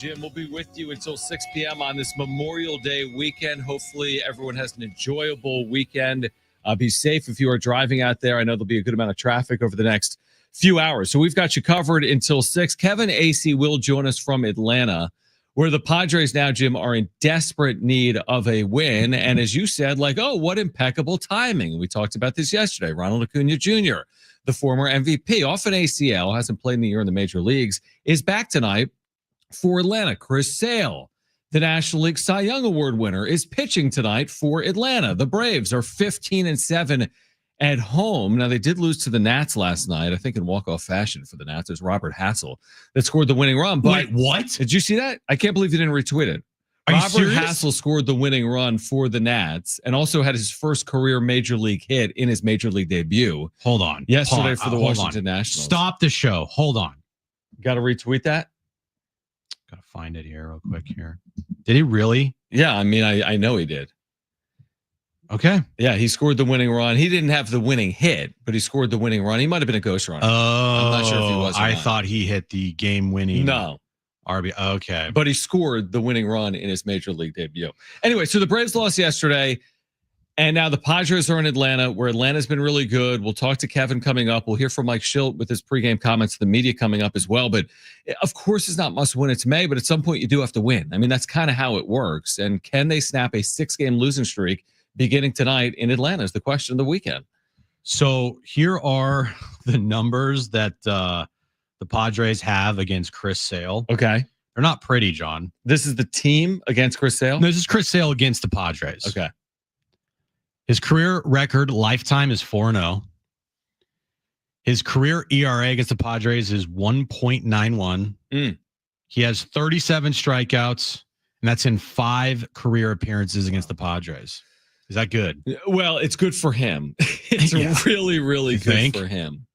Jim will be with you until 6 p.m. on this Memorial Day weekend. Hopefully, everyone has an enjoyable weekend. Be safe if you are driving out there. I know there'll be a good amount of traffic over the next few hours. So we've got you covered until 6. Kevin AC will join us from Atlanta, where the Padres now, Jim, are in desperate need of a win. And as you said, what impeccable timing. We talked about this yesterday. Ronald Acuna Jr., the former MVP, off an ACL, hasn't played in a year in the major leagues, is back tonight for Atlanta. Chris Sale, the National League Cy Young Award winner, is pitching tonight for Atlanta. The Braves are 15-7 at home. Now, they did lose to the Nats last night, I think in walk-off fashion for the Nats. It was Robert Hassel that scored the winning run. But wait, what? Did you see that? I can't believe you didn't retweet it. Robert Hassel scored the winning run for the Nats and also had his first career major league hit in his major league debut. Hold on. Yesterday for the Washington Nationals. Stop the show. Hold on. Got to retweet that? Gotta find it here real quick here. Did he really? Yeah, I mean, I know he did. Okay. Yeah, he scored the winning run. He didn't have the winning hit, but he scored the winning run. He might have been a ghost runner. Oh, I'm not sure if he was or I not. thought he hit the game-winning. No. RB. Okay. But he scored the winning run in his major league debut. Anyway, so the Braves lost yesterday, and now the Padres are in Atlanta, where Atlanta's been really good. We'll talk to Kevin coming up. We'll hear from Mike Schilt with his pregame comments, the media coming up as well. But of course, it's not must win. It's May, but at some point you do have to win. I mean, that's kind of how it works. And can they snap a 6-game losing streak beginning tonight in Atlanta is the question of the weekend. So here are the numbers that the Padres have against Chris Sale. Okay. They're not pretty, John. This is the team against Chris Sale? No, this is Chris Sale against the Padres. Okay. His career record lifetime is 4-0. His career ERA against the Padres is 1.91. He has 37 strikeouts, and that's in 5 career appearances against the Padres. Is that good? Well, it's good for him. It's really, really good for him.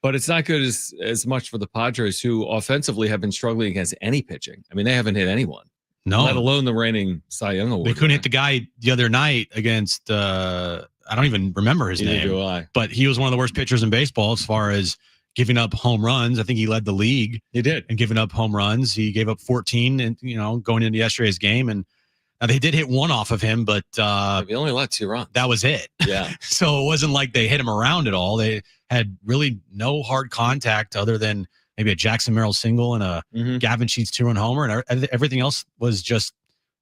But it's not good as much for the Padres, who offensively have been struggling against any pitching. I mean, they haven't hit anyone. No. Let alone the reigning Cy Young Award. They couldn't hit the guy the other night against, I don't even remember his name. Do I. But he was one of the worst pitchers in baseball as far as giving up home runs. I think he led the league. He did. And giving up home runs. He gave up 14 and, going into yesterday's game. And they did hit one off of him, but he only let 2 runs. That was it. Yeah. So it wasn't like they hit him around at all. They had really no hard contact other than maybe a Jackson Merrill single and a Gavin Sheets 2-run homer, and everything else was just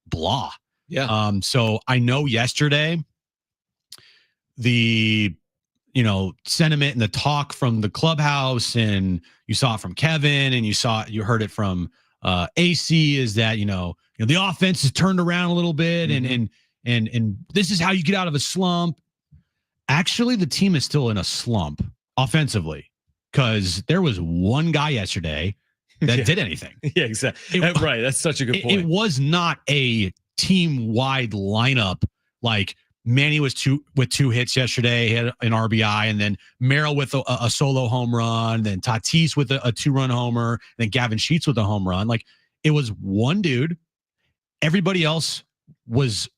blah. Yeah. So I know yesterday the sentiment and the talk from the clubhouse, and you saw it from Kevin, and you heard it from AC, is that the offense has turned around a little bit, and this is how you get out of a slump. Actually, the team is still in a slump offensively, because there was one guy yesterday that did anything. Yeah, exactly. Right. That's such a good point. It was not a team-wide lineup. Like Manny was with 2 hits yesterday, he had an RBI, and then Merrill with a solo home run, then Tatis with a 2-run homer, then Gavin Sheets with a home run. Like, it was one dude. Everybody else was,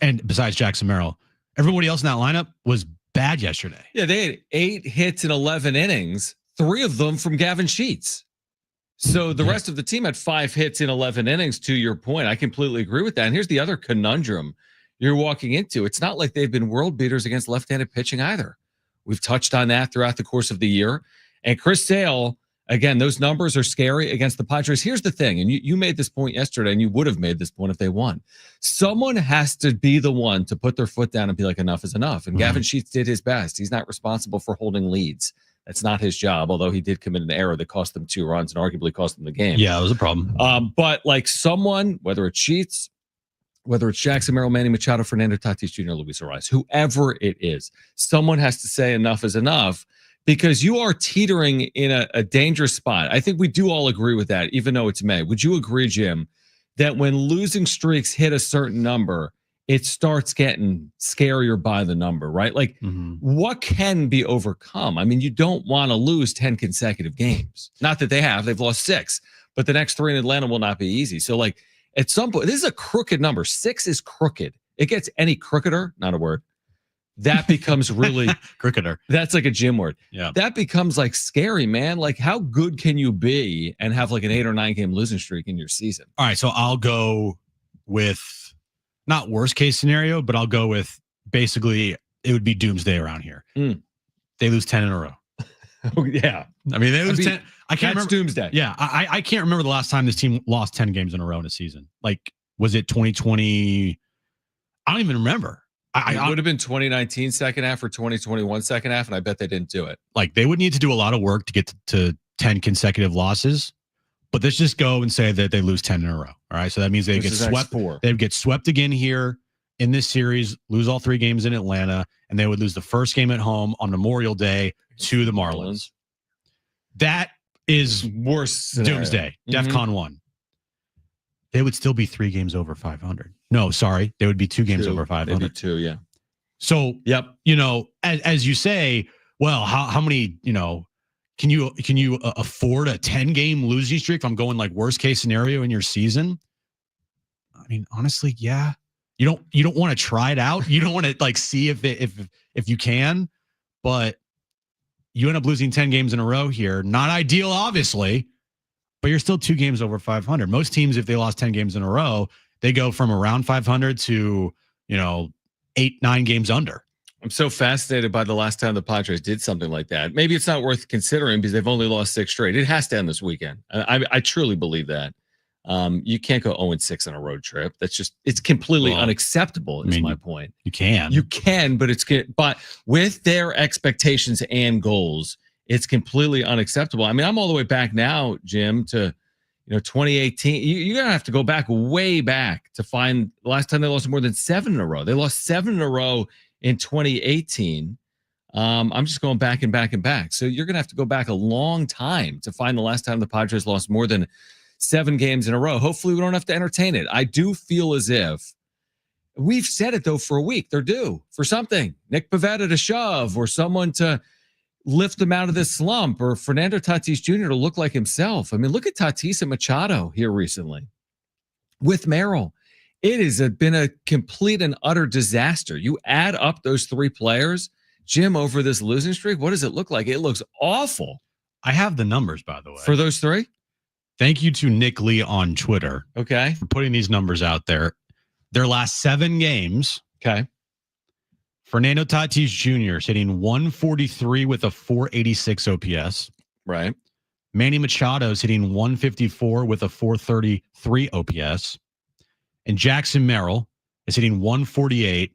and besides Jackson Merrill, everybody else in that lineup was bad yesterday. Yeah, they had 8 hits in 11 innings, 3 of them from Gavin Sheets. So the rest of the team had 5 hits in 11 innings, to your point. I completely agree with that. And here's the other conundrum you're walking into. It's not like they've been world beaters against left-handed pitching either. We've touched on that throughout the course of the year. And Chris Sale, again, those numbers are scary against the Padres. Here's the thing, and you made this point yesterday, and you would have made this point if they won. Someone has to be the one to put their foot down and be like, enough is enough. And Gavin Sheets did his best. He's not responsible for holding leads. That's not his job, although he did commit an error that cost them 2 runs and arguably cost them the game. Yeah, it was a problem. But like someone, whether it's Sheets, whether it's Jackson Merrill, Manny Machado, Fernando Tatis Jr., Luis Arias, whoever it is, someone has to say enough is enough, because you are teetering in a dangerous spot. I think we do all agree with that, even though it's May. Would you agree, Jim, that when losing streaks hit a certain number, it starts getting scarier by the number, right? Like, what can be overcome? I mean, you don't want to lose 10 consecutive games. Not that they've lost 6, but the next 3 in Atlanta will not be easy. So, like, at some point, this is a crooked number. 6 is crooked. It gets any crookeder, not a word, that becomes really cricketer. That's like a gym word. Yeah. That becomes like scary, man. Like, how good can you be and have like an 8 or 9 game losing streak in your season? All right. So I'll go with not worst case scenario, but I'll go with basically it would be doomsday around here. They lose 10 in a row. Oh, yeah. I mean, they lose 10. I can't remember. Doomsday. Yeah. I can't remember the last time this team lost 10 games in a row in a season. Like, was it 2020? I don't even remember. It would have been 2019 second half or 2021 second half, and I bet they didn't do it. Like, they would need to do a lot of work to get to 10 consecutive losses, but let's just go and say that they lose 10 in a row. All right. So that means they get swept. They get swept again here in this series, lose all 3 games in Atlanta, and they would lose the first game at home on Memorial Day to the Marlins. That is worse doomsday, DEFCON 1. They would still be 3 games over 500. No, sorry. They would be 2 games over 500. Maybe 2, yeah. So, as you say, well, how many, can you afford a 10-game losing streak if I'm going like worst case scenario in your season? I mean, honestly, yeah. You don't want to try it out. You don't want to like see if you can, but you end up losing 10 games in a row here. Not ideal, obviously, but you're still 2 games over 500. Most teams, if they lost 10 games in a row, they go from around 500 to, 8-9 games under. I'm so fascinated by the last time the Padres did something like that. Maybe it's not worth considering because they've only lost 6 straight. It has to end this weekend. I truly believe that. You can't go 0-6 on a road trip. It's completely unacceptable. Is my point. You can, but with their expectations and goals, it's completely unacceptable. I mean, I'm all the way back now, Jim, to 2018. You're gonna have to go back way back to find the last time they lost more than 7 in a row. They lost 7 in a row in 2018. I'm just going back and back and back. So you're gonna have to go back a long time to find the last time the Padres lost more than 7 games in a row. Hopefully we don't have to entertain it. I do feel as if we've said it though for a week. They're due for something. Nick Pivetta to shove, or someone to lift them out of this slump, or Fernando Tatis Jr. to look like himself. I mean, look at Tatis and Machado here recently with Merrill. It has been a complete and utter disaster. You add up those 3 players, Jim, over this losing streak. What does it look like? It looks awful. I have the numbers, by the way, for those 3. Thank you to Nick Lee on Twitter. Okay. For putting these numbers out there. Their last 7 games. Okay. Fernando Tatis Jr. is hitting 143 with a 486 OPS. Right. Manny Machado is hitting 154 with a 433 OPS. And Jackson Merrill is hitting 148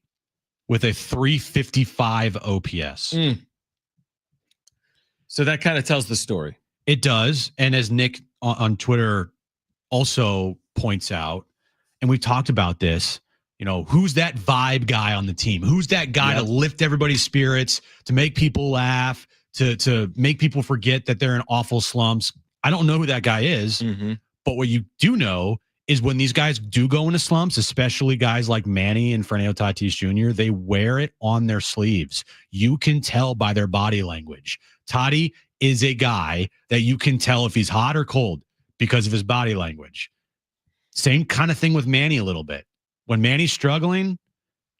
with a 355 OPS. So that kind of tells the story. It does. And as Nick on Twitter also points out, and we've talked about this, who's that vibe guy on the team? Who's that guy to lift everybody's spirits, to make people laugh, to make people forget that they're in awful slumps? I don't know who that guy is, but what you do know is when these guys do go into slumps, especially guys like Manny and Fernando Tatis Jr., they wear it on their sleeves. You can tell by their body language. Toddy is a guy that you can tell if he's hot or cold because of his body language. Same kind of thing with Manny a little bit. When Manny's struggling,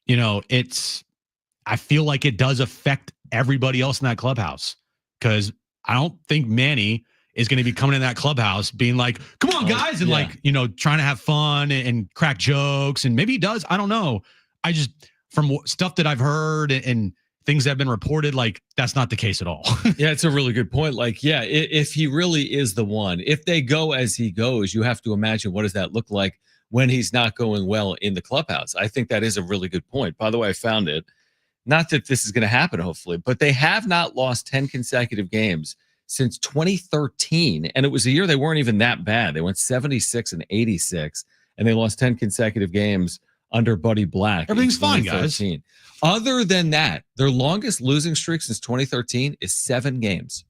I feel like it does affect everybody else in that clubhouse, because I don't think Manny is going to be coming in that clubhouse being like, come on guys. And trying to have fun and crack jokes. And maybe he does. I don't know. I just, from stuff that I've heard and things that have been reported, like that's not the case at all. Yeah, it's a really good point. Like, yeah, if he really is the one, if they go as he goes, you have to imagine what does that look like when he's not going well in the clubhouse. I think that is a really good point. By the way, I found it. Not that this is going to happen, hopefully, but they have not lost 10 consecutive games since 2013. And it was a year they weren't even that bad. They went 76 and 86, and they lost 10 consecutive games under Buddy Black. Everything's fine, guys. Other than that, their longest losing streak since 2013 is 7 games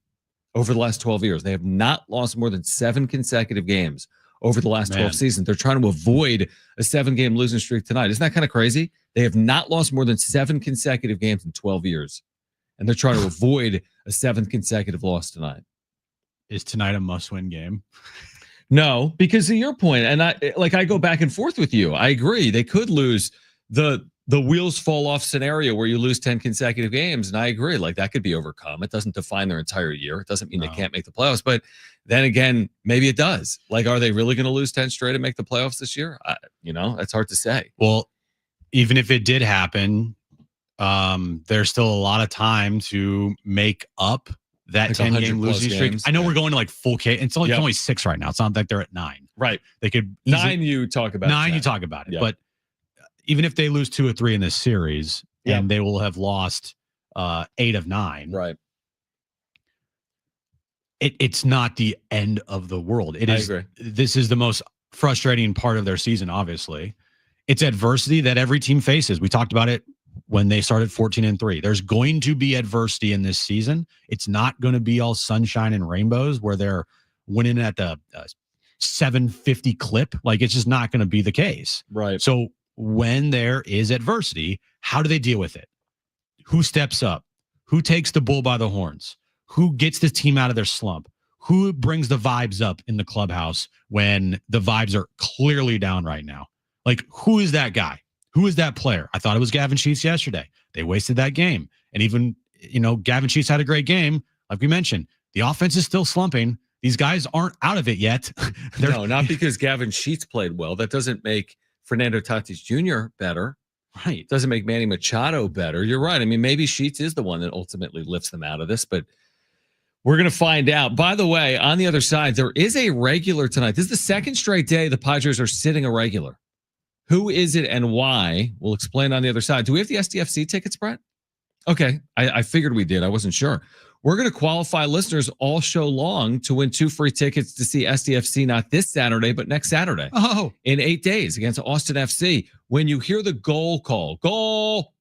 over the last 12 years. They have not lost more than 7 consecutive games over the last 12 seasons. They're trying to avoid a 7-game losing streak tonight. Isn't that kind of crazy? They have not lost more than 7 consecutive games in 12 years. And they're trying to avoid a 7th consecutive loss tonight. Is tonight a must-win game? No, because of your point, and I go back and forth with you. I agree. They could lose the the wheels fall off scenario where you lose 10 consecutive games. And I agree, like that could be overcome. It doesn't define their entire year. It doesn't mean they can't make the playoffs. But then again, maybe it does. Like, are they really going to lose 10 straight and make the playoffs this year? That's hard to say. Well, even if it did happen, there's still a lot of time to make up that Like 10-game losing streak. games, I know right. we're going to like full K. It's only 6 right now. It's not like they're at 9. Right. They could 9. You talk about 9. 10. You talk about it. Yep. But even if they lose 2 or 3 in this series, and they will have lost 8 of 9. Right. It's not the end of the world. It is. I agree. This is the most frustrating part of their season. Obviously, it's adversity that every team faces. We talked about it when they started 14-3. There's going to be adversity in this season. It's not going to be all sunshine and rainbows where they're winning at the 750 clip. Like, it's just not going to be the case. Right. So when there is adversity, how do they deal with it? Who steps up? Who takes the bull by the horns? Who gets the team out of their slump? Who brings the vibes up in the clubhouse when the vibes are clearly down right now? Like, who is that guy? Who is that player? I thought it was Gavin Sheets yesterday. They wasted that game. And even, Gavin Sheets had a great game. Like we mentioned, the offense is still slumping. These guys aren't out of it yet. No, not because Gavin Sheets played well. That doesn't make Fernando Tatis Jr. better. Right. It doesn't make Manny Machado better. You're right. I mean, maybe Sheets is the one that ultimately lifts them out of this, but we're going to find out. By the way, on the other side, there is a regular tonight. This is the second straight day the Padres are sitting a regular. Who is it and why? We'll explain on the other side. Do we have the SDFC tickets, Brett? Okay. I figured we did. I wasn't sure. We're going to qualify listeners all show long to win 2 free tickets to see SDFC, not this Saturday, but next Saturday. Oh. In 8 days against Austin FC. When you hear the goal call, goal.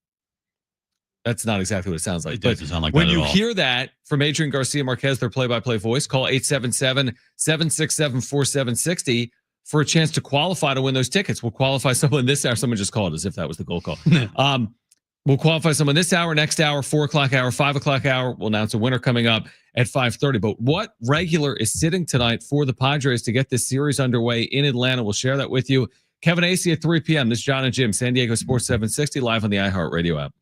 That's not exactly what it sounds like. It doesn't sound like when that at you all. hear that from Adrian Garcia Marquez, their play-by-play voice, call 877-767-4760 for a chance to qualify to win those tickets. We'll qualify someone this hour. Someone just called as if that was the goal call. We'll qualify someone this hour, next hour, 4 o'clock hour, 5 o'clock hour. We'll announce a winner coming up at 5:30. But what regular is sitting tonight for the Padres to get this series underway in Atlanta? We'll share that with you. Kevin Acey at 3 p.m. This is John and Jim, San Diego Sports 760, live on the iHeartRadio app.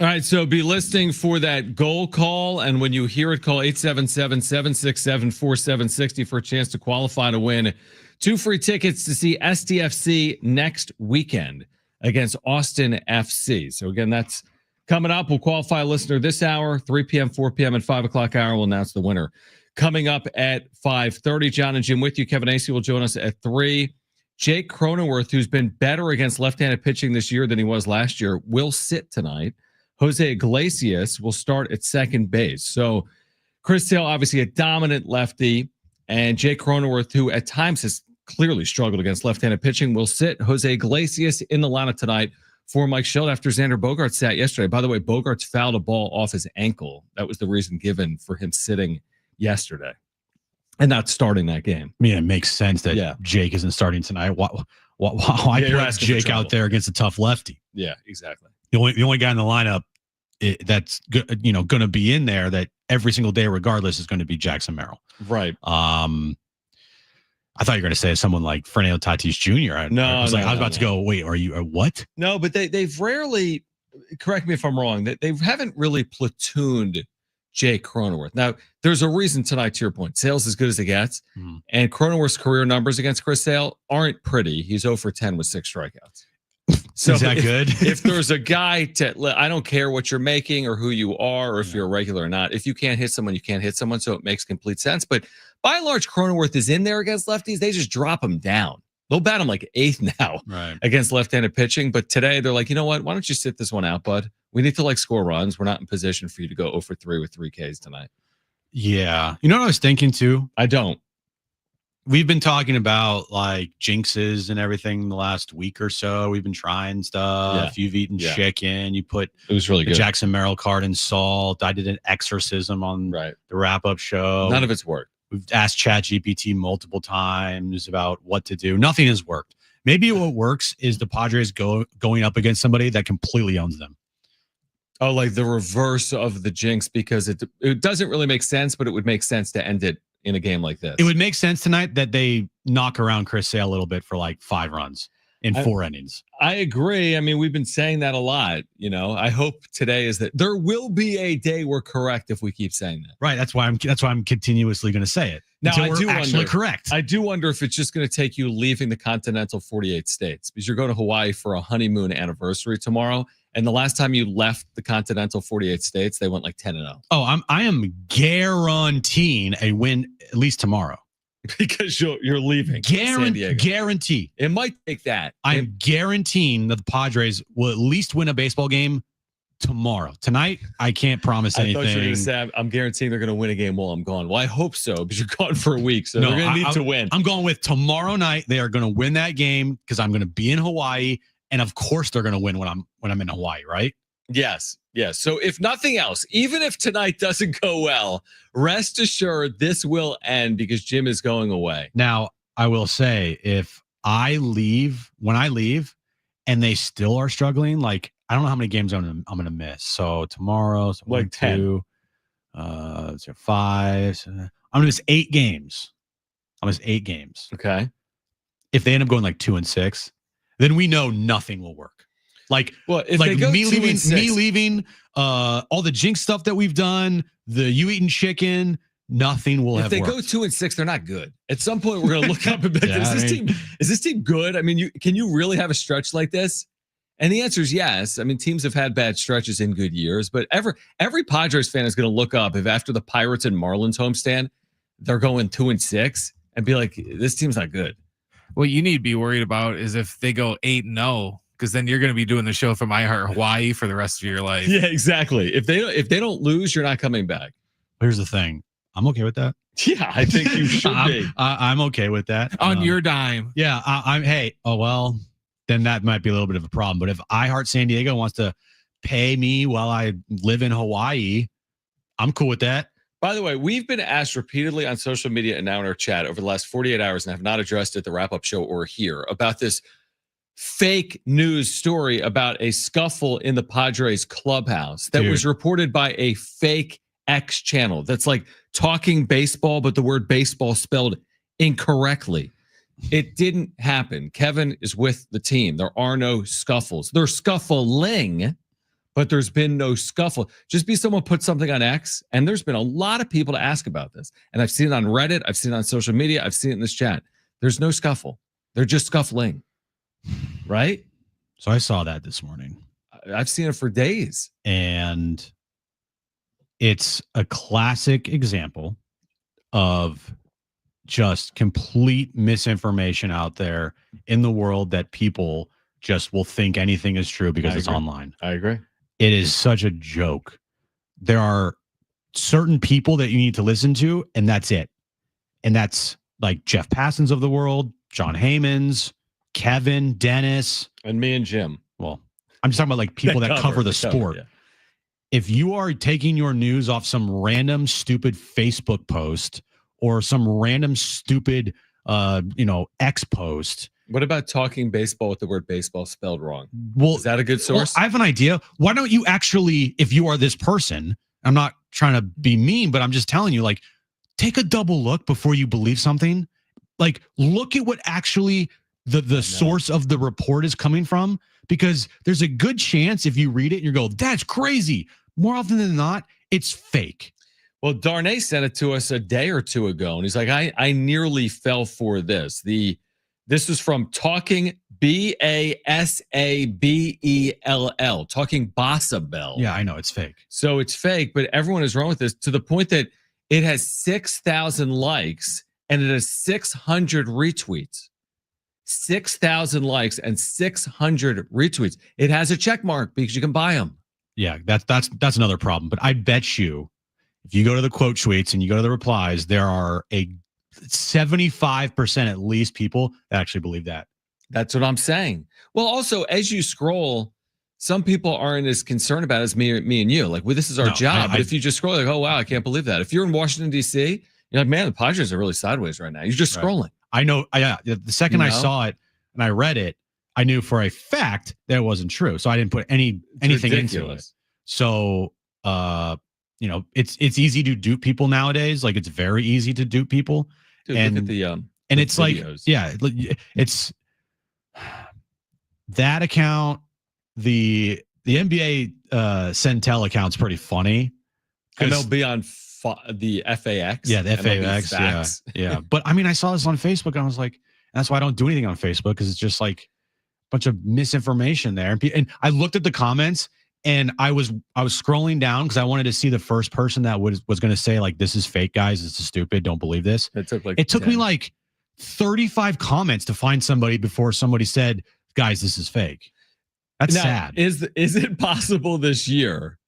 All right, so be listening for that goal call. And when you hear it, call 877-767-4760 for a chance to qualify to win 2 free tickets to see SDFC next weekend against Austin FC. So again, that's coming up. We'll qualify a listener this hour, 3 p.m., 4 p.m., and 5 o'clock hour. We'll announce the winner. Coming up at 5:30, John and Jim with you. Kevin Acey will join us at 3. Jake Cronenworth, who's been better against left-handed pitching this year than he was last year, will sit tonight. Jose Iglesias will start at second base. So Chris Sale, obviously a dominant lefty, and Jake Cronenworth, who at times has clearly struggled against left-handed pitching, will sit. Jose Iglesias in the lineup tonight for Mike Schilt after Xander Bogaerts sat yesterday. By the way, Bogaerts fouled a ball off his ankle. That was the reason given for him sitting yesterday and not starting that game. I mean, it makes sense that Jake isn't starting tonight. Why put Jake out there against a tough lefty? Yeah, exactly. The only guy in the lineup that's going to be in there that every single day, regardless, is going to be Jackson Merrill. Right. I thought you were going to say someone like Fernando Tatis Jr. I was about to go, wait, are you what? No, but they've rarely, correct me if I'm wrong, that they haven't really platooned Jake Cronenworth. Now, there's a reason tonight, to your point. Sale's as good as it gets, and Cronenworth's career numbers against Chris Sale aren't pretty. He's 0 for 10 with 6 strikeouts. So is that good? If there's a guy I don't care what you're making or who you are or if you're a regular or not. If you can't hit someone, you can't hit someone. So it makes complete sense. But by and large, Cronenworth is in there against lefties. They just drop him down. They'll bat him like 8th now against left-handed pitching. But today they're like, you know what? Why don't you sit this one out, bud? We need to score runs. We're not in position for you to go 0 for 3 with 3 Ks tonight. Yeah. You know what I was thinking too? I don't. We've been talking about jinxes and everything the last week or so. We've been trying stuff. You've eaten chicken. You put it was really good. Jackson Merrill card in salt. I did an exorcism on the wrap-up show. None of it's worked. We've asked ChatGPT multiple times about what to do. Nothing has worked. Maybe what works is the Padres going up against somebody that completely owns them. Oh, like the reverse of the jinx, because it doesn't really make sense, but it would make sense to end it in a game like this. It would make sense tonight that they knock around Chris Sale a little bit for 5 runs in 4 innings. I agree. I mean, we've been saying that a lot. I hope today is that there will be a day we're correct if we keep saying that. Right. That's why I'm continuously going to say it. Now, I do actually correct. I do wonder if it's just going to take you leaving the continental 48 states, because you're going to Hawaii for a honeymoon anniversary tomorrow. And the last time you left the continental 48 states, they went 10-0. Oh, I am guaranteeing a win at least tomorrow. Because you're leaving San Diego. Guarantee. It might take that. I'm guaranteeing that the Padres will at least win a baseball game tomorrow. Tonight, I can't promise anything. I thought you were going to say, I'm guaranteeing they're going to win a game while I'm gone. Well, I hope so, because you're gone for a week, so they're going to need to win. I'm going with tomorrow night. They are going to win that game because I'm going to be in Hawaii, and of course they're going to win when I'm in Hawaii, right? Yes. So if nothing else, even if tonight doesn't go well, rest assured this will end because Jim is going away. Now, I will say, when I leave and they still are struggling, I don't know how many games I'm going to miss. So tomorrow, 10. 2, 5. I'm going to miss 8 games. I'll miss 8 games. Okay. If they end up going 2-6, then we know nothing will work. If they go me leaving, all the jinx stuff that we've done, you eating chicken, nothing will have worked. If they go 2-6, they're not good. At some point, we're going to look up and be like, is this team good? I mean, can you really have a stretch like this? And the answer is yes. I mean, teams have had bad stretches in good years, but every Padres fan is going to look up if after the Pirates and Marlins homestand, they're going 2-6 and be like, this team's not good. What you need to be worried about is if they go 8-0. Because then you're going to be doing the show from Hawaii for the rest of your life. Yeah, exactly. If they don't lose, you're not coming back. Here's the thing. I'm okay with that. Yeah, I think you should be. I'm okay with that. On your dime. Yeah. Then that might be a little bit of a problem. But if iHeart San Diego wants to pay me while I live in Hawaii, I'm cool with that. By the way, we've been asked repeatedly on social media and now in our chat over the last 48 hours and have not addressed it at the wrap-up show or here about this fake news story about a scuffle in the Padres clubhouse that was reported by a fake X channel that's talking baseball, but the word baseball spelled incorrectly. It didn't happen. Kevin is with the team. There are no scuffles. They're scuffling, but there's been no scuffle. Just be someone put something on X, and there's been a lot of people to ask about this. And I've seen it on Reddit, I've seen it on social media, I've seen it in this chat. There's no scuffle. They're just scuffling, right? So I saw that this morning. I've seen it for days. And it's a classic example of just complete misinformation out there in the world that people just will think anything is true because it's online. I agree. It is such a joke. There are certain people that you need to listen to, and that's it. And that's like Jeff Passons of the world, John Haymans, Kevin, Dennis. And me and Jim. Well, I'm just talking about like people that cover the sport. Yeah. If you are taking your news off some random stupid Facebook post or some random stupid X post. What about talking baseball with the word baseball spelled wrong? Well, is that a good source? Well, I have an idea. Why don't you actually, if you are this person, I'm not trying to be mean, but I'm just telling you, like, take a double look before you believe something. Like, look at what actually the source of the report is coming from, because there's a good chance if you read it and you go, that's crazy. More often than not, it's fake. Well, Darnay sent it to us a day or two ago, and he's like, I nearly fell for this. This was from Talking BASABELL, Talking Bossabell. Yeah, I know it's fake. So it's fake, but everyone is wrong with this to the point that it has 6,000 likes and it has 600 retweets. 6,000 likes and 600 retweets. It has a check mark because you can buy them. Yeah, that's another problem. But I bet you, if you go to the quote tweets and you go to the replies, there are a 75% at least people that actually believe that. That's what I'm saying. Well, also, as you scroll, some people aren't as concerned about it as me and you. Like, well, this is our job. But if you just scroll, like, oh, wow, I can't believe that. If you're in Washington, D.C., you're like, man, the Padres are really sideways right now. You're just scrolling. I know. The second I saw it and I read it, I knew for a fact that it wasn't true. So I didn't put anything into it. So, it's easy to dupe people nowadays. Like, it's very easy to dupe people. Dude, and look at the it's videos. Like, yeah, it's that account. The NBA Centel account's pretty funny. MLB on the FAX. Yeah, the FAX. Yeah. But I mean, I saw this on Facebook and I was like, that's why I don't do anything on Facebook, because it's just like a bunch of misinformation there. And I looked at the comments and I was scrolling down because I wanted to see the first person that was going to say, like, this is fake, guys. This is stupid. Don't believe this. It took me like 35 comments to find somebody before somebody said, guys, this is fake. That's sad. Is it possible this year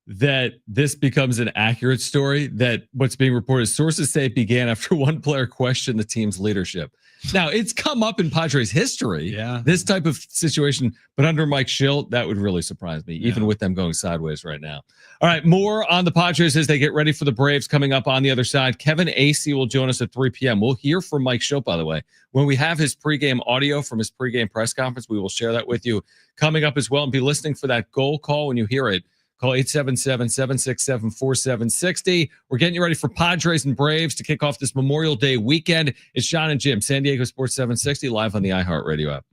that this becomes an accurate story, that what's being reported, sources say it began after one player questioned the team's leadership? Now, it's come up in Padres history, this type of situation, but under Mike Schilt, that would really surprise me, even with them going sideways right now. All right, more on the Padres as they get ready for the Braves coming up on the other side. Kevin Acee will join us at 3 p.m. We'll hear from Mike Schilt, by the way. When we have his pregame audio from his pregame press conference, we will share that with you coming up as well, and be listening for that goal call when you hear it. Call 877-767-4760. We're getting you ready for Padres and Braves to kick off this Memorial Day weekend. It's John and Jim, San Diego Sports 760, live on the iHeartRadio app.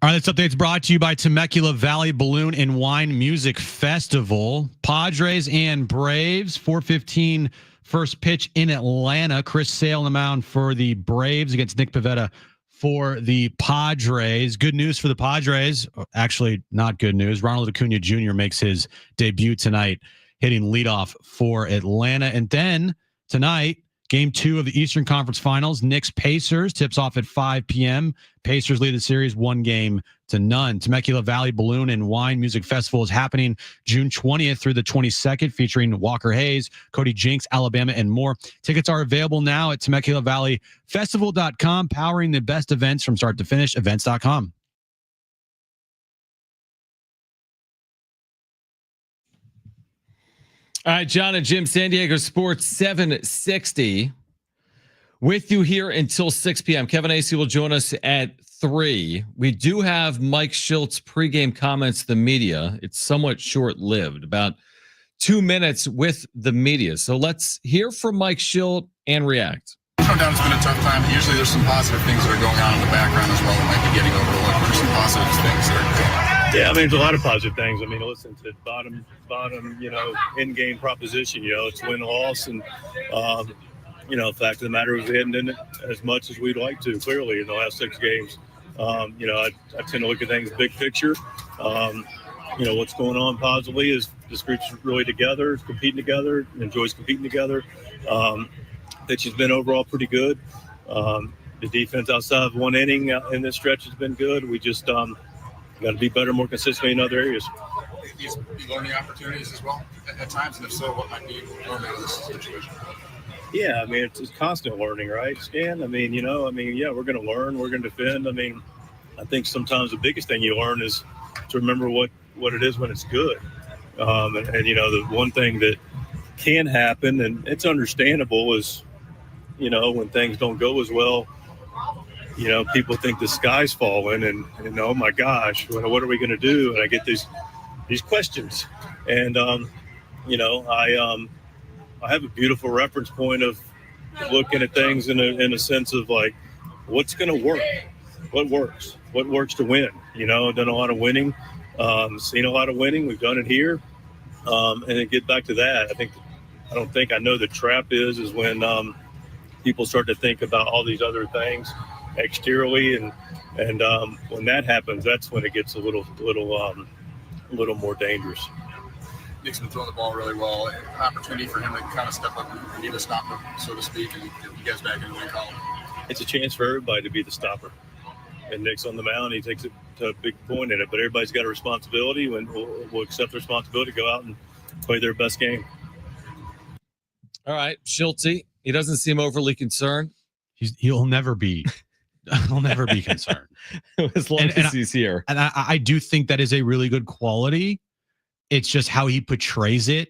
All right, this update's brought to you by Temecula Valley Balloon and Wine Music Festival. Padres and Braves, 4:15 first pitch in Atlanta. Chris Sale on the mound for the Braves against Nick Pivetta for the Padres. Good news for the Padres. Actually, not good news. Ronald Acuna Jr. makes his debut tonight, hitting leadoff for Atlanta. And then tonight, Game 2 of the Eastern Conference Finals, Knicks-Pacers tips off at 5 p.m. Pacers lead the series 1-0. Temecula Valley Balloon and Wine Music Festival is happening June 20th through the 22nd, featuring Walker Hayes, Cody Jinks, Alabama, and more. Tickets are available now at TemeculaValleyFestival.com, powering the best events from start to finish, events.com. All right, John and Jim, San Diego Sports 760. With you here until 6 p.m. Kevin Acee will join us at 3. We do have Mike Shilt's pregame comments to the media. It's somewhat short-lived, about 2 minutes with the media. So let's hear from Mike Schilt and react. No doubt it's been a tough time. Usually there's some positive things that are going on in the background as well that might be getting overlooked. What are some positive things that are going on? Yeah, I mean, there's a lot of positive things. I mean, listen to bottom, in-game proposition. It's win-loss, and the fact of the matter is we hadn't done it as much as we'd like to. Clearly, in the last 6 games, I tend to look at things big picture. What's going on positively is this group's really together, it's competing together, enjoys competing together. Pitch has been overall pretty good. The defense outside of 1 inning in this stretch has been good. We just got to be better, more consistently in other areas. These learning opportunities as well at times, and if so, what might be learned out of this situation? Yeah, I mean, it's constant learning, right, Stan? We're going to learn, we're going to defend. I mean, I think sometimes the biggest thing you learn is to remember what it is when it's good. The one thing that can happen, and it's understandable, is, when things don't go as well, people think the sky's falling and oh my gosh, what are we going to do? And I get these questions. And, I have a beautiful reference point of looking at things in a sense of like, what's going to work? What works to win? Done a lot of winning, seen a lot of winning. We've done it here. And then get back to that. I don't think I know the trap is when people start to think about all these other things exteriorly, and when that happens, that's when it gets a little more dangerous. Nick's been throwing the ball really well. An opportunity for him to kind of step up and be the stopper, so to speak, and get you guys back in the win column. It's a chance for everybody to be the stopper. And Nick's on the mound. He takes a big point in it, but everybody's got a responsibility. We'll accept the responsibility to go out and play their best game. All right, Schilt, he doesn't seem overly concerned. He'll never be. He'll never be concerned as long as he's here. And I do think that is a really good quality. It's just how he portrays it.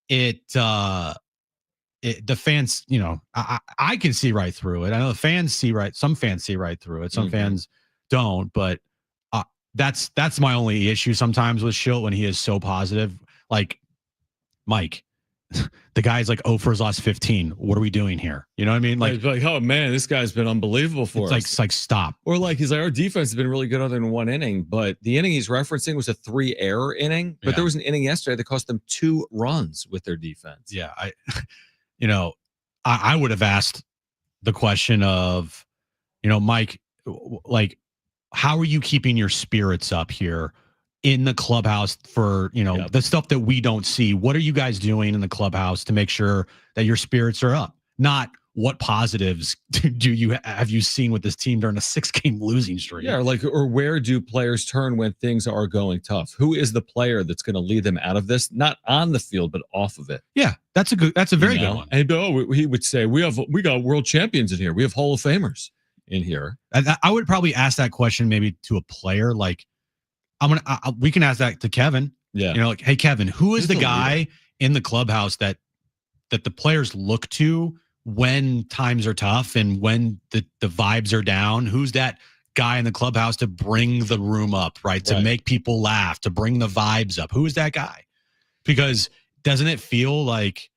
The fans, I can see right through it. I know the fans some fans see right through it. Some fans don't, but that's my only issue sometimes with Schilt when he is so positive. Like, Mike, the guy's like 0 for his last 15. What are we doing here? You know what I mean? Like, oh man, this guy's been unbelievable for us. It's like stop. Or like he's like, our defense has been really good other than 1 inning, but the inning he's referencing was a 3-error inning. But there was an inning yesterday that cost them 2 runs with their defense. Yeah, I would have asked the question of, Mike, like, how are you keeping your spirits up here in the clubhouse for, the stuff that we don't see? What are you guys doing in the clubhouse to make sure that your spirits are up? Not what positives have you seen with this team during a 6-game losing streak? Yeah, or where do players turn when things are going tough? Who is the player that's going to lead them out of this? Not on the field, but off of it. Yeah, that's a very good one. And he would say, we got world champions in here. We have Hall of Famers in here. I would probably ask that question maybe to a player. Like, we can ask that to Kevin. Yeah. Like, hey, Kevin, who is the guy in the clubhouse that the players look to when times are tough and when the vibes are down? Who's that guy in the clubhouse to bring the room up, right? To make people laugh, to bring the vibes up? Who is that guy? Because doesn't it feel like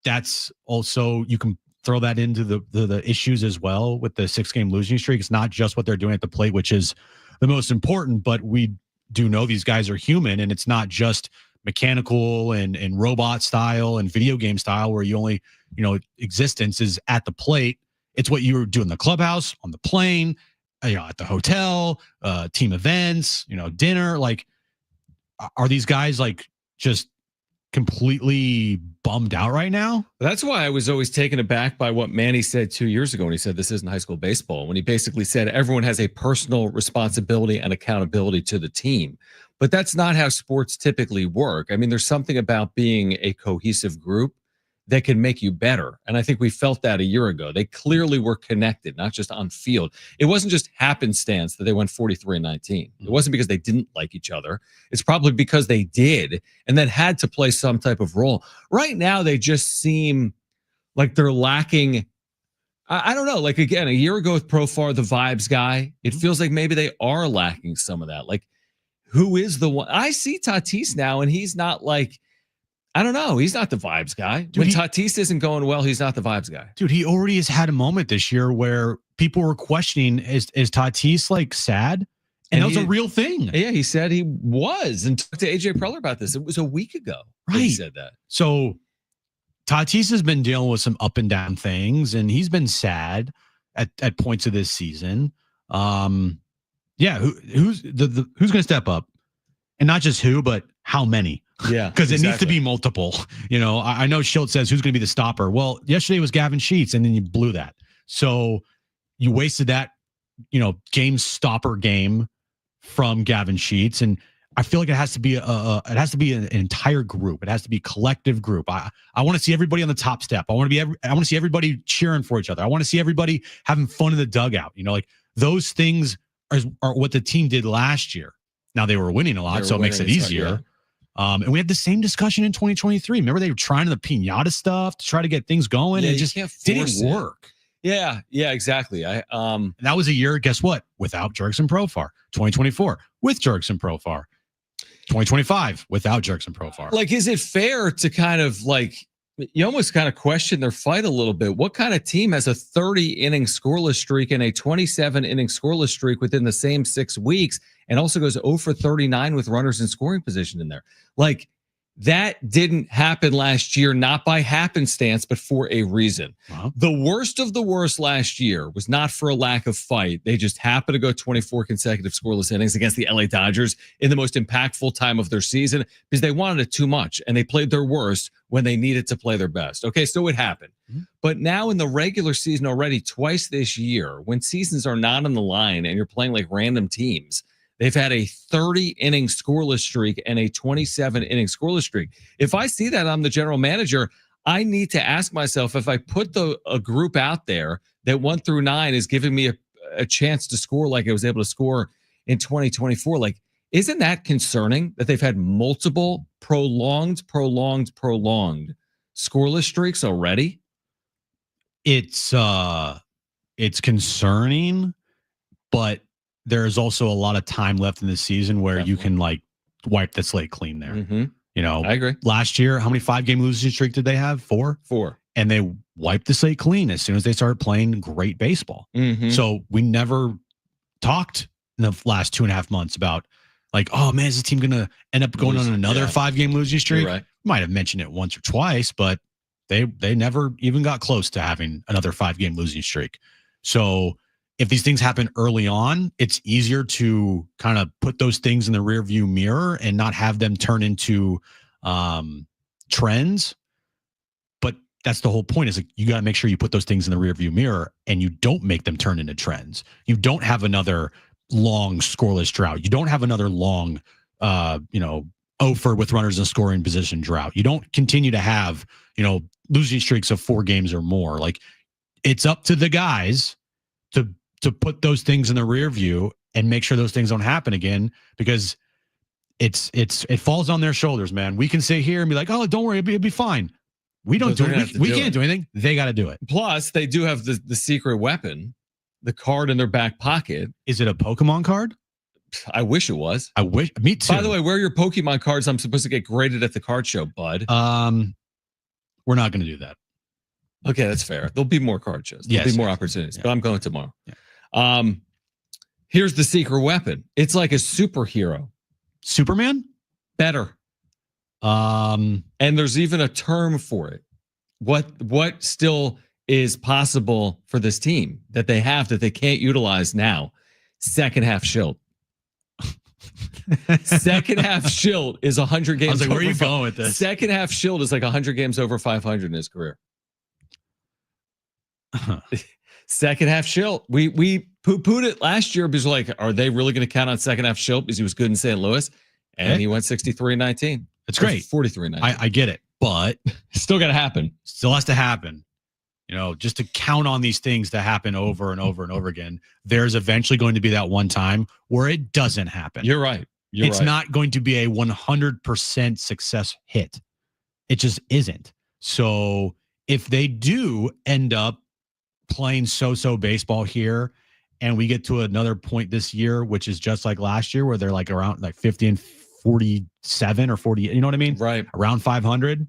that's also, you can throw that into the issues as well with the 6-game losing streak? It's not just what they're doing at the plate, which is the most important, but we do know these guys are human, and it's not just mechanical and robot style and video game style where you only, existence is at the plate. It's what you do in the clubhouse, on the plane, at the hotel, team events, dinner. Like, are these guys like just completely bummed out right now? That's why I was always taken aback by what Manny said 2 years ago when he said this isn't high school baseball, when he basically said everyone has a personal responsibility and accountability to the team. But that's not how sports typically work. I mean, there's something about being a cohesive group that can make you better. And I think we felt that a year ago. They clearly were connected, not just on field. It wasn't just happenstance that they went 43-19. It wasn't because they didn't like each other. It's probably because they did and then had to play some type of role. Right now, they just seem like they're lacking. I don't know. Like, again, a year ago with Profar, the vibes guy, it feels like maybe they are lacking some of that. Like, who is the one? I see Tatis now, and he's not like, I don't know. He's not the vibes guy. Dude, when Tatis isn't going well, he's not the vibes guy. Dude, he already has had a moment this year where people were questioning, is Tatis like sad? And that was a real thing. Yeah, he said he was. And talked to AJ Preller about this. It was a week ago. Right. He said that. So Tatis has been dealing with some up and down things, and he's been sad at points of this season. Yeah, who's going to step up? And not just who, but how many? Yeah, because it needs to be multiple. I know Schultz says who's going to be the stopper. Well, yesterday was Gavin Sheets, and then you blew that. So you wasted that, game stopper game from Gavin Sheets, and I feel like it has to be an entire group. It has to be a collective group. I want to see everybody on the top step. I want to see everybody cheering for each other. I want to see everybody having fun in the dugout. Like those things are what the team did last year. Now they were winning a lot, so it makes it easier. And we had the same discussion in 2023. Remember, they were trying the piñata stuff to try to get things going, and it just didn't work. Yeah, exactly. That was a year, guess what? Without Jurickson Profar. 2024 with Jurickson Profar. 2025 without Jurickson Profar. Like, is it fair to kind of like, you almost kind of question their fight a little bit? What kind of team has a 30-inning scoreless streak and a 27-inning scoreless streak within the same 6 weeks, and also goes 0 for 39 with runners in scoring position in there? Like, that didn't happen last year, not by happenstance, but for a reason. Wow. The worst of the worst last year was not for a lack of fight. They just happened to go 24 consecutive scoreless innings against the LA Dodgers in the most impactful time of their season because they wanted it too much, and they played their worst when they needed to play their best. Okay, so it happened. Mm-hmm. But now in the regular season already, twice this year, when seasons are not on the line and you're playing like random teams, they've had a 30-inning scoreless streak and a 27-inning scoreless streak. If I see that I'm the general manager, I need to ask myself, if I put a group out there that 1 through 9 is giving me a chance to score like I was able to score in 2024, like, isn't that concerning that they've had multiple prolonged scoreless streaks already? It's concerning, but there's also a lot of time left in the season where you can like wipe the slate clean there. Mm-hmm. I agree. Last year, how many 5-game losing streak did they have? 4? 4. And they wiped the slate clean as soon as they started playing great baseball. Mm-hmm. So we never talked in the last 2.5 months about like, oh man, is this team going to end up going on another 5-game losing streak? Right. Might have mentioned it once or twice, but they never even got close to having another 5-game losing streak. So if these things happen early on, it's easier to kind of put those things in the rear view mirror and not have them turn into trends. But that's the whole point, is like, you got to make sure you put those things in the rear view mirror and you don't make them turn into trends. You don't have another long scoreless drought. You don't have another long, over with runners in scoring position drought. You don't continue to have, losing streaks of 4 games or more. Like, it's up to the guys to put those things in the rear view and make sure those things don't happen again, because it falls on their shoulders, man. We can sit here and be like, oh, don't worry, it'll be fine. We don't do it. We can't do anything. They got to do it. Plus, they do have the secret weapon, the card in their back pocket. Is it a Pokemon card? I wish it was. I wish. Me too. By the way, where are your Pokemon cards? I'm supposed to get graded at the card show, bud. We're not going to do that. Okay, that's fair. There'll be more card shows. There'll be more opportunities, but I'm going tomorrow. Yeah. Here's the secret weapon. It's like a superhero. Superman? Better. And there's even a term for it. What still is possible for this team that they have that they can't utilize now? Second half Schilt. Second half Schilt is 100 games. I was like, where are you going with this? Second half Schilt is like 100 games over 500 in his career. Second half Schilt. We poo-pooed it last year because like, are they really going to count on second half Schilt because he was good in St. Louis? And he went 63-19. It's great. 43-19. I get it, but still got to happen. Still has to happen. You know, just to count on these things to happen over and over and over again, there's eventually going to be that one time where it doesn't happen. You're right. It's not going to be a 100% success hit. It just isn't. So if they do end up playing so-so baseball here, and we get to another point this year, which is just like last year, where they're like around like 50 and 47 or 40, you know what I mean? Right. Around 500,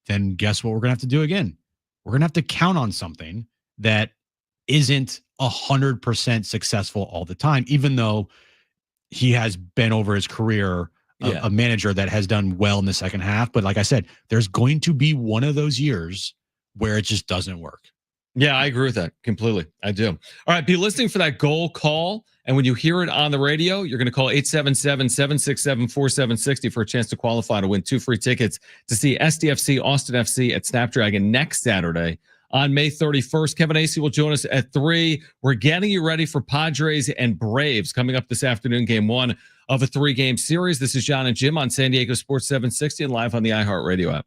then guess what we're going to have to do again? We're going to have to count on something that isn't 100% successful all the time, even though he has been over his career a manager that has done well in the second half. But like I said, there's going to be one of those years where it just doesn't work. Yeah, I agree with that completely. I do. All right, be listening for that goal call. And when you hear it on the radio, you're going to call 877-767-4760 for a chance to qualify to win 2 free tickets to see SDFC Austin FC at Snapdragon next Saturday on May 31st. Kevin Acee will join us at 3. We're getting you ready for Padres and Braves coming up this afternoon, game 1 of a 3-game series. This is John and Jim on San Diego Sports 760 and live on the iHeartRadio app.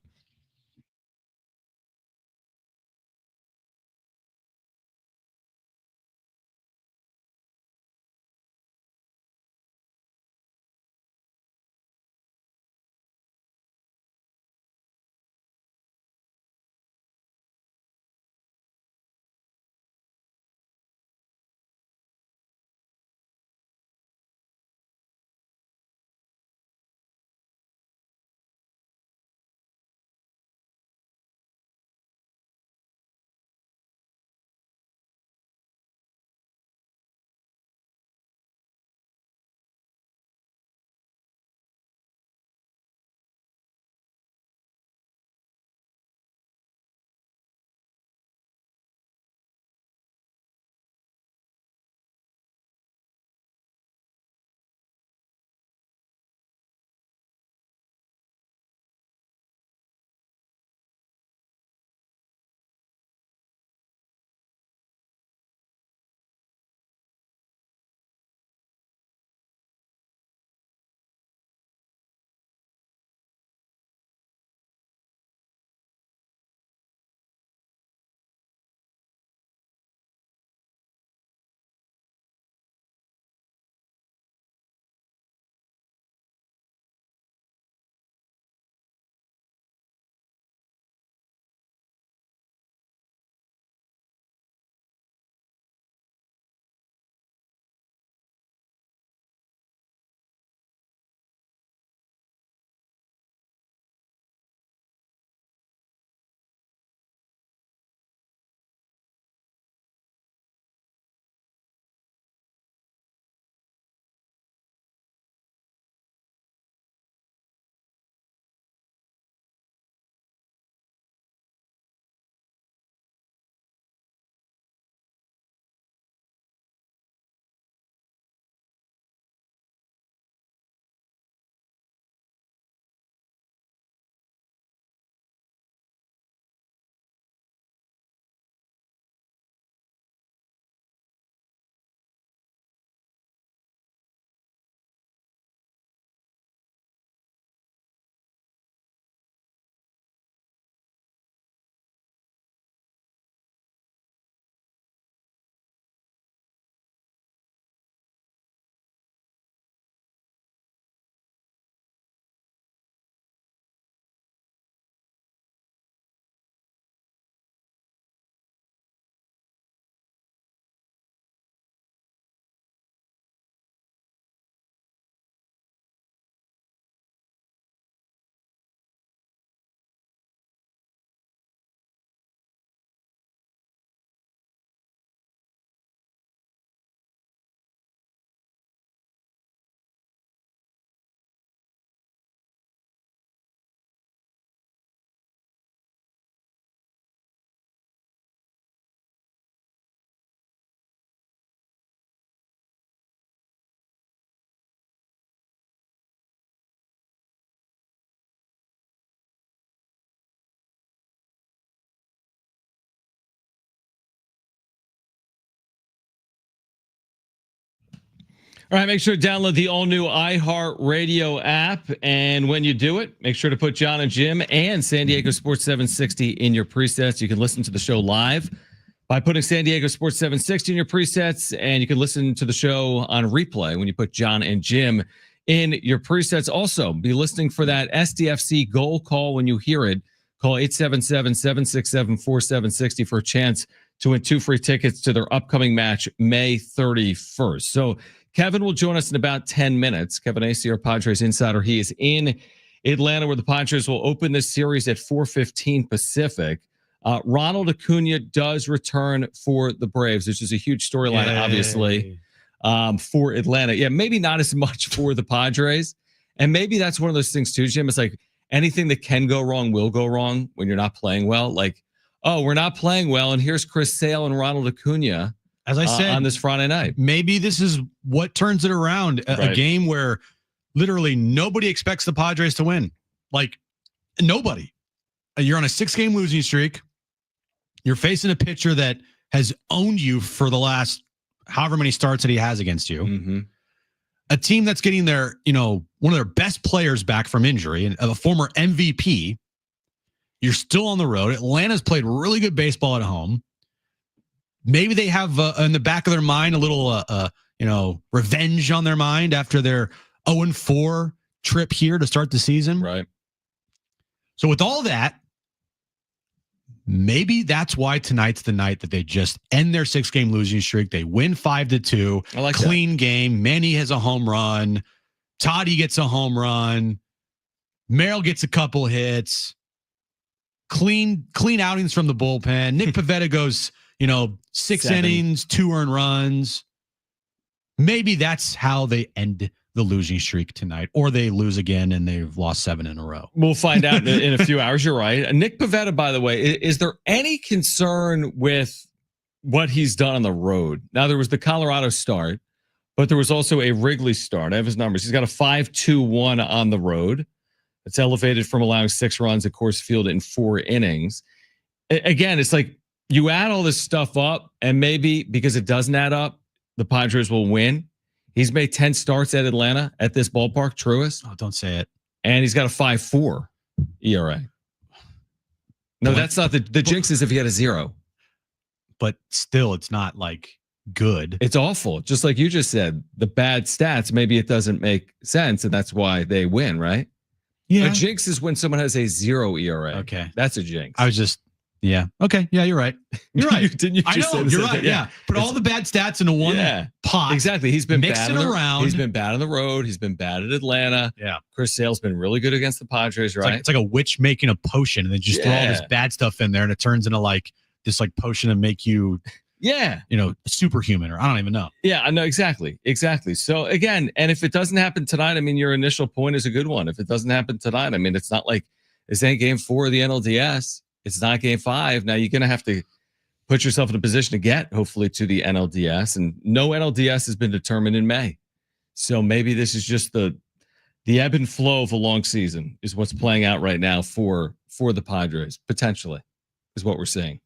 All right, make sure to download the all-new iHeartRadio app. And when you do it, make sure to put John and Jim and San Diego Sports 760 in your presets. You can listen to the show live by putting San Diego Sports 760 in your presets, and you can listen to the show on replay when you put John and Jim in your presets. Also, be listening for that SDFC goal call when you hear it. Call 877-767-4760 for a chance to win 2 free tickets to their upcoming match May 31st. So Kevin will join us in about 10 minutes. Kevin Acee, our Padres insider. He is in Atlanta, where the Padres will open this series at 4:15 Pacific. Ronald Acuna does return for the Braves, which is a huge storyline, obviously, for Atlanta. Yeah, maybe not as much for the Padres. And maybe that's one of those things too, Jim. It's like anything that can go wrong will go wrong when you're not playing well. Like, oh, we're not playing well, and here's Chris Sale and Ronald Acuna, as I said, on this Friday night. Maybe this is what turns it around. A game where literally nobody expects the Padres to win. Like, nobody. You're on a 6-game losing streak. You're facing a pitcher that has owned you for the last however many starts that he has against you. Mm-hmm. A team that's getting their, one of their best players back from injury, and a former MVP. You're still on the road. Atlanta's played really good baseball at home. Maybe they have in the back of their mind a little, revenge on their mind after their 0-4 trip here to start the season. Right. So with all that, maybe that's why tonight's the night that they just end their 6-game losing streak. They win 5-2. I like clean that. game. Manny has a home run. Toddy gets a home run. Merrill gets a couple hits. Clean outings from the bullpen. Nick Pivetta goes, 6 innings, 2 earned runs. Maybe that's how they end the losing streak tonight, or they lose again and they've lost 7 in a row. We'll find out in a few hours. You're right. Nick Pivetta, by the way, is there any concern with what he's done on the road? Now, there was the Colorado start, but there was also a Wrigley start. I have his numbers. He's got a 5.21 on the road. It's elevated from allowing 6 runs at Coors Field in 4 innings. Again, it's like you add all this stuff up, and maybe because it doesn't add up, the Padres will win. He's made 10 starts at Atlanta at this ballpark, Truist. Oh, don't say it. And he's got a 5.4 ERA. No, that's not the jinx is if he had a 0. But still, it's not like good. It's awful. Just like you just said, the bad stats, maybe it doesn't make sense, and that's why they win, right? Yeah. A jinx is when someone has a 0 ERA. Okay. That's a jinx. I was just, yeah. Okay. Yeah, you're right. You're right. Didn't you just I know, you're right. Yeah. Put all the bad stats into one pot. Exactly. He's been mix bad it around. He's been bad on the road. He's been bad at Atlanta. Yeah. Chris Sale's been really good against the Padres, right? It's like a witch making a potion, and then just throw all this bad stuff in there, and it turns into like this potion to make you superhuman, or I don't even know. Yeah, I know. Exactly. So again, and if it doesn't happen tonight, I mean, your initial point is a good one. If it doesn't happen tonight, I mean, it's not like this ain't game 4 of the NLDS. It's not game 5. Now you're going to have to put yourself in a position to get, hopefully, to the NLDS, and no NLDS has been determined in May. So maybe this is just the ebb and flow of a long season is what's playing out right now for the Padres, potentially, is what we're seeing.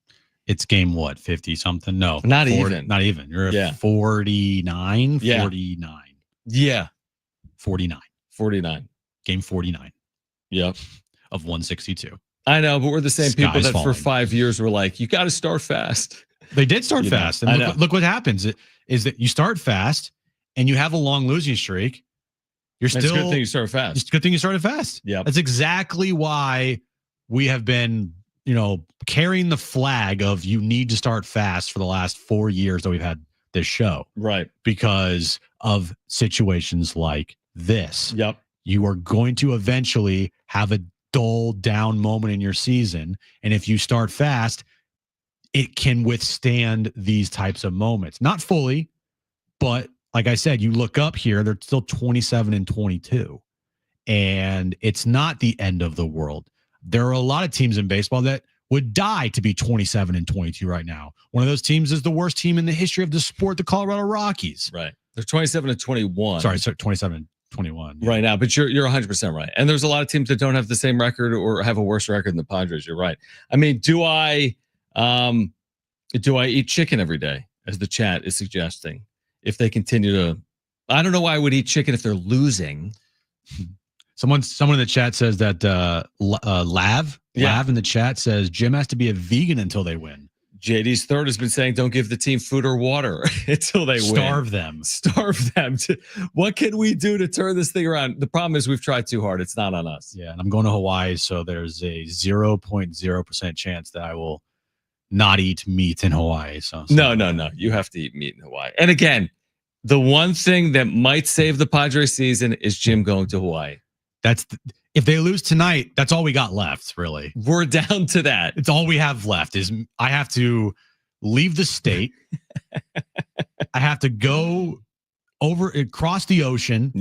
It's game what, 50 something? No, not even. You're at 49, Yeah. 49. Yeah. 49. Game 49. Yep. Of 162. I know, but we're the same people that falling. for 5 years were like, you got to start fast. They did start fast. And look what happens is that you start fast and you have a long losing streak. It's a good thing you start fast. It's a good thing you started fast. Yeah. That's exactly why we have been, carrying the flag of you need to start fast for the last 4 years that we've had this show. Right. Because of situations like this. Yep. You are going to eventually have a dull down moment in your season. And if you start fast, it can withstand these types of moments. Not fully, but like I said, you look up here, they're still 27-22. And it's not the end of the world. There are a lot of teams in baseball that would die to be 27-22 right now. One of those teams is the worst team in the history of the sport, the Colorado Rockies. Right. They're 27-21. Sorry, 27-21. Right now, but you're 100% right. And there's a lot of teams that don't have the same record or have a worse record than the Padres. You're right. I mean, do I eat chicken every day, as the chat is suggesting, if they continue to I don't know why I would eat chicken if they're losing. Someone in the chat says that Lav in the chat says Jim has to be a vegan until they win. JD's third has been saying don't give the team food or water until they Starve win. them. Starve them. What can we do to turn this thing around? The problem is we've tried too hard. It's not on us. Yeah, and I'm going to Hawaii, so there's a 0.0% chance that I will not eat meat in Hawaii. So No. You have to eat meat in Hawaii. And again, the one thing that might save the Padres season is Jim going to Hawaii. If they lose tonight, that's all we got left, really. We're down to that. It's all we have left is I have to leave the state. I have to go across the ocean,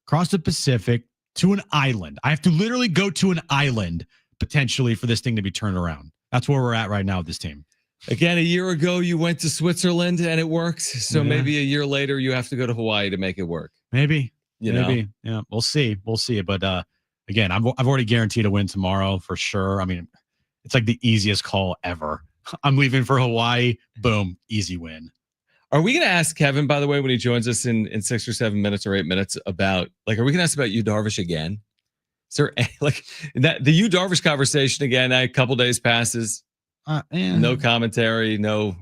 across the Pacific to an island. I have to literally go to an island potentially for this thing to be turned around. That's where we're at right now with this team. Again, a year ago, you went to Switzerland and it worked. So maybe a year later, you have to go to Hawaii to make it work. Maybe. Maybe. Yeah, we'll see. But again, I've already guaranteed a win tomorrow for sure. I mean, it's like the easiest call ever. I'm leaving for Hawaii. Boom, easy win. Are we going to ask Kevin, by the way, when he joins us in 6 or 7 minutes or 8 minutes about, are we going to ask about Yu Darvish again? Is there that the Yu Darvish conversation again? A couple days passes, no commentary, no.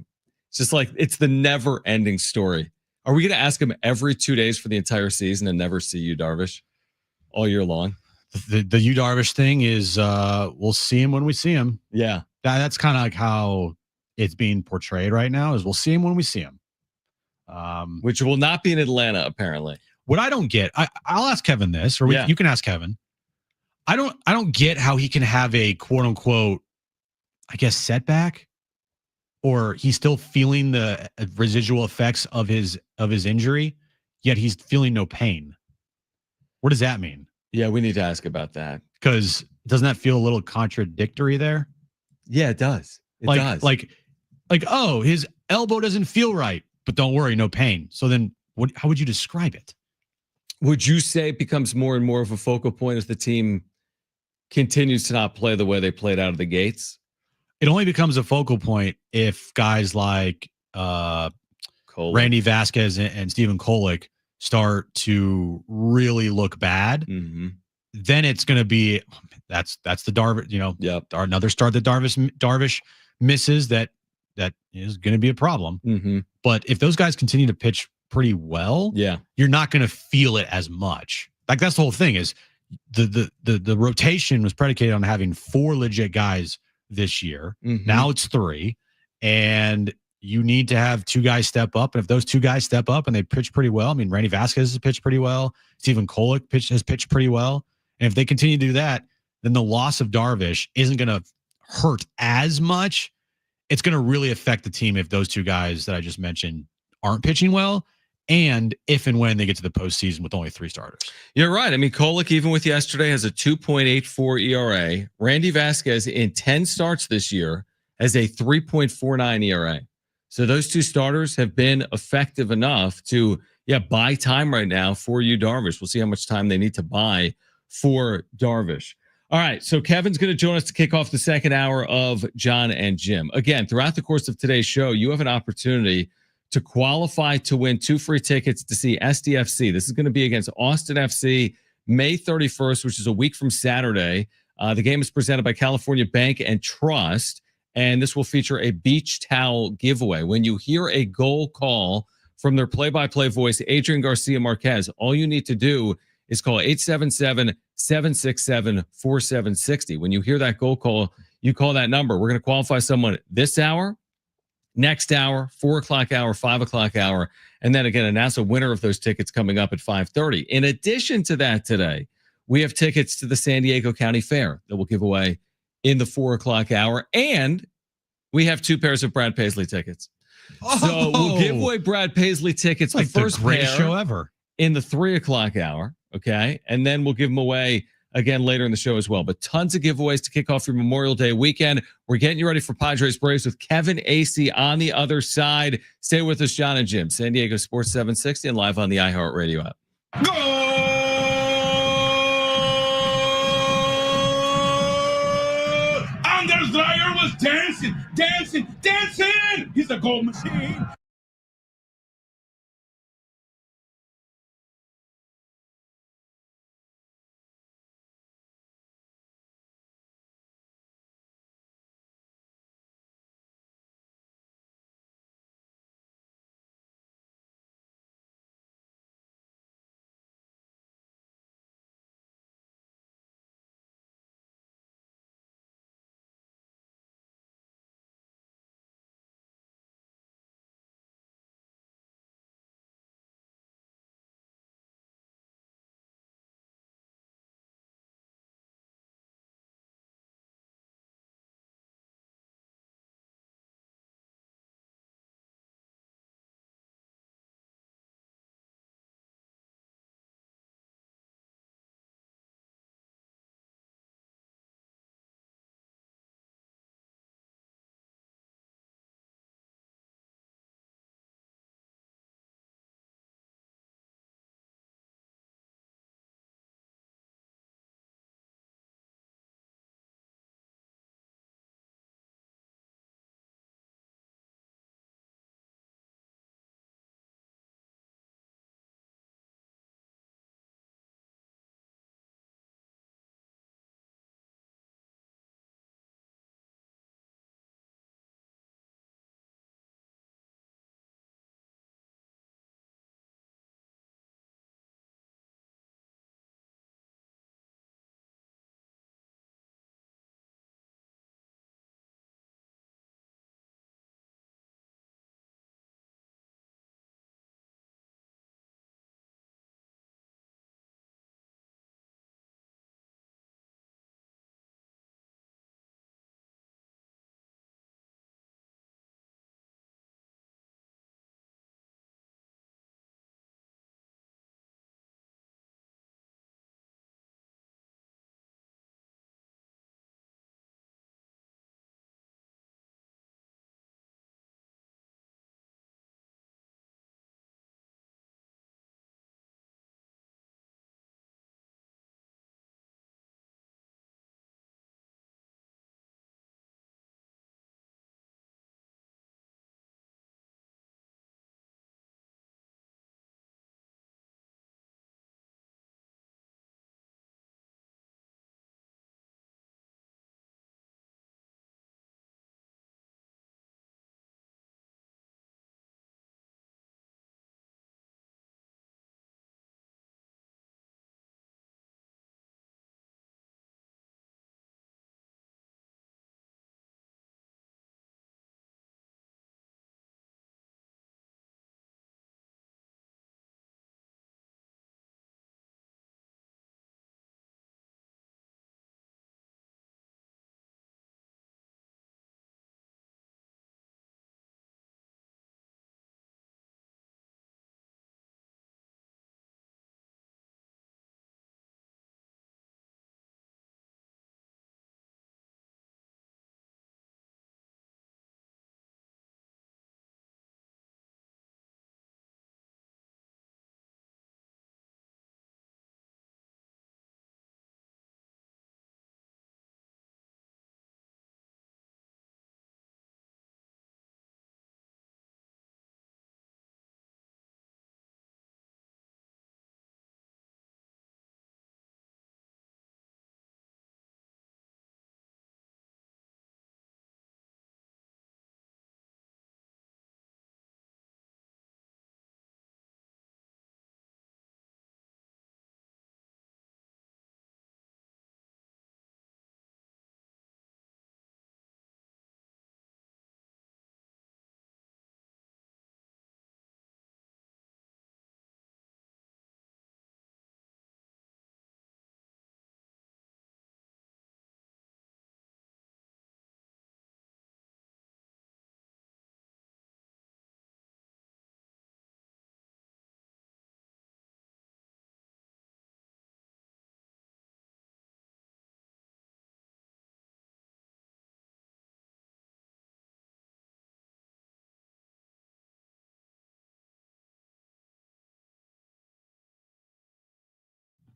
It's just it's the never-ending story. Are we going to ask him every 2 days for the entire season and never see Yu Darvish all year long? The Yu Darvish thing is we'll see him when we see him. Yeah. That's kind of like how it's being portrayed right now is we'll see him when we see him. Which will not be in Atlanta, apparently. What I don't get, I'll ask Kevin this, or you can ask Kevin. I don't get how he can have a quote unquote, I guess, setback, or he's still feeling the residual effects of his injury, yet he's feeling no pain. What does that mean? Yeah, we need to ask about that. Because doesn't that feel a little contradictory there? Yeah, it does. It does. Oh, his elbow doesn't feel right, but don't worry, no pain. So then how would you describe it? Would you say it becomes more and more of a focal point as the team continues to not play the way they played out of the gates? It only becomes a focal point if guys like Randy Vasquez and Stephen Kolek start to really look bad. Mm-hmm. Then it's going to be that's the Darvish, another start that Darvish misses that is going to be a problem. Mm-hmm. But if those guys continue to pitch pretty well, you're not going to feel it as much. That's the whole thing is the rotation was predicated on having 4 legit guys this year. Mm-hmm. Now it's 3, and you need to have 2 guys step up. And if those 2 guys step up and they pitch pretty well, I mean, Randy Vasquez has pitched pretty well. Stephen Kolek has pitched pretty well. And if they continue to do that, then the loss of Darvish isn't going to hurt as much. It's going to really affect the team if those 2 guys that I just mentioned aren't pitching well, and if and when they get to the postseason with only 3 starters. You're right. I mean, Kolek, even with yesterday, has a 2.84 ERA. Randy Vasquez, in 10 starts this year, has a 3.49 ERA. So those 2 starters have been effective enough to, buy time right now for Yu Darvish. We'll see how much time they need to buy for Darvish. All right, so Kevin's going to join us to kick off the second hour of John and Jim. Again, throughout the course of today's show, you have an opportunity to qualify to win 2 free tickets to see SDFC. This is going to be against Austin FC May 31st, which is a week from Saturday. The game is presented by California Bank and Trust, and this will feature a beach towel giveaway. When you hear a goal call from their play-by-play voice, Adrian Garcia Marquez, all you need to do is call 877-767-4760. When you hear that goal call, you call that number. We're going to qualify someone this hour, next hour, 4 o'clock hour, 5 o'clock hour, and then again, announce a winner of those tickets coming up at 5:30. In addition to that today, we have tickets to the San Diego County Fair that we'll give away in the 4 o'clock hour, and we have 2 pairs of Brad Paisley tickets. So we'll give away Brad Paisley tickets, the first greatest show ever, in the 3 o'clock hour. Okay. And then we'll give them away again later in the show as well. But tons of giveaways to kick off your Memorial Day weekend. We're getting you ready for Padres Braves with Kevin Acee on the other side. Stay with us, John and Jim. San Diego Sports 760 and live on the iHeartRadio app. Go! Anders Dreyer was dancing. He's a goal machine.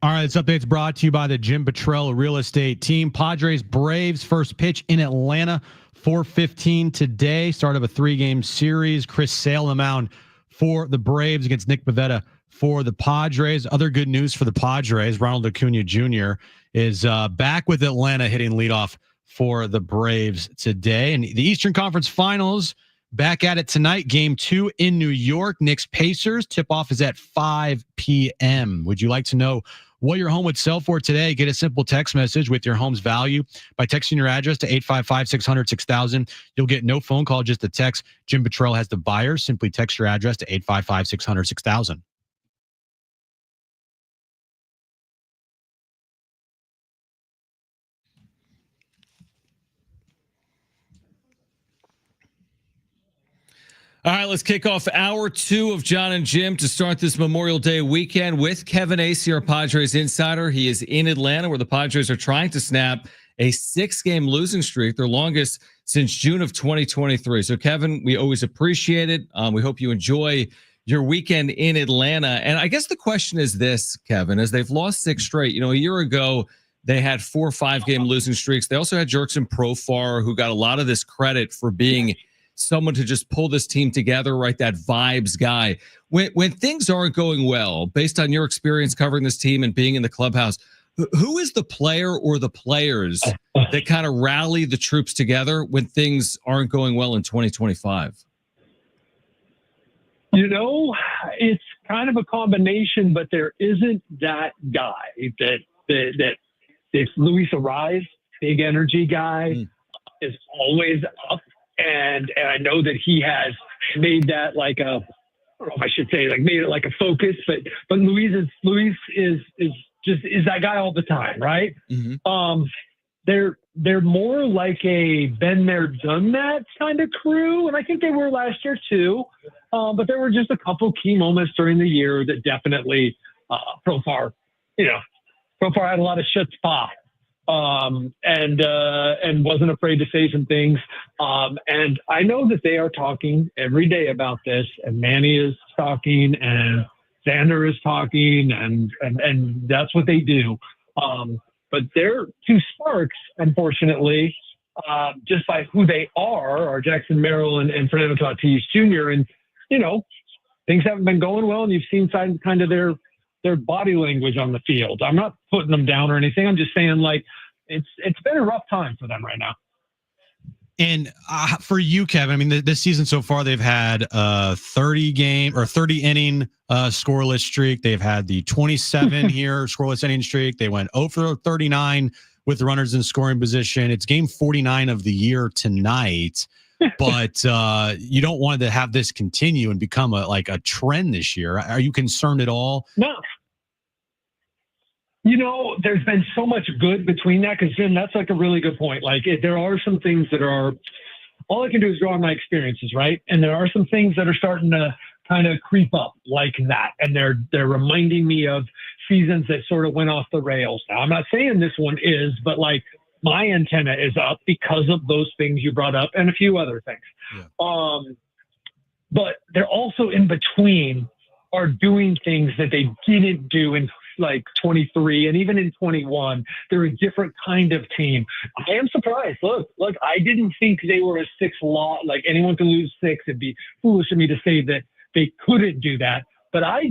All right, this update's brought to you by the Jim Petrell Real Estate Team. Padres Braves first pitch in Atlanta, 4:15 today. Start of a 3-game series. Chris Sale on the mound for the Braves against Nick Pivetta for the Padres. Other good news for the Padres, Ronald Acuna Jr. is back with Atlanta hitting leadoff for the Braves today. And the Eastern Conference Finals back at it tonight. Game 2 in New York. Knicks Pacers. Tip-off is at 5 p.m. Would you like to know what your home would sell for today? Get a simple text message with your home's value by texting your address to 855-600-6000. You'll get no phone call, just a text. Jim Petrell has the buyers. Simply text your address to 855-600-6000. All right, let's kick off hour 2 of John and Jim to start this Memorial Day weekend with Kevin Acee, our Padres insider. He is in Atlanta, where the Padres are trying to snap a 6-game losing streak, their longest since June of 2023. So, Kevin, we always appreciate it. We hope you enjoy your weekend in Atlanta. And I guess the question is this, Kevin, as they've lost 6 straight. A year ago, they had 4 5-game losing streaks. They also had Jurickson Profar, who got a lot of this credit for being someone to just pull this team together, right? That vibes guy. When things aren't going well, based on your experience covering this team and being in the clubhouse, who is the player or the players that kind of rally the troops together when things aren't going well in 2025? It's kind of a combination, but there isn't that guy that it's Luis Ariz, big energy guy, is always up. And I know that he has made that like a, I don't know if I should say made it like a focus, but Luis is that guy all the time, right? Mm-hmm. They're more like a been there, done that kind of crew, and I think they were last year too. But there were just a couple key moments during the year that definitely Profar had a lot of chutzpah. And wasn't afraid to say some things. And I know that they are talking every day about this, and Manny is talking, and Xander is talking, and that's what they do. But their 2 sparks, unfortunately, just by who they are Jackson Merrill and Fernando Tatis Jr. And, things haven't been going well, and you've seen kind of their body language on the field. I'm not putting them down or anything. I'm just saying, it's been a rough time for them right now. And for you, Kevin, I mean, this season so far, they've had a 30-inning scoreless streak. They've had the 27 here scoreless inning streak. They went 0 for 39 with runners in scoring position. It's game 49 of the year tonight. But you don't want to have this continue and become a trend this year. Are you concerned at all? No. There's been so much good between that, because Jim, that's a really good point. There are some things that are, all I can do is draw on my experiences, right? And there are some things that are starting to kind of creep up like that. And they're reminding me of seasons that sort of went off the rails. Now, I'm not saying this one is, but my antenna is up because of those things you brought up and a few other things. Yeah. But they're also in between are doing things that they didn't do in 23 and even in 21. They're a different kind of team. I am surprised. Look, I didn't think they were a 6 lot. Anyone can lose 6. It'd be foolish of me to say that they couldn't do that. But I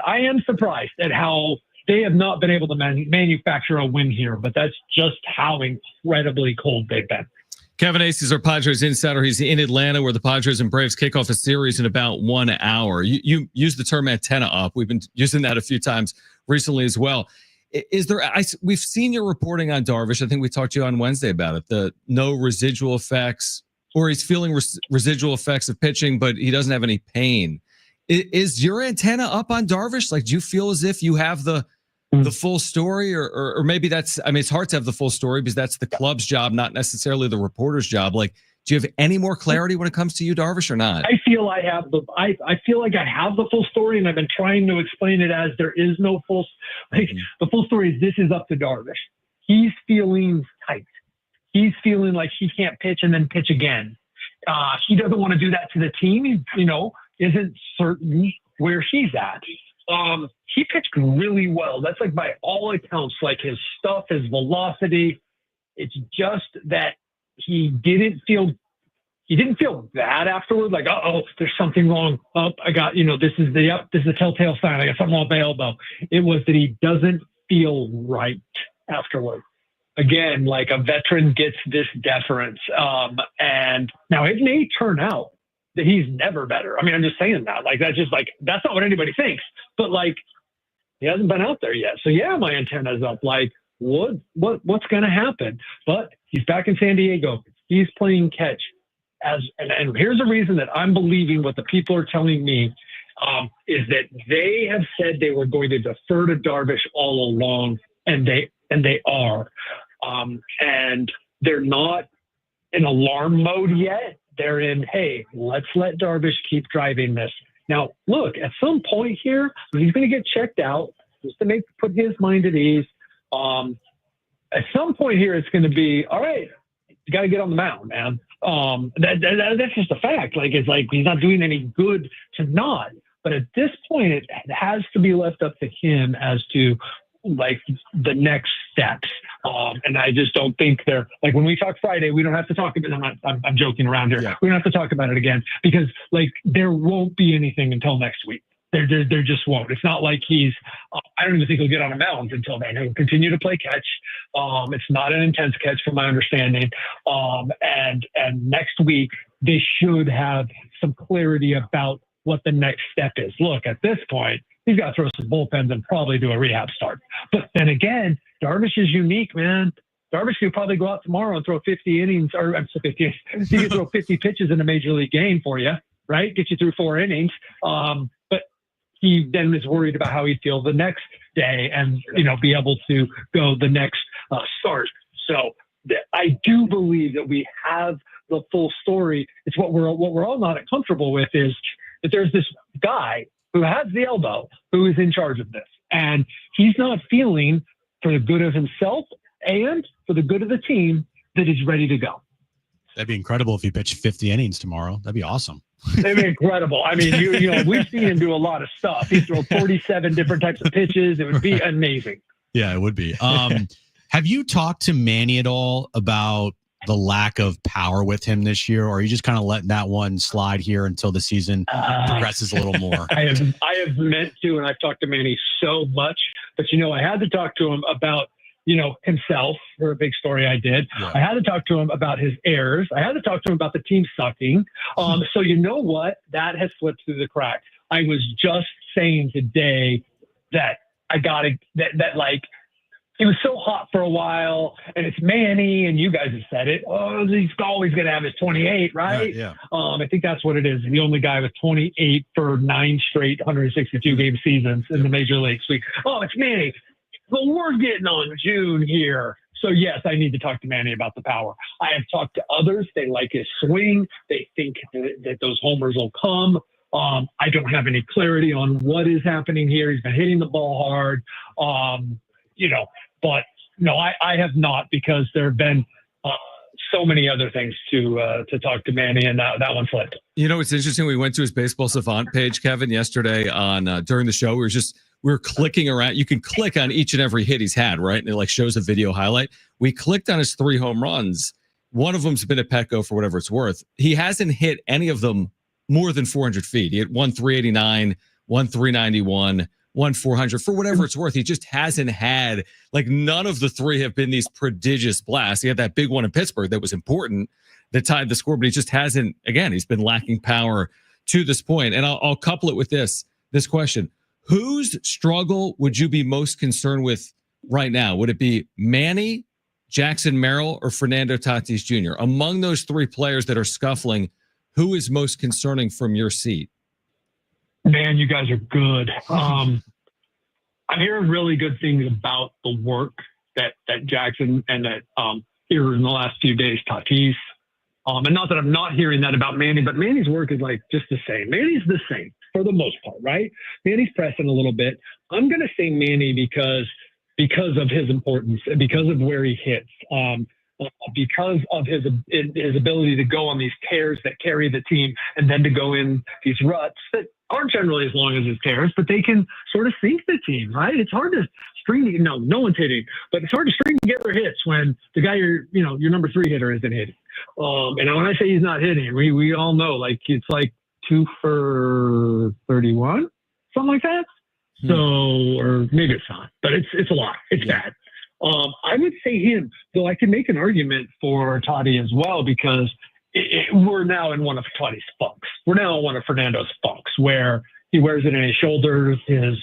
am surprised at how they have not been able to manufacture a win here, but that's just how incredibly cold they've been. Kevin Acee is our Padres insider. He's in Atlanta, where the Padres and Braves kick off a series in about 1 hour. You used the term antenna up. We've been using that a few times recently as well. Is there? We've seen your reporting on Darvish. I think we talked to you on Wednesday about it. The no residual effects, or he's feeling residual effects of pitching, but he doesn't have any pain. Is your antenna up on Darvish? Do you feel as if you have the full story, or maybe that's, it's hard to have the full story because that's the club's job, not necessarily the reporter's job. Do you have any more clarity when it comes to you, Darvish, or not? I feel I feel like I have the full story, and I've been trying to explain it as there is no full, the full story is this is up to Darvish. He's feeling tight. He's feeling like he can't pitch and then pitch again. He doesn't want to do that to the team. He, isn't certain where he's at. He pitched really well. That's like by all accounts, like his stuff, his velocity. It's just that he didn't feel bad afterward. Like, there's something wrong. I got, this is the telltale sign. I got something on my elbow. It was that he doesn't feel right afterward. Again, like a veteran gets this deference. And now it may turn out that he's never better. I mean, I'm just saying that. Like, that's not what anybody thinks. But like, he hasn't been out there yet. So yeah, my antenna's up. Like, what's going to happen? But he's back in San Diego. He's playing catch. And here's the reason that I'm believing what the people are telling me is that they have said they were going to defer to Darvish all along, and they are. And they're not in alarm mode yet. They're in, hey, let's let Darvish keep driving this. Now, look, at some point here, he's going to get checked out just to put his mind at ease. At some point here, it's going to be, all right, you got to get on the mound, man. That's just a fact. Like, it's like he's not doing any good to not. But at this point, it has to be left up to him as to like the next steps. And I just don't think they're like, when we talk Friday, we don't have to talk about it. I'm joking around here. Yeah. We don't have to talk about it again because like there won't be anything until next week. There just won't. It's not like I don't even think he'll get on a mound until then. He'll continue to play catch. It's not an intense catch from my understanding. And next week they should have some clarity about what the next step is. Look, at this point, he's got to throw some bullpens and probably do a rehab start. But then again, Darvish is unique, man. Darvish could probably go out tomorrow and throw 50 innings, or I'm sorry, 50. He could throw 50 pitches in a major league game for you, right? Get you through 4 innings. But he then is worried about how he'd feel the next day and, be able to go the next start. So I do believe that we have the full story. It's what we're all not comfortable with is that there's this guy who has the elbow who is in charge of this. And he's not feeling for the good of himself and for the good of the team that he's ready to go. That'd be incredible if he pitched 50 innings tomorrow. That'd be awesome. That'd be incredible. I mean, we've seen him do a lot of stuff. He throws 47 different types of pitches. It would be amazing. Yeah, it would be. Have you talked to Manny at all about the lack of power with him this year, or are you just kind of letting that one slide here until the season progresses a little more? I have meant to, and I've talked to Manny so much, but I had to talk to him about himself for a big story I did. Yeah. I had to talk to him about his errors. I had to talk to him about the team sucking. So you know what? That has slipped through the cracks. I was just saying today that like he was so hot for a while, and it's Manny, and you guys have said it. Oh, he's always going to have his 28, right? Yeah. I think that's what it is. The only guy with 28 for 9 straight 162 game seasons in the major leagues. It's Manny. But we're getting on June here. So, yes, I need to talk to Manny about the power. I have talked to others. They like his swing. They think that those homers will come. I don't have any clarity on what is happening here. He's been hitting the ball hard. But no, I have not, because there have been so many other things to talk to Manny, and that one slipped. It's interesting. We went to his Baseball Savant page, Kevin, yesterday on during the show. We were clicking around. You can click on each and every hit he's had, right? And it shows a video highlight. We clicked on his 3 home runs. One of them's been a Petco for whatever it's worth. He hasn't hit any of them more than 400 feet. He hit 389, 391. 400 for whatever it's worth. He just hasn't had, none of the 3 have been these prodigious blasts. He had that big one in Pittsburgh that was important that tied the score, but he just hasn't, again, he's been lacking power to this point. And I'll couple it with this question. Whose struggle would you be most concerned with right now? Would it be Manny, Jackson Merrill, or Fernando Tatis Jr.? Among those 3 players that are scuffling, who is most concerning from your seat? Man, you guys are good. I'm hearing really good things about the work that Jackson and that here in the last few days, Tatis. And not that I'm not hearing that about Manny, but Manny's work is just the same. Manny's the same for the most part, right? Manny's pressing a little bit. I'm going to say Manny because of his importance, because of where he hits, because of his ability to go on these tears that carry the team, and then to go in these ruts that aren't generally as long as his tears, but they can sort of sink the team, right? It's hard to string, no one's hitting, but it's hard to string together hits when the guy your number 3 hitter isn't hitting. And when I say he's not hitting, we all know, like, it's like 2 for 31, something like that. So, or maybe it's not, but it's a lot. It's bad. I would say him, though I can make an argument for Toddy as well, because we're now in one of Toddy's funks. We're now in one of Fernando's funks where he wears it in his shoulders, his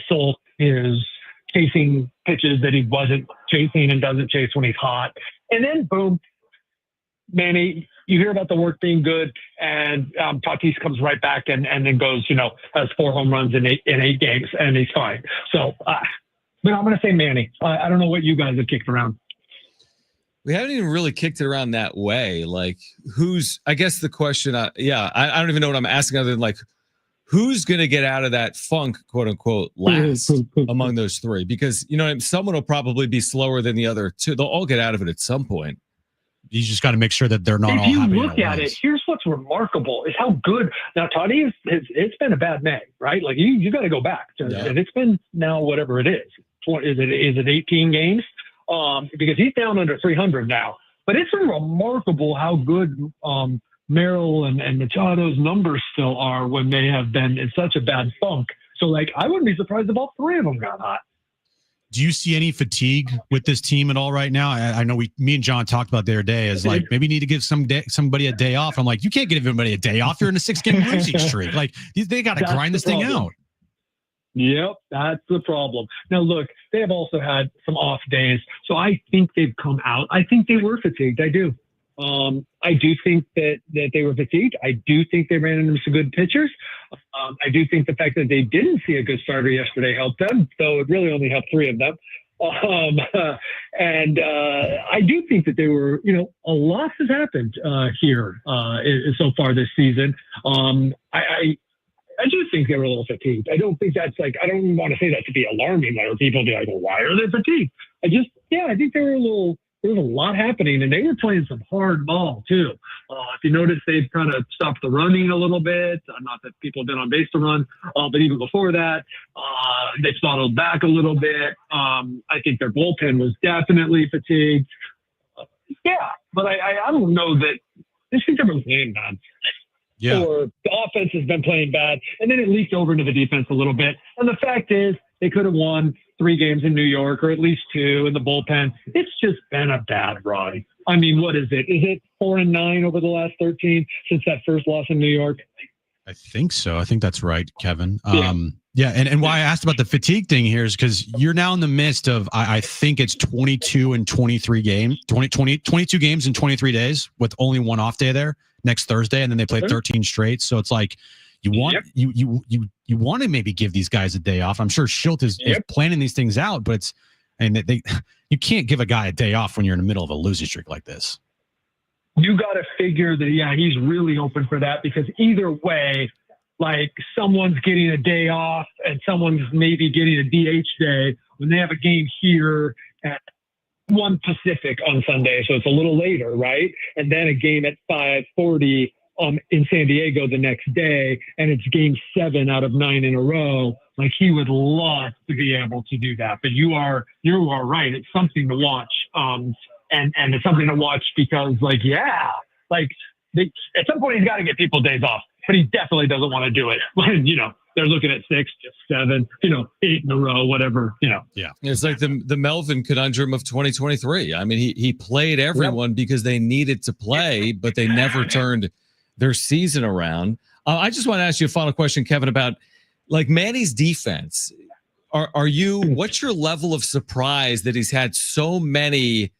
sulk, his chasing pitches that he wasn't chasing and doesn't chase when he's hot. And then, boom, Manny, you hear about the work being good, and Tatis comes right back and then goes, has 4 home runs in eight games, and he's fine. So, but I'm going to say Manny. I don't know what you guys have kicked around. We haven't even really kicked it around that way. Like, I guess the question, I don't even know what I'm asking other than, like, who's going to get out of that funk, quote unquote, last among those 3? Because, someone will probably be slower than the other 2. They'll all get out of it at some point. You just got to make sure that they're not all having. If you look at it, here's what's remarkable is how good. Now, Toddy, it's been a bad May, right? Like, you got to go back. And it's been now whatever it is. Is it 18 games? Because he's down under 300 now. But it's remarkable how good Merrill and Machado's numbers still are when they have been in such a bad funk. So, like, I wouldn't be surprised if all 3 of them got hot. Do you see any fatigue with this team at all right now? I know me and John talked about the other day as, like, maybe need to give somebody a day off. I'm like, you can't give everybody a day off. You're in a 6-game losing streak. Like, they got to grind this thing out. Yep, that's the problem. Now, look, they have also had some off days, so I think they've come out. I think they were fatigued. I do. I do think that they were fatigued. I do think they ran into some good pitchers. I do think the fact that they didn't see a good starter yesterday helped them, though it really only helped 3 of them. And I do think that they were, a lot has happened here so far this season. I do think they were a little fatigued. I don't think that's like, I don't even want to say that to be alarming, or people be like, well, why are they fatigued? I think they were there was a lot happening, and they were playing some hard ball too. If you notice, they've kind of stopped the running a little bit. Not that people have been on base to run, but even before that, they throttled back a little bit. I think their bullpen was definitely fatigued. But I don't know that this thing's ever playing bad. Yeah. Or the offense has been playing bad, and then it leaked over into the defense a little bit. And the fact is, they could have won 3 games in New York, or at least 2 in the bullpen. It's just been a bad ride. I mean, what is it? Is it 4-9 over the last 13 since that first loss in New York? I think so. I think that's right, Kevin. And why I asked about the fatigue thing here is because you're now in the midst of, I think it's 22 and 23 games, 22 games in 23 days with only 1 off day there next Thursday, and then they play 13 straight. So it's like you want to maybe give these guys a day off. I'm sure Schilt is planning these things out, but you can't give a guy a day off when you're in the middle of a losing streak like this. You got to figure that, he's really open for that, because either way, like, someone's getting a day off and someone's maybe getting a DH day when they have a game here at 1 Pacific on Sunday. So it's a little later, right? And then a game at 5:40 in San Diego the next day, and it's game 7 out of 9 in a row. Like, he would love to be able to do that. But you are right. It's something to watch. And it's something to watch because, at some point he's got to get people days off, but he definitely doesn't want to do it when, they're looking at 6, 7, 8 in a row, whatever, Yeah. It's like the Melvin conundrum of 2023. I mean, he played everyone because they needed to play, but they never turned their season around. I just want to ask you a final question, Kevin, about, like, Manny's defense. What's your level of surprise that he's had so many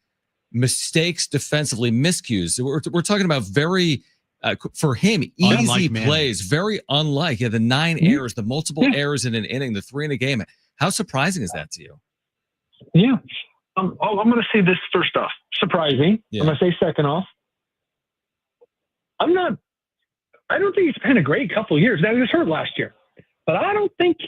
mistakes defensively, miscues? We're talking about very, for him, easy plays, very unlike the 9 errors, the multiple errors in an inning, the 3 in a game. How surprising is that to you? Yeah. I'm going to say this first off, surprising. Yeah. I'm going to say second off, I don't think he's been a great couple of years. Now, he was hurt last year, but I don't think,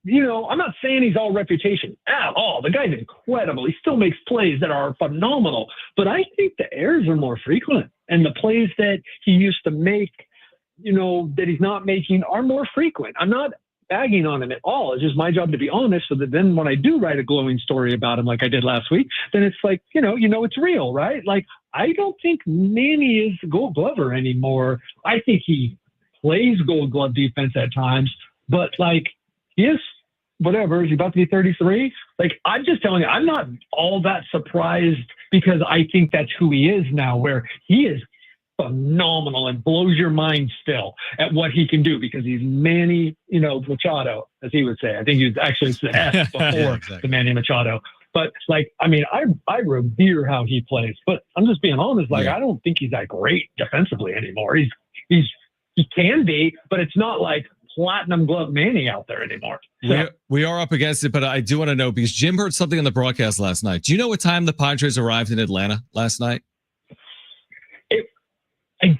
I'm not saying he's all reputation at all. The guy's incredible. He still makes plays that are phenomenal, but I think the errors are more frequent, and the plays that he used to make that he's not making are more frequent. I'm not bagging on him at all. It's just my job to be honest, so that then when I do write a glowing story about him like I did last week, then it's like, it's real, right? Like, I don't think Manny is the Gold Glover anymore. I think he plays Gold Glove defense at times, but like, he is whatever. Is he about to be 33? Like, I'm just telling you, I'm not all that surprised because I think that's who he is now, where he is phenomenal and blows your mind still at what he can do because he's Manny, Machado, as he would say. I think he was actually the S before the Manny Machado. But like, I mean, I revere how he plays, but I'm just being honest. Like, I don't think he's that great defensively anymore. He can be, but it's not like platinum glove Manny out there anymore. So, we are up against it, but I do want to know because Jim heard something on the broadcast last night. Do you know what time the Padres arrived in Atlanta last night? I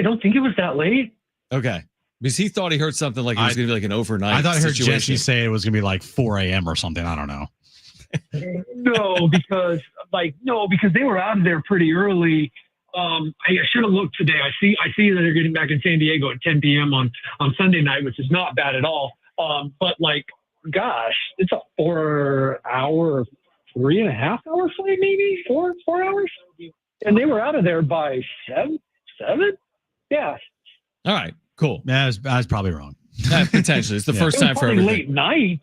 don't think it was that late. Okay. Because he thought he heard something like it was going to be like an overnight I thought I heard situation. Jesse say it was going to be like 4 a.m. or something. I don't know. No, because they were out of there pretty early. I should have looked today. I see that they're getting back in San Diego at 10 p.m. on Sunday night, which is not bad at all. But like, gosh, it's a 4 hour, 3.5 hour flight, maybe 4 hours. And they were out of there by 7? Yeah. All right, cool. I was probably wrong. Potentially. It's the first time for everything. Late night,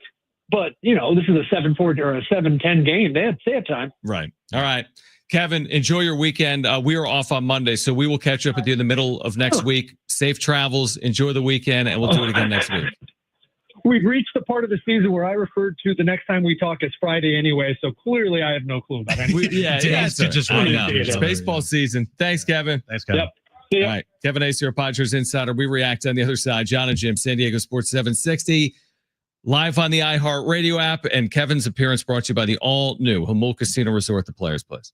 but this is a 7:40 or a 7:10 game. They had time. Right. All right. Kevin, enjoy your weekend. We are off on Monday, so we will catch up with you in the middle of next week. Safe travels. Enjoy the weekend, and we'll do it again next week. We've reached the part of the season where I referred to the next time we talk as Friday anyway, so clearly I have no clue about anything. It's baseball season. Thanks, Kevin. Thanks, Kevin. Yep. See ya. All right. Kevin Ace here, Padres Insider. We react on the other side. John and Jim, San Diego Sports 760. Live on the iHeartRadio app, and Kevin's appearance brought to you by the all-new Humboldt Casino Resort, the Players Place.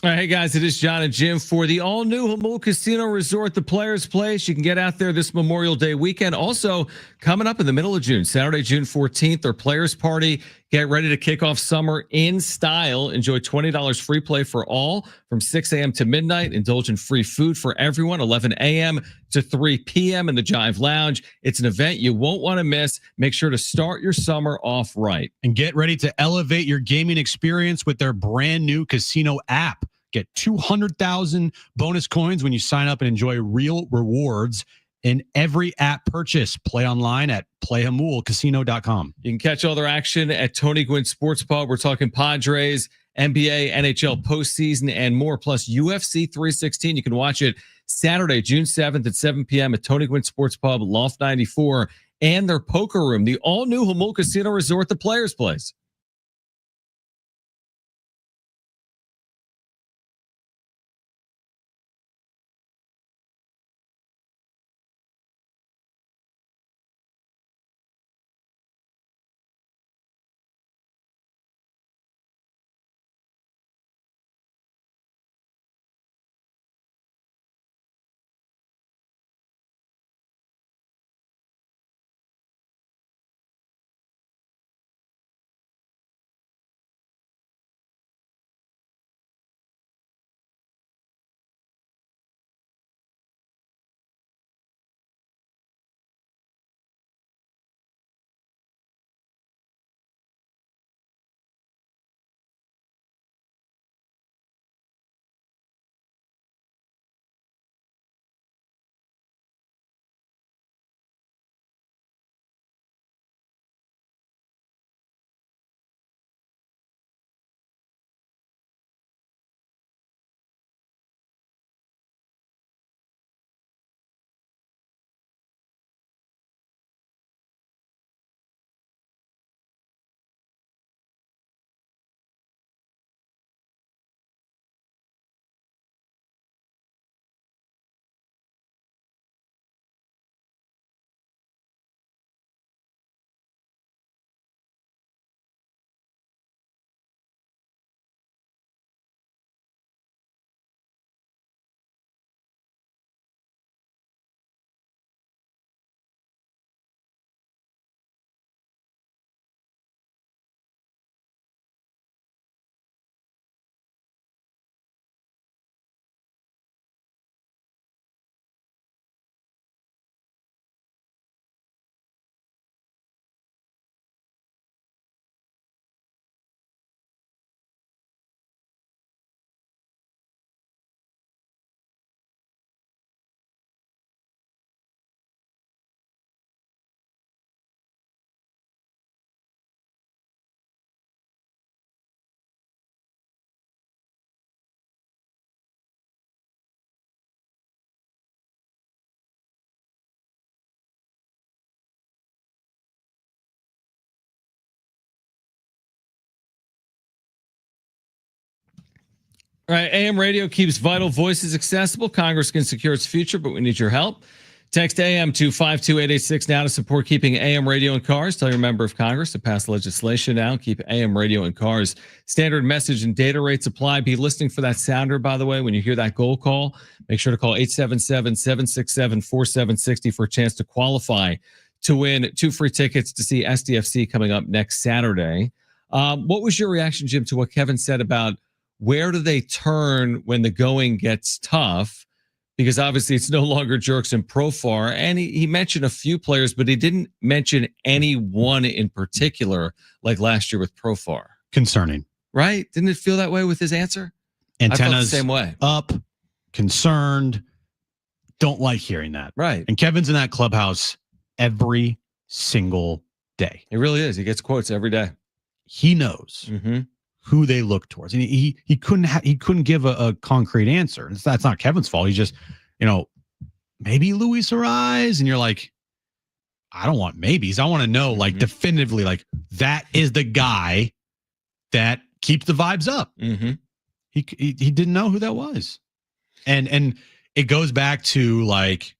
All right, hey guys, it is John and Jim for the all-new Humboldt Casino Resort, the Players Place. You can get out there this Memorial Day weekend. Also, coming up in the middle of June, Saturday, June 14th, their Players Party. Get ready to kick off summer in style. Enjoy $20 free play for all from 6 a.m. to midnight. Indulge in free food for everyone, 11 a.m. to 3 p.m. in the Jive Lounge. It's an event you won't want to miss. Make sure to start your summer off right. And get ready to elevate your gaming experience with their brand new casino app. Get 200,000 bonus coins when you sign up and enjoy real rewards in every app purchase. Play online at playhamulcasino.com. You can catch all their action at Tony Gwynn Sports Pub. We're talking Padres, NBA, NHL postseason, and more, plus UFC 316. You can watch it Saturday, June 7th at 7 p.m. at Tony Gwynn Sports Pub, Loft 94, and their poker room, the all-new Humboldt Casino Resort, the Players Place. All right, AM radio keeps vital voices accessible. Congress can secure its future, but we need your help. Text AM to 52886 now to support keeping AM radio in cars. Tell your member of Congress to pass legislation now. Keep AM radio in cars. Standard message and data rates apply. Be listening for that sounder, by the way. When you hear that goal call, make sure to call 877-767-4760 for a chance to qualify to win 2 free tickets to see SDFC coming up next Saturday. What was your reaction, Jim, to what Kevin said about where do they turn when the going gets tough? Because obviously it's no longer Jerks and Profar. And he mentioned a few players, but he didn't mention any one in particular, like last year with Profar. Concerning. Right? Didn't it feel that way with his answer? Antennas I felt the same way. Up, concerned, don't like hearing that. Right. And Kevin's in that clubhouse every single day. He really is. He gets quotes every day. He knows who they look towards. And he couldn't give a concrete answer. That's not Kevin's fault. He's just, maybe Luis Ariz. And you're like, I don't want maybes. I want to know like definitively, like that is the guy that keeps the vibes up. He didn't know who that was. And it goes back to like,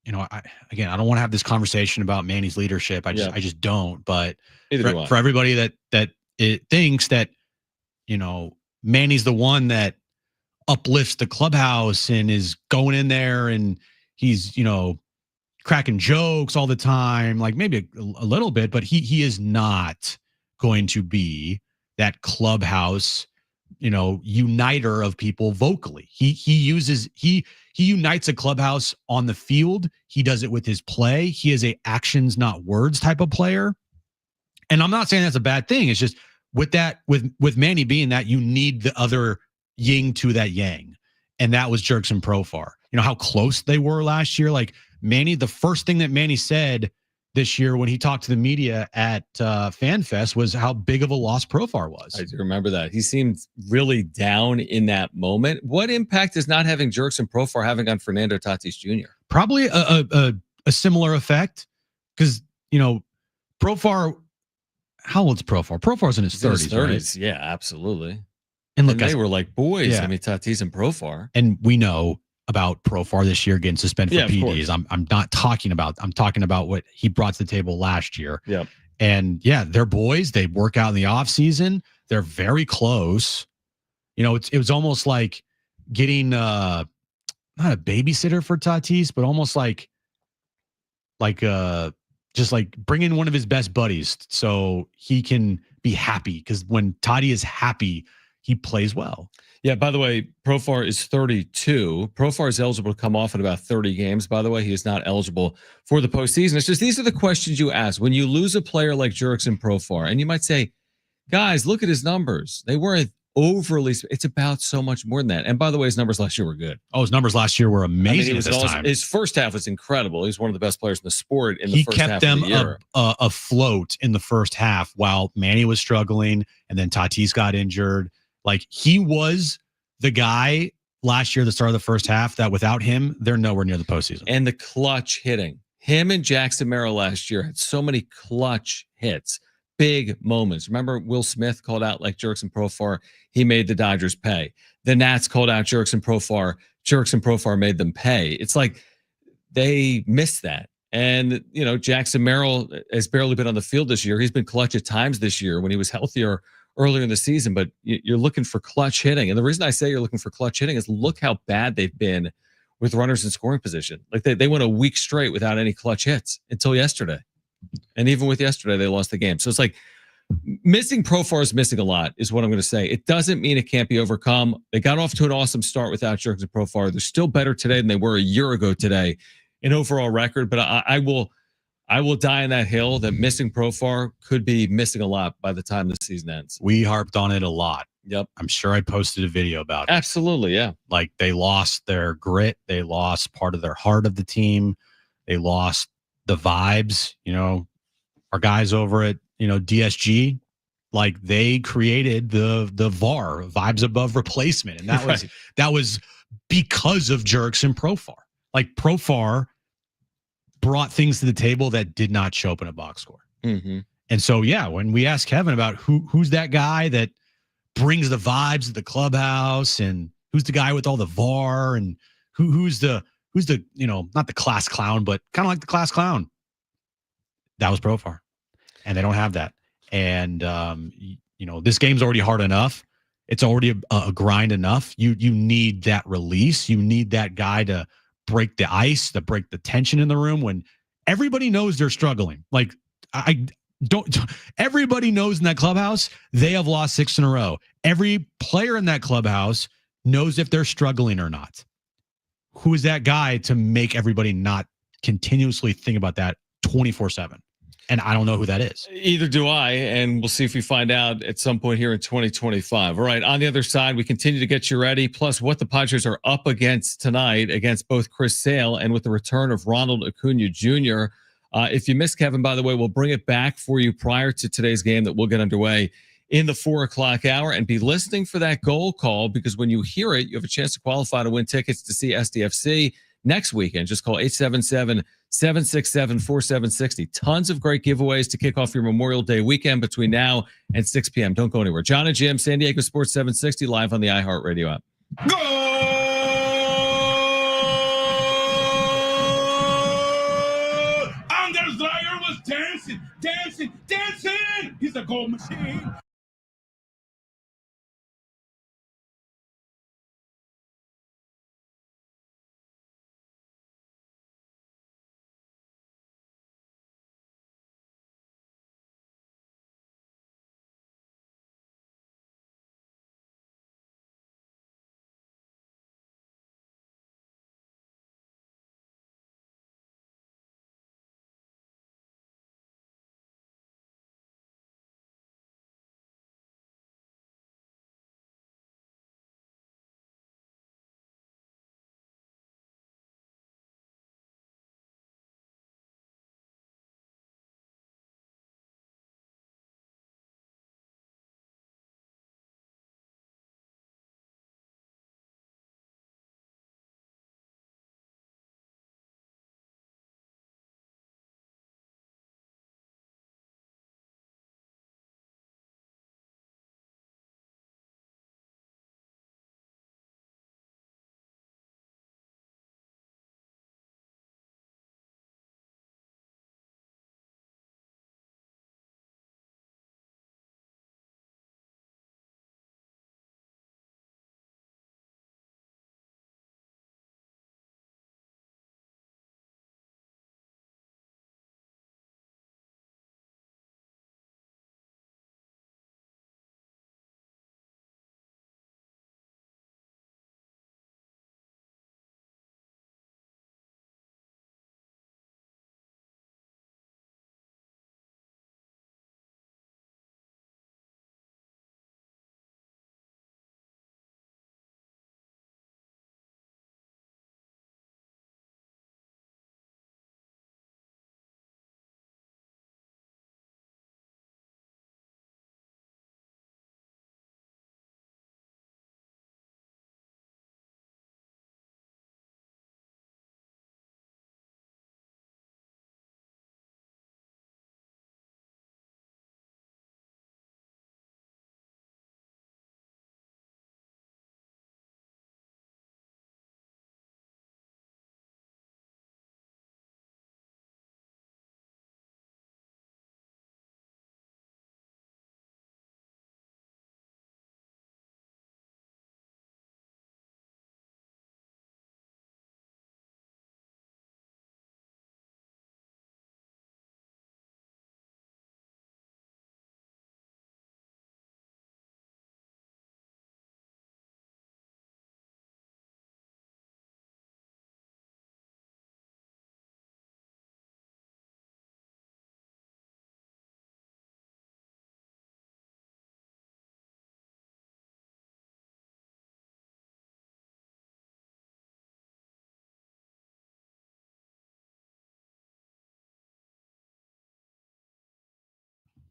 I don't want to have this conversation about Manny's leadership. I just don't. But for everybody that it thinks that, Manny's the one that uplifts the clubhouse and is going in there and he's, cracking jokes all the time, like maybe a little bit, but he is not going to be that clubhouse, uniter of people vocally. He unites a clubhouse on the field. He does it with his play. He is a actions, not words type of player. And I'm not saying that's a bad thing. It's just with Manny being that, you need the other yin to that yang. And that was Jerks and Profar. How close they were last year. Like Manny, the first thing that Manny said this year when he talked to the media at FanFest was how big of a loss Profar was. I do remember that. He seemed really down in that moment. What impact is not having Jerks and Profar having on Fernando Tatis Jr.? Probably a similar effect because, Profar, how old's Profar? Profar's in his 30s, right? Yeah, absolutely. And look, they were like boys. Yeah. I mean, Tatis and Profar. And we know about Profar this year getting suspended for PDs. I'm not talking about. I'm talking about what he brought to the table last year. Yep. And yeah, they're boys. They work out in the offseason. They're very close. It was almost like getting not a babysitter for Tatis, but almost like just like bringing one of his best buddies so he can be happy. Because when Toddy is happy, he plays well. Yeah, by the way, Profar is 32. Profar is eligible to come off in about 30 games. By the way, he is not eligible for the postseason. It's just these are the questions you ask when you lose a player like Jerks and Profar. And you might say, guys, look at his numbers. They weren't overly. It's about so much more than that. And by the way, his numbers last year were good. Oh, his numbers last year were amazing at this time. His first half was incredible. He's one of the best players in the sport in the first half of the year. He kept them afloat in the first half while Manny was struggling and then Tatis got injured. Like he was the guy last year, the start of the first half, that without him, they're nowhere near the postseason. And the clutch hitting. Him and Jackson Merrill last year had so many clutch hits, big moments. Remember Will Smith called out like Jerks and Profar. He made the Dodgers pay. The Nats called out Jerks and Profar. Jerks and Profar made them pay. It's like they missed that. And, Jackson Merrill has barely been on the field this year. He's been clutch at times this year when he was healthier earlier in the season, but you're looking for clutch hitting. And the reason I say you're looking for clutch hitting is look how bad they've been with runners in scoring position. Like they went a week straight without any clutch hits until yesterday. And even with yesterday, they lost the game. So it's like missing Profar is missing a lot is what I'm going to say. It doesn't mean it can't be overcome. They got off to an awesome start without Jerks and Profar. They're still better today than they were a year ago today in overall record, but I will die on that hill that missing Profar could be missing a lot by the time the season ends. We harped on it a lot. Yep. I'm sure I posted a video about it. Absolutely, yeah. Like they lost their grit. They lost part of their heart of the team. They lost the vibes. Our guys over at, DSG, like they created the VAR, vibes above replacement. And that was because of Jerks and Profar. Like Profar brought things to the table that did not show up in a box score. Mm-hmm. And so, yeah, when we asked Kevin about who's that guy that brings the vibes of the clubhouse, and who's the guy with all the VAR, and who's the not the class clown, but kind of like the class clown. That was Profar, and they don't have that. And this game's already hard enough. It's already a grind enough. You need that release. You need that guy to break the ice, to break the tension in the room when everybody knows they're struggling. Like everybody knows in that clubhouse they have lost 6 in a row. Every player in that clubhouse knows if they're struggling or not. Who is that guy to make everybody not continuously think about that 24/7? And I don't know who that is. Either do I, and we'll see if we find out at some point here in 2025. All right, on the other side, we continue to get you ready, plus what the Padres are up against tonight against both Chris Sale and with the return of Ronald Acuna Jr. If you missed Kevin, by the way, we'll bring it back for you prior to today's game that will get underway in the 4 o'clock hour, and be listening for that goal call, because when you hear it, you have a chance to qualify to win tickets to see SDFC next weekend. Just call 877-767-4760. Tons of great giveaways to kick off your Memorial Day weekend between now and 6 p.m. Don't go anywhere. John and Jim, San Diego Sports 760, live on the iHeartRadio app. Go! Anders Dreyer was dancing. He's a goal machine.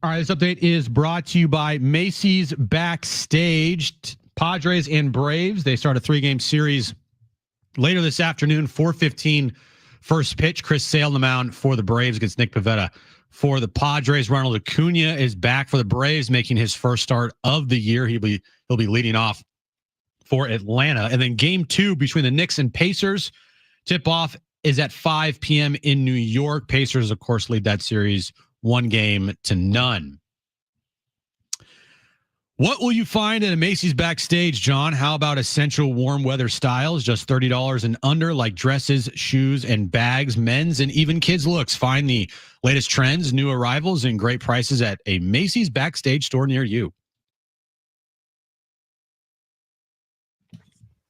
All right, this update is brought to you by Macy's Backstage. Padres and Braves, they start a 3-game series later this afternoon, 4:15 first pitch. Chris Sale on the mound for the Braves against Nick Pivetta For the Padres, Ronald Acuna is back for the Braves, making his first start of the year. He'll be leading off for Atlanta. And then game 2 between the Knicks and Pacers. Tip-off is at 5 p.m. in New York. Pacers, of course, lead that series 1-0. What will you find at a Macy's backstage, John? How about essential warm weather styles, just $30 and under, like dresses, shoes, and bags, men's and even kids' looks? Find the latest trends, new arrivals, and great prices at a Macy's backstage store near you.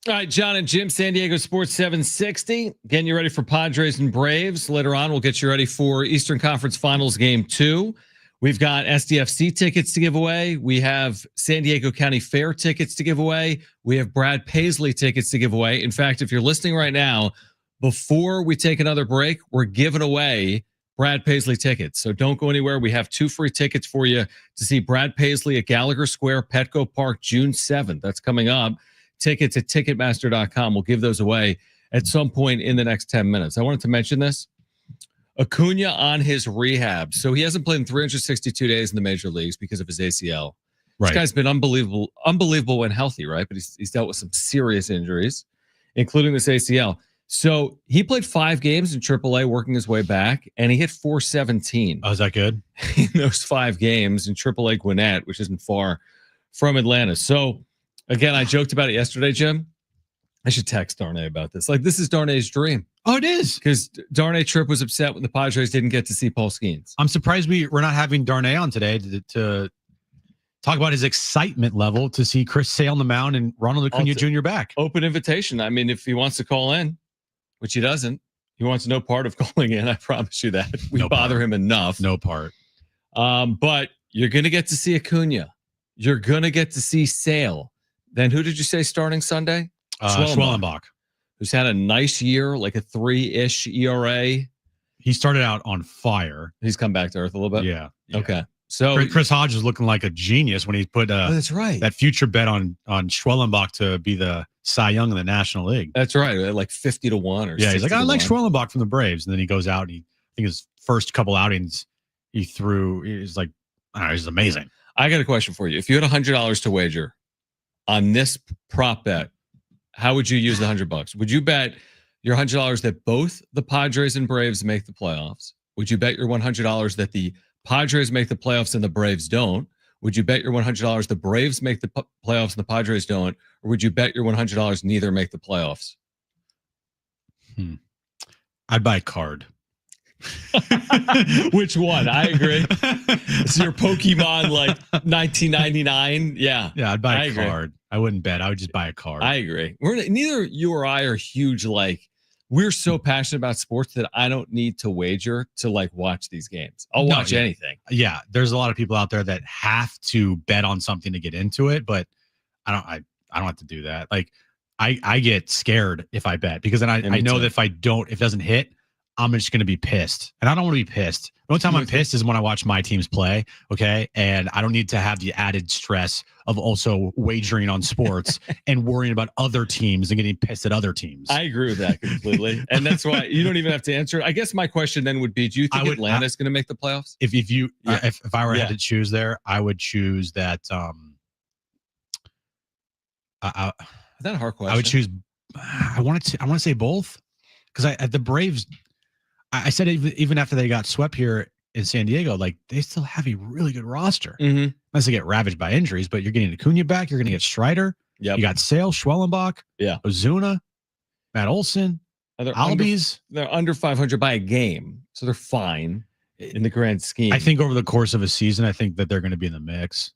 All right, John and Jim, San Diego Sports 760. Getting you ready for Padres and Braves. Later on, we'll get you ready for Eastern Conference Finals Game 2. We've got SDFC tickets to give away. We have San Diego County Fair tickets to give away. We have Brad Paisley tickets to give away. In fact, if you're listening right now, before we take another break, we're giving away Brad Paisley tickets. So don't go anywhere. We have 2 free tickets for you to see Brad Paisley at Gallagher Square, Petco Park, June 7th. That's coming up. Tickets at Ticketmaster.com. We'll give those away at some point in the next 10 minutes. I wanted to mention this. Acuna on his rehab. So he hasn't played in 362 days in the major leagues because of his ACL. Right. This guy's been unbelievable when healthy, right? But he's dealt with some serious injuries, including this ACL. So he played 5 games in AAA, working his way back, and he hit .417. Oh, is that good? In those 5 games in AAA Gwinnett, which isn't far from Atlanta. So, again, I joked about it yesterday, Jim. I should text Darnay about this. Like, this is Darnay's dream. Oh, it is. Because Darnay Tripp was upset when the Padres didn't get to see Paul Skeens. I'm surprised we're not having Darnay on today to talk about his excitement level to see Chris Sale on the mound and Ronald Acuna Jr. back. Open invitation. I mean, if he wants to call in, which he doesn't, he wants no part of calling in. I promise you that. We bother him enough. No part. But you're going to get to see Acuna. You're going to get to see Sale. Then who did you say starting Sunday? Schwellenbach, who's had a nice year, like a 3-ish ERA. He started out on fire. He's come back to earth a little bit. Yeah. Okay. So Chris Hodge is looking like a genius when he put that's right. that future bet on Schwellenbach to be the Cy Young in the National League. That's right. Like 50-1 or yeah. He's like, I like Schwellenbach from the Braves. And then he goes out and I think his first couple outings he's like, I don't know, he's amazing. I got a question for you. If you had $100 to wager on this prop bet, how would you use the $100? Would you bet your $100 that both the Padres and Braves make the playoffs? Would you bet your $100 that the Padres make the playoffs and the Braves don't? Would you bet your $100 the Braves make the playoffs and the Padres don't? Or would you bet your $100 neither make the playoffs? I'd buy a card. Which one? I agree. It's your Pokemon like 1999. Yeah. Yeah, I'd buy a card. I wouldn't bet. I would just buy a card. I agree. Neither you or I are huge, like, we're so passionate about sports that I don't need to wager to like watch these games. I'll watch anything. Yeah. There's a lot of people out there that have to bet on something to get into it, but I don't have to do that. Like I get scared if I bet because then I know that if it doesn't hit, I'm just going to be pissed. And I don't want to be pissed. The only time I'm pissed is when I watch my teams play. Okay. And I don't need to have the added stress of also wagering on sports and worrying about other teams and getting pissed at other teams. I agree with that completely. And that's why you don't even have to answer it. I guess my question then would be, do you think Atlanta's going to make the playoffs? If I were had to choose there, I would choose that. Is that a hard question? I would choose, I want to say both because the Braves, I said even after they got swept here in San Diego, like they still have a really good roster. Mm-hmm. Unless they get ravaged by injuries, but you're getting Acuna back. You're going to get Strider. Yep. You got Sale, Schwellenbach, Ozuna, Matt Olson, Albies. They're under 500 by a game, so they're fine in the grand scheme. I think over the course of a season, I think that they're going to be in the mix.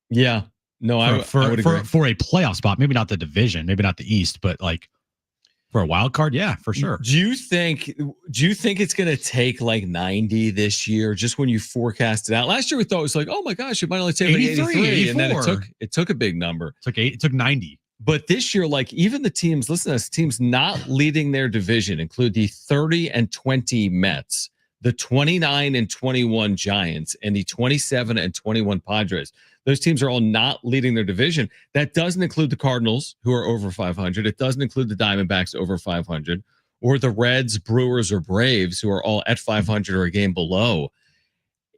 Yeah. No, I would agree. For a playoff spot, maybe not the division, maybe not the East, but like for a wild card, yeah, for sure. Do you think it's going to take like 90 this year? Just when you forecast it out, last year we thought it was like, oh my gosh, it might only take like 83, and then it took a big number. It took 90. But this year, like even the teams, listen to this, teams not leading their division include the 30-20 Mets, the 29-21 Giants, and the 27-21 Padres. Those teams are all not leading their division. That doesn't include the Cardinals, who are over 500. It doesn't include the Diamondbacks over 500, or the Reds, Brewers, or Braves, who are all at 500 or a game below.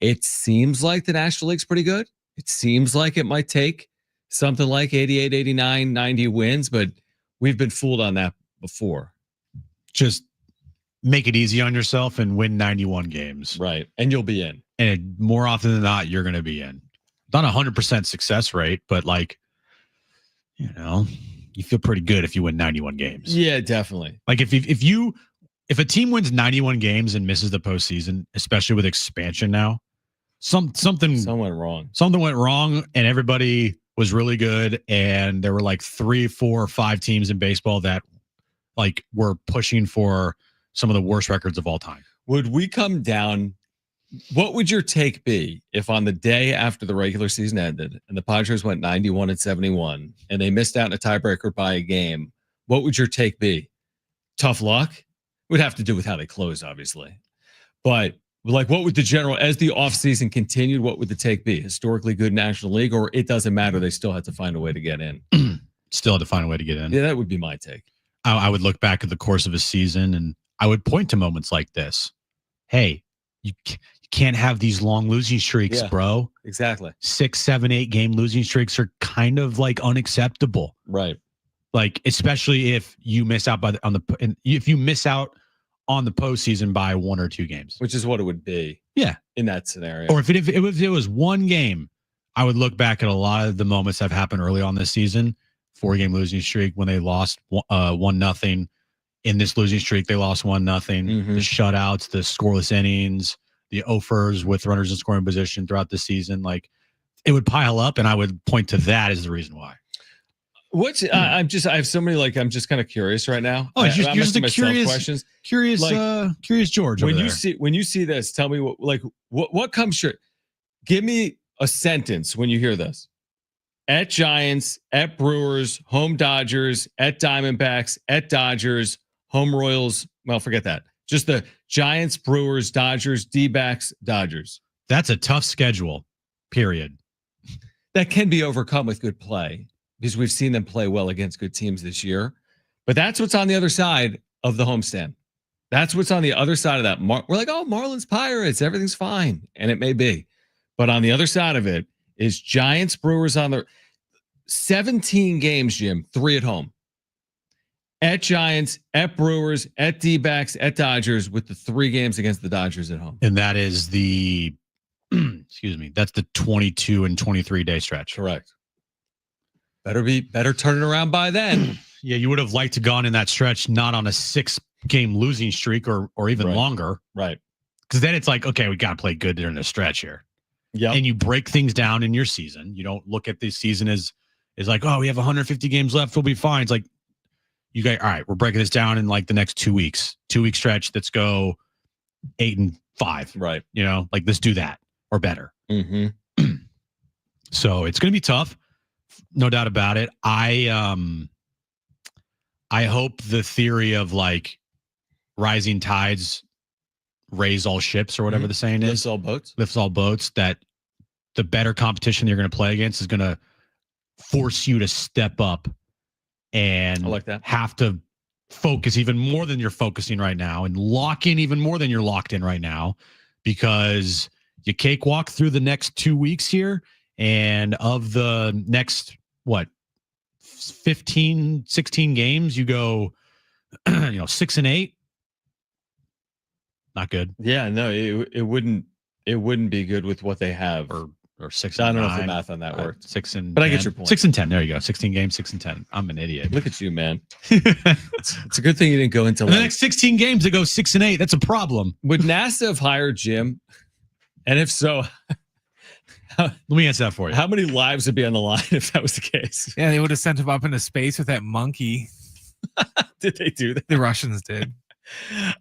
It seems like the National League's pretty good. It seems like it might take something like 88, 89, 90 wins, but we've been fooled on that before. Just make it easy on yourself and win 91 games. Right. And you'll be in. And more often than not, you're going to be in. Not 100% success rate, but like, you know, you feel pretty good if you win 91 games. Yeah, definitely. Like if a team wins 91 games and misses the postseason, especially with expansion now, something went wrong. Something went wrong, and everybody was really good, and there were like 3, 4, 5 teams in baseball that like were pushing for some of the worst records of all time. Would we come down? What would your take be if on the day after the regular season ended and the Padres went 91-71 and they missed out in a tiebreaker by a game? What would your take be? Tough luck? It would have to do with how they closed, obviously. But like, what would the general, as the offseason continued, what would the take be? Historically good National League, or it doesn't matter, they still had to find a way to get in? Still had to find a way to get in. Yeah, that would be my take. I would look back at the course of a season and I would point to moments like this. Hey, you can't have these long losing streaks, bro. Exactly. 6, 7, 8 game losing streaks are kind of like unacceptable. Right. Like, especially if you miss out if you miss out on the postseason by 1 or 2 games, which is what it would be. Yeah. In that scenario. Or if it was 1 game, I would look back at a lot of the moments that have happened early on this season. 4-game losing streak when they lost 1-0. In this losing streak, they lost 1-0. Mm-hmm. The shutouts, the scoreless innings, the offers with runners in scoring position throughout the season, like it would pile up, and I would point to that as the reason why. I have so many, like, I'm just kind of curious right now. Oh, you're just a curious George. When you see this, tell me what comes short. Give me a sentence when you hear this. At Giants, at Brewers, home Dodgers, at Diamondbacks, at Dodgers, home Royals. Well, forget that. Just the Giants, Brewers, Dodgers, D-backs, Dodgers. That's a tough schedule, period. That can be overcome with good play because we've seen them play well against good teams this year. But that's what's on the other side of the homestand. That's what's on the other side of that. We're like, oh, Marlins, Pirates, everything's fine. And it may be. But on the other side of it is Giants, Brewers on the 17 games, Jim, 3 at home. At Giants, at Brewers, at D-backs, at Dodgers, with the 3 games against the Dodgers at home. And that is the, that's the 22 and 23 day stretch. Correct. Better turn it around by then. Yeah, you would have liked to gone in that stretch, not on a 6-game losing streak or even longer. Right. Because then it's like, okay, we got to play good during the stretch here. Yeah. And you break things down in your season. You don't look at this season as like, oh, we have 150 games left, we'll be fine. It's like, you guys, all right, we're breaking this down in like the next 2 weeks. 2-week stretch. Let's go 8-5. Right. You know, like let's do that or better. Mm-hmm. So it's going to be tough, no doubt about it. I hope the theory of like rising tides raise all ships or whatever the saying is. Lifts all boats. That the better competition you're going to play against is going to force you to step up and I like that. Have to focus even more than you're focusing right now and lock in even more than you're locked in right now, because you cakewalk through the next 2 weeks here, and of the next 15, 16 games, you go 6-8. Not good. Yeah, no, it wouldn't be good with what they have. Or 6. I don't know if the math on that worked. 6 and but 10. I get your point. 6 and 10. There you go. 16 games, 6 and 10. I'm an idiot. Look at you, man. It's a good thing you didn't go into the next 16 games to go 6 and 8. That's a problem. Would NASA have hired Jim? And if so, let me answer that for you. How many lives would be on the line if that was the case? Yeah, they would have sent him up into space with that monkey. Did they do that? The Russians did.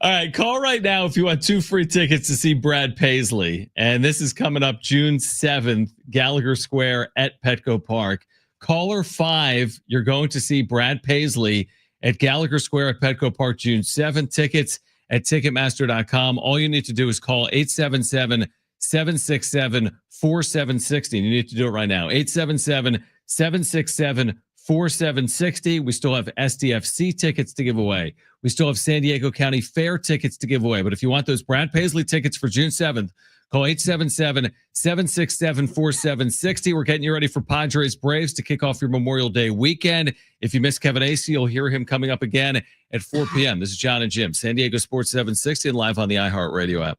All right, call right now if you want 2 free tickets to see Brad Paisley. And this is coming up June 7th, Gallagher Square at Petco Park. Caller 5, you're going to see Brad Paisley at Gallagher Square at Petco Park June 7th. Tickets at Ticketmaster.com. All you need to do is call 877-767-4760. You need to do it right now. 877-767-4760. We still have SDFC tickets to give away. We still have San Diego County Fair tickets to give away. But if you want those Brad Paisley tickets for June 7th, Call 877-767-4760. We're getting you ready for Padres Braves to kick off your Memorial Day weekend. If you missed Kevin Acee, you'll hear him coming up again at 4 p.m. This is John and Jim, San Diego Sports 760 and live on the iHeartRadio app.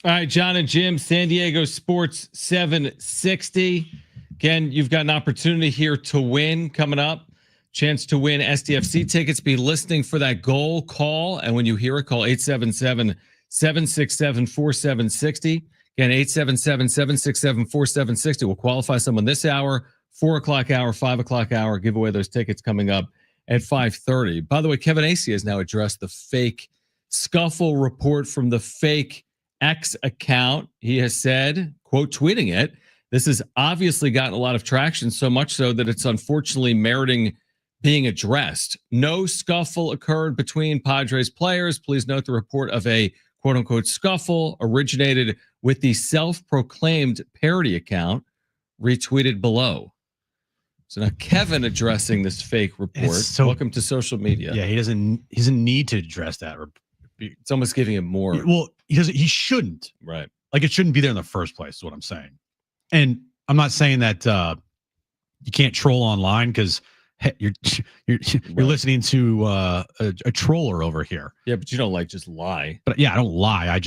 All right, John and Jim, San Diego Sports 760. Again, you've got an opportunity here to win coming up. Chance to win SDFC tickets. Be listening for that goal call. And when you hear it, call 877-767-4760. Again, 877-767-4760. We'll qualify someone this hour, 4 o'clock hour, 5 o'clock hour. Give away those tickets coming up at 5:30. By the way, Kevin Acee has now addressed the fake scuffle report from the fake X account. He has said, quote, tweeting it, This has obviously gotten a lot of traction, so much so that it's unfortunately meriting being addressed. No scuffle occurred between Padres players. Please note the report of a quote-unquote scuffle originated with the self-proclaimed parody account retweeted below. So now Kevin addressing this fake report. Welcome to social media. Yeah, he doesn't need to address that. It's almost giving him more. Well, he shouldn't. Right. Like, it shouldn't be there in the first place, is what I'm saying. And I'm not saying that you can't troll online, because you're listening to a troller over here. Yeah, but you don't like just lie. But yeah, I don't lie.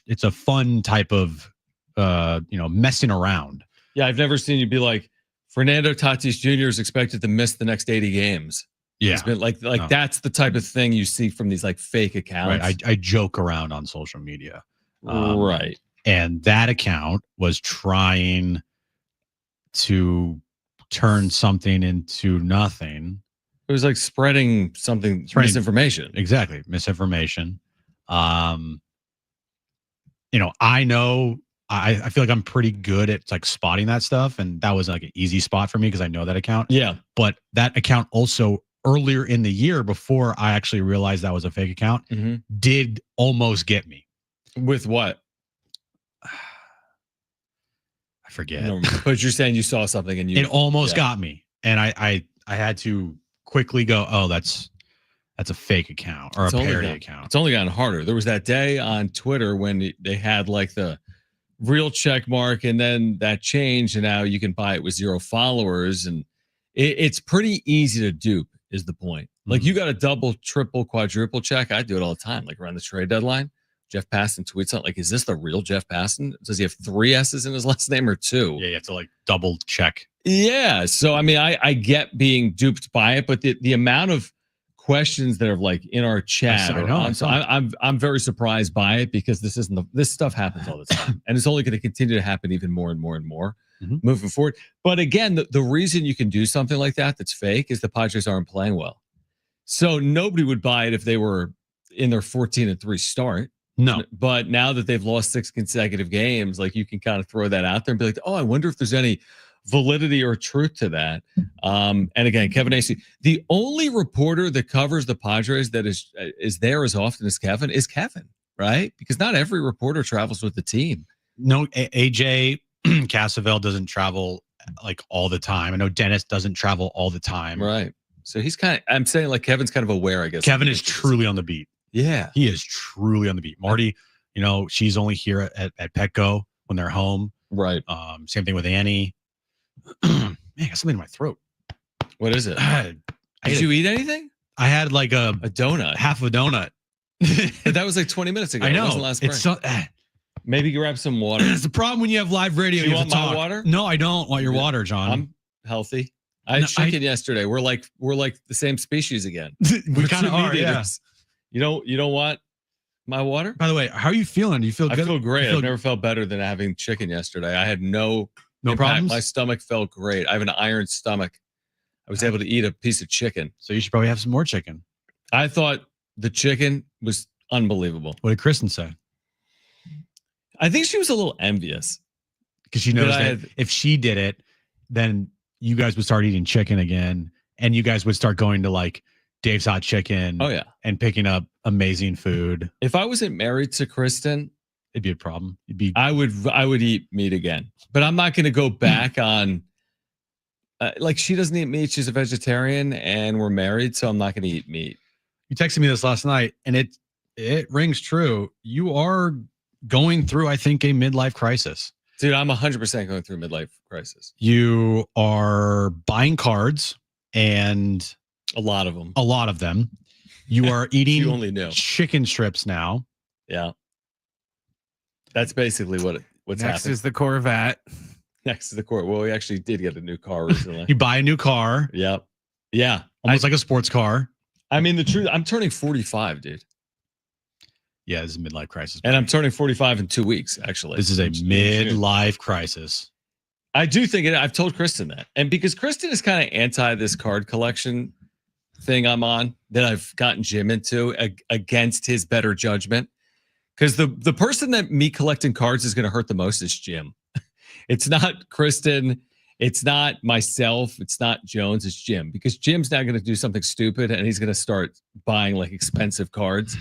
It's a fun type of messing around. Yeah, I've never seen you be like, Fernando Tatis Jr. is expected to miss the next 80 games. Yeah, it's been like no. That's the type of thing you see from these like fake accounts. Right. I joke around on social media. Right. And that account was trying to turn something into nothing. It was like spreading misinformation. Exactly. Misinformation. I know, I feel like I'm pretty good at like spotting that stuff. And that was like an easy spot for me because I know that account. Yeah. But that account also earlier in the year, before I actually realized that was a fake account, did almost get me. With what? I forget. No, but you're saying you saw something and it almost got me. And I had to quickly go, oh, that's a fake account or a parody account. It's only gotten harder. There was that day on Twitter when they had like the real check mark, and then that changed, and now you can buy it with 0 followers, and it's pretty easy to dupe is the point. Like, you got a double, triple, quadruple check. I do it all the time, like around the trade deadline. Jeff Passan tweets out, like, is this the real Jeff Passan? Does he have 3 S's in his last name or 2? Yeah, you have to like double check. Yeah. So, I mean, I get being duped by it, but the amount of questions that are like in our chat, I'm very surprised by it, because this stuff happens all the time, and it's only going to continue to happen even more and more and more moving forward. But again, the reason you can do something like that that's fake is the Padres aren't playing well. So nobody would buy it if they were in their 14-3 start. No, but now that they've lost 6 consecutive games, like, you can kind of throw that out there and be like, oh, I wonder if there's any validity or truth to that. And again, Kevin Acey, the only reporter that covers the Padres that is there as often as Kevin is Kevin, right? Because not every reporter travels with the team. No, AJ Cassavell doesn't travel like all the time. I know Dennis doesn't travel all the time. Right. So he's I'm saying like Kevin's kind of aware, I guess. Kevin is truly on the beat. Yeah. He is truly on the beat. Marty, she's only here at Petco when they're home. Right. Same thing with Annie. Man, I got something in my throat. What is it? Did you eat anything? I had like a donut. Half a donut. That was like 20 minutes ago. I know. It wasn't last break. Maybe grab some water. It's the problem when you have live radio. Do you want my water? No, I don't want your water, John. I'm healthy. I had chicken yesterday. We're like the same species again. We kind of are. Yeah. You don't want my water? By the way, how are you feeling? Do you feel good? I feel great. I've never felt better than having chicken yesterday. I had no problems. My stomach felt great. I have an iron stomach. I was able to eat a piece of chicken. So you should probably have some more chicken. I thought the chicken was unbelievable. What did Kristen say? I think she was a little envious, because she knows that if she did it, then you guys would start eating chicken again, and you guys would start going to like Dave's Hot Chicken. Oh yeah, and picking up amazing food. If I wasn't married to Kristen, it'd be a problem. I would eat meat again, but I'm not going to go back on. Like, she doesn't eat meat. She's a vegetarian, and we're married, so I'm not going to eat meat. You texted me this last night, and it rings true. You are going through, I think, a midlife crisis. Dude, I'm 100% going through a midlife crisis. You are buying cards, and a lot of them. You are eating you only knew. Chicken strips now. Yeah. That's basically what's Next happening. is the Corvette. Next to the court. Well, we actually did get a new car recently. You buy a new car. Yep. Yeah. Almost like a sports car. I mean, the truth, I'm turning 45, dude. Yeah, this is a midlife crisis. And I'm turning 45 in 2 weeks, actually. This is a midlife crisis. I do think it. I've told Kristen that. And because Kristen is kind of anti this card collection thing I'm on, that I've gotten Jim into against his better judgment. Because the person that me collecting cards is going to hurt the most is Jim. It's not Kristen. It's not myself. It's not Jones. It's Jim, because Jim's now going to do something stupid and he's going to start buying like expensive cards.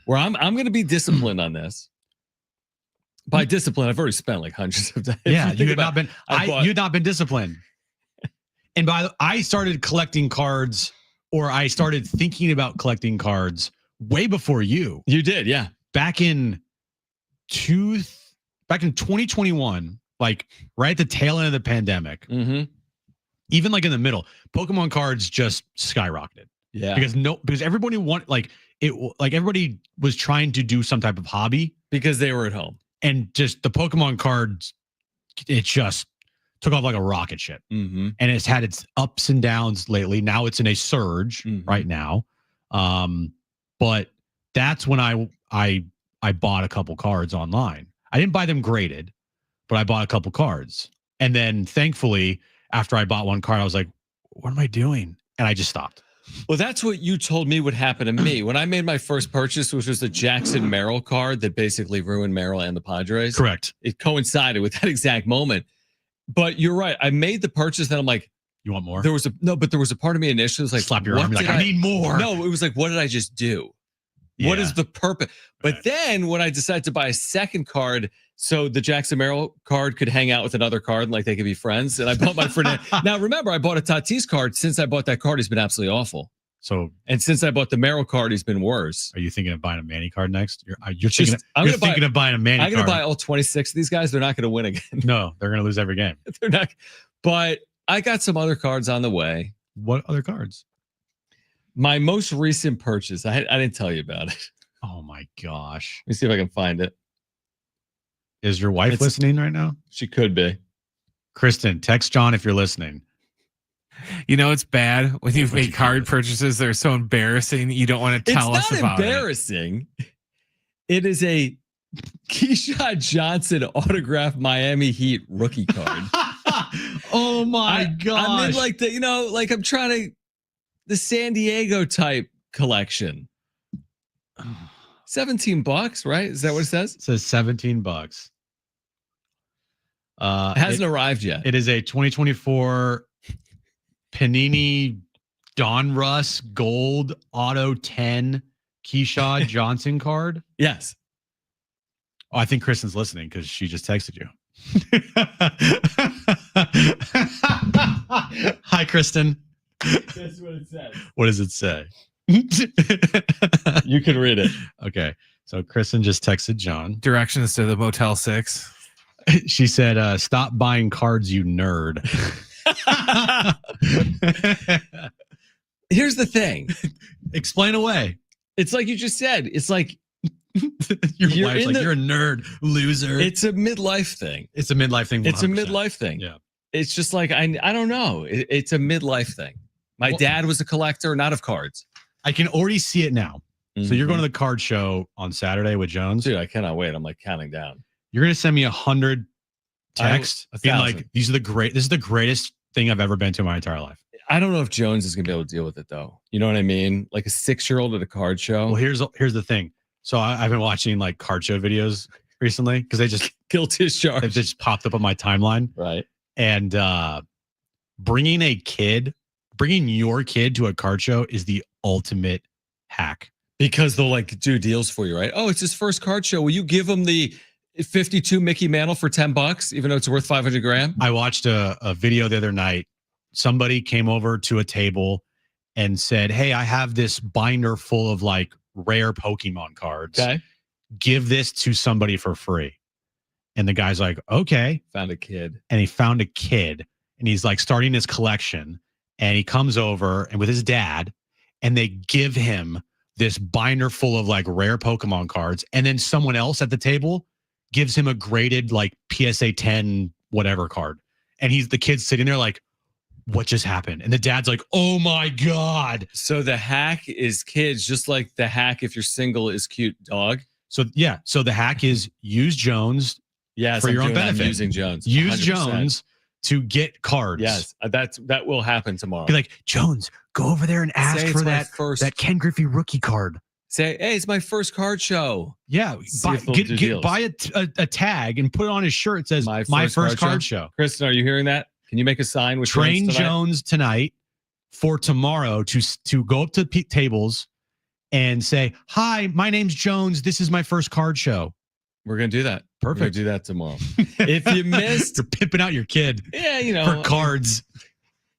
Where I'm going to be disciplined on this. By discipline, I've already spent like hundreds of dollars. Yeah, you had not been. You'd not been disciplined. And I started collecting cards, or I started thinking about collecting cards way before you. You did, yeah. Back in 2021, like right at the tail end of the pandemic, even like in the middle, Pokemon cards just skyrocketed. Yeah, because everybody everybody was trying to do some type of hobby because they were at home, and just the Pokemon cards, it just took off like a rocket ship. And it's had its ups and downs lately. Now it's in a surge right now. But that's when I bought a couple cards online. I didn't buy them graded, but I bought a couple cards. And then thankfully, after I bought one card, I was like, what am I doing? And I just stopped. Well, that's what you told me would happen to me when I made my first purchase, which was the Jackson Merrill card that basically ruined Merrill and the Padres. Correct. It coincided with that exact moment. But you're right. I made the purchase, then I'm like, you want more? There was a part of me initially was like, slap your arm, like, I need more. No, it was like, what did I just do? Yeah. What is the purpose? But then when I decided to buy a second card, so the Jackson Merrill card could hang out with another card, and like they could be friends. And I bought my friend. Now remember, I bought a Tatis card. Since I bought that card, he's been absolutely awful. So, and since I bought the Merrill card, he's been worse. Are you thinking of buying a Manny card next? You're thinking of buying a Manny card. I'm going to buy all 26 of these guys. They're not going to win again. No, they're going to lose every game. They're not. But I got some other cards on the way. What other cards? My most recent purchase. I didn't tell you about it. Oh my gosh. Let me see if I can find it. Is your wife listening right now? She could be. Kristen, text John if you're listening. You know, it's bad when you've made card purchases that are so embarrassing. You don't want to tell us about it. It's not embarrassing. It is a Keyshawn Johnson autographed Miami Heat rookie card. Oh my gosh. I'm in like I'm trying to the San Diego type collection. $17, right? Is that what it says? It says $17. It hasn't arrived yet. It is a 2024 Panini Donruss Gold Auto 10 Keyshawn Johnson card. Yes. Oh, I think Kristen's listening because she just texted you. Hi, Kristen. Guess what it says. What does it say? You can read it. Okay. So Kristen just texted John. Directions to the Motel 6. She said, stop buying cards, you nerd. Here's the thing. Explain away. It's like you just said. It's like your wife's like, you're a nerd, loser. It's a midlife thing. It's a midlife thing. 100%. It's a midlife thing. Yeah. It's just like, I don't know. It's a midlife thing. My dad was a collector, not of cards. I can already see it now. So you're going to the card show on Saturday with Jones. Dude, I cannot wait. I'm like counting down. You're going to send me 100 texts being like, this is the greatest thing I've ever been to in my entire life. I don't know if Jones is going to be able to deal with it though. You know what I mean? Like a 6-year-old at a card show. Well, here's the thing. So I've been watching like card show videos recently because they just guilty as charged. They just popped up on my timeline. Right. And bringing your kid to a card show is the ultimate hack. Because they'll like do deals for you, right? Oh, it's his first card show. Will you give him the 52 Mickey Mantle for $10, even though it's worth 500 grand? I watched a video the other night. Somebody came over to a table and said, hey, I have this binder full of like rare Pokemon cards. Okay. Give this to somebody for free. And the guy's like, okay. Found a kid. And he found a kid and he's like starting his collection. And he comes over and with his dad and they give him this binder full of like rare Pokemon cards. And then someone else at the table gives him a graded like PSA 10 whatever card. And the kid's sitting there like, what just happened? And the dad's like, oh my God. So the hack is kids, just like the hack if you're single is cute dog. So yeah. So the hack is use Jones for your own benefit. I'm using Jones. Use 100%. Jones to get cards. Yes, that will happen tomorrow. Be like, Jones, go over there and ask for that Ken Griffey rookie card. Say, hey, it's my first card show. Yeah, See if they'll do deals. buy a tag and put it on his shirt. It says my first card show. Kristen, are you hearing that? Can you make a sign with Train Jones tonight for tomorrow to go up to tables and say, hi, my name's Jones. This is my first card show. We're going to do that. Perfect. We're gonna do that tomorrow. If you missed, you're pimping out your kid. Yeah, for cards.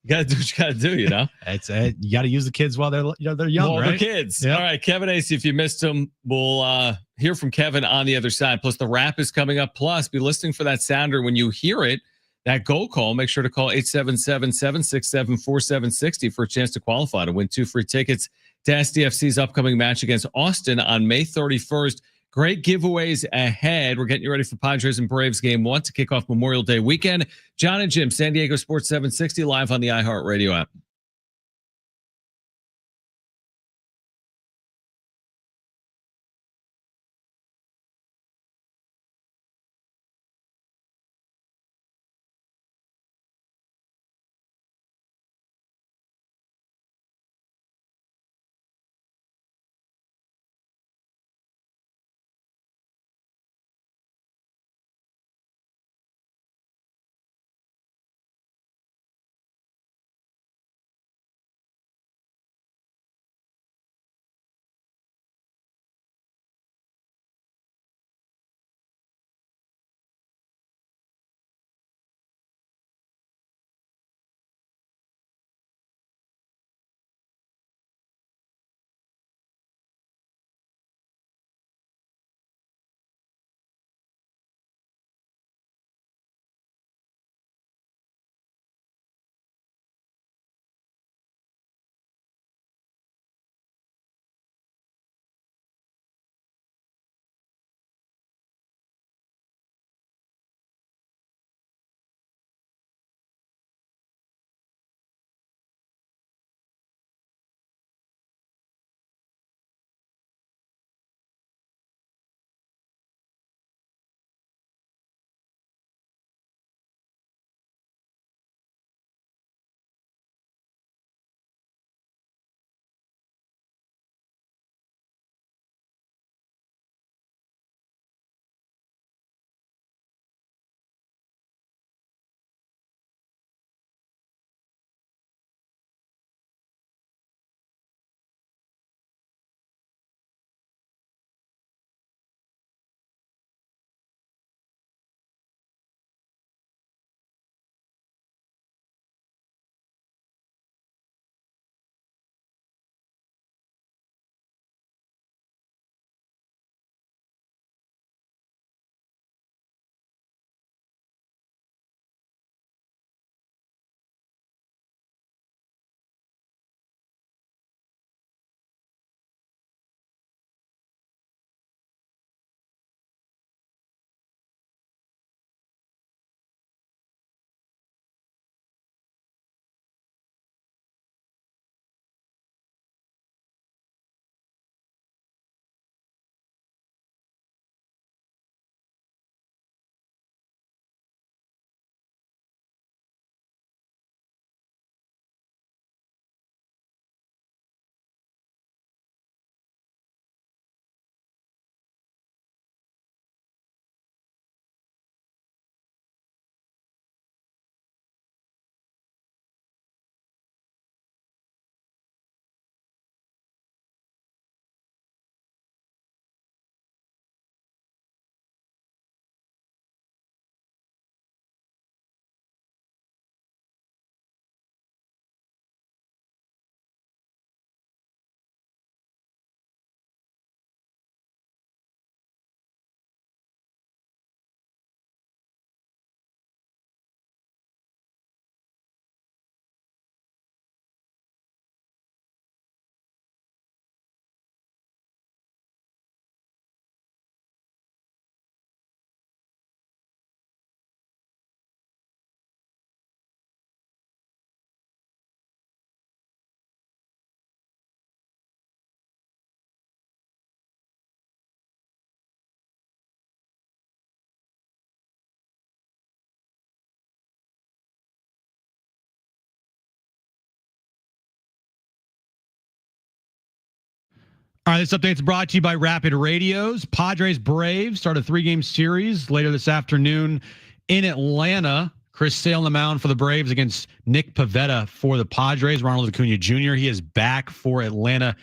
You got to do what you got to do, It's you got to use the kids while they're young, well, right? The kids. Yep. All right, Kevin Ace, if you missed him, we'll hear from Kevin on the other side. Plus, the wrap is coming up. Plus, be listening for that sounder when you hear it. That goal call, make sure to call 877-767-4760 for a chance to qualify to win 2 free tickets to SDFC's upcoming match against Austin on May 31st. Great giveaways ahead. We're getting you ready for Padres and Braves game 1 to kick off Memorial Day weekend. John and Jim, San Diego Sports 760, live on the iHeartRadio app. All right, this update's brought to you by Rapid Radios. Padres Braves start a 3-game series later this afternoon in Atlanta. Chris Sale on the mound for the Braves against Nick Pivetta for the Padres. Ronald Acuna Jr., he is back for Atlanta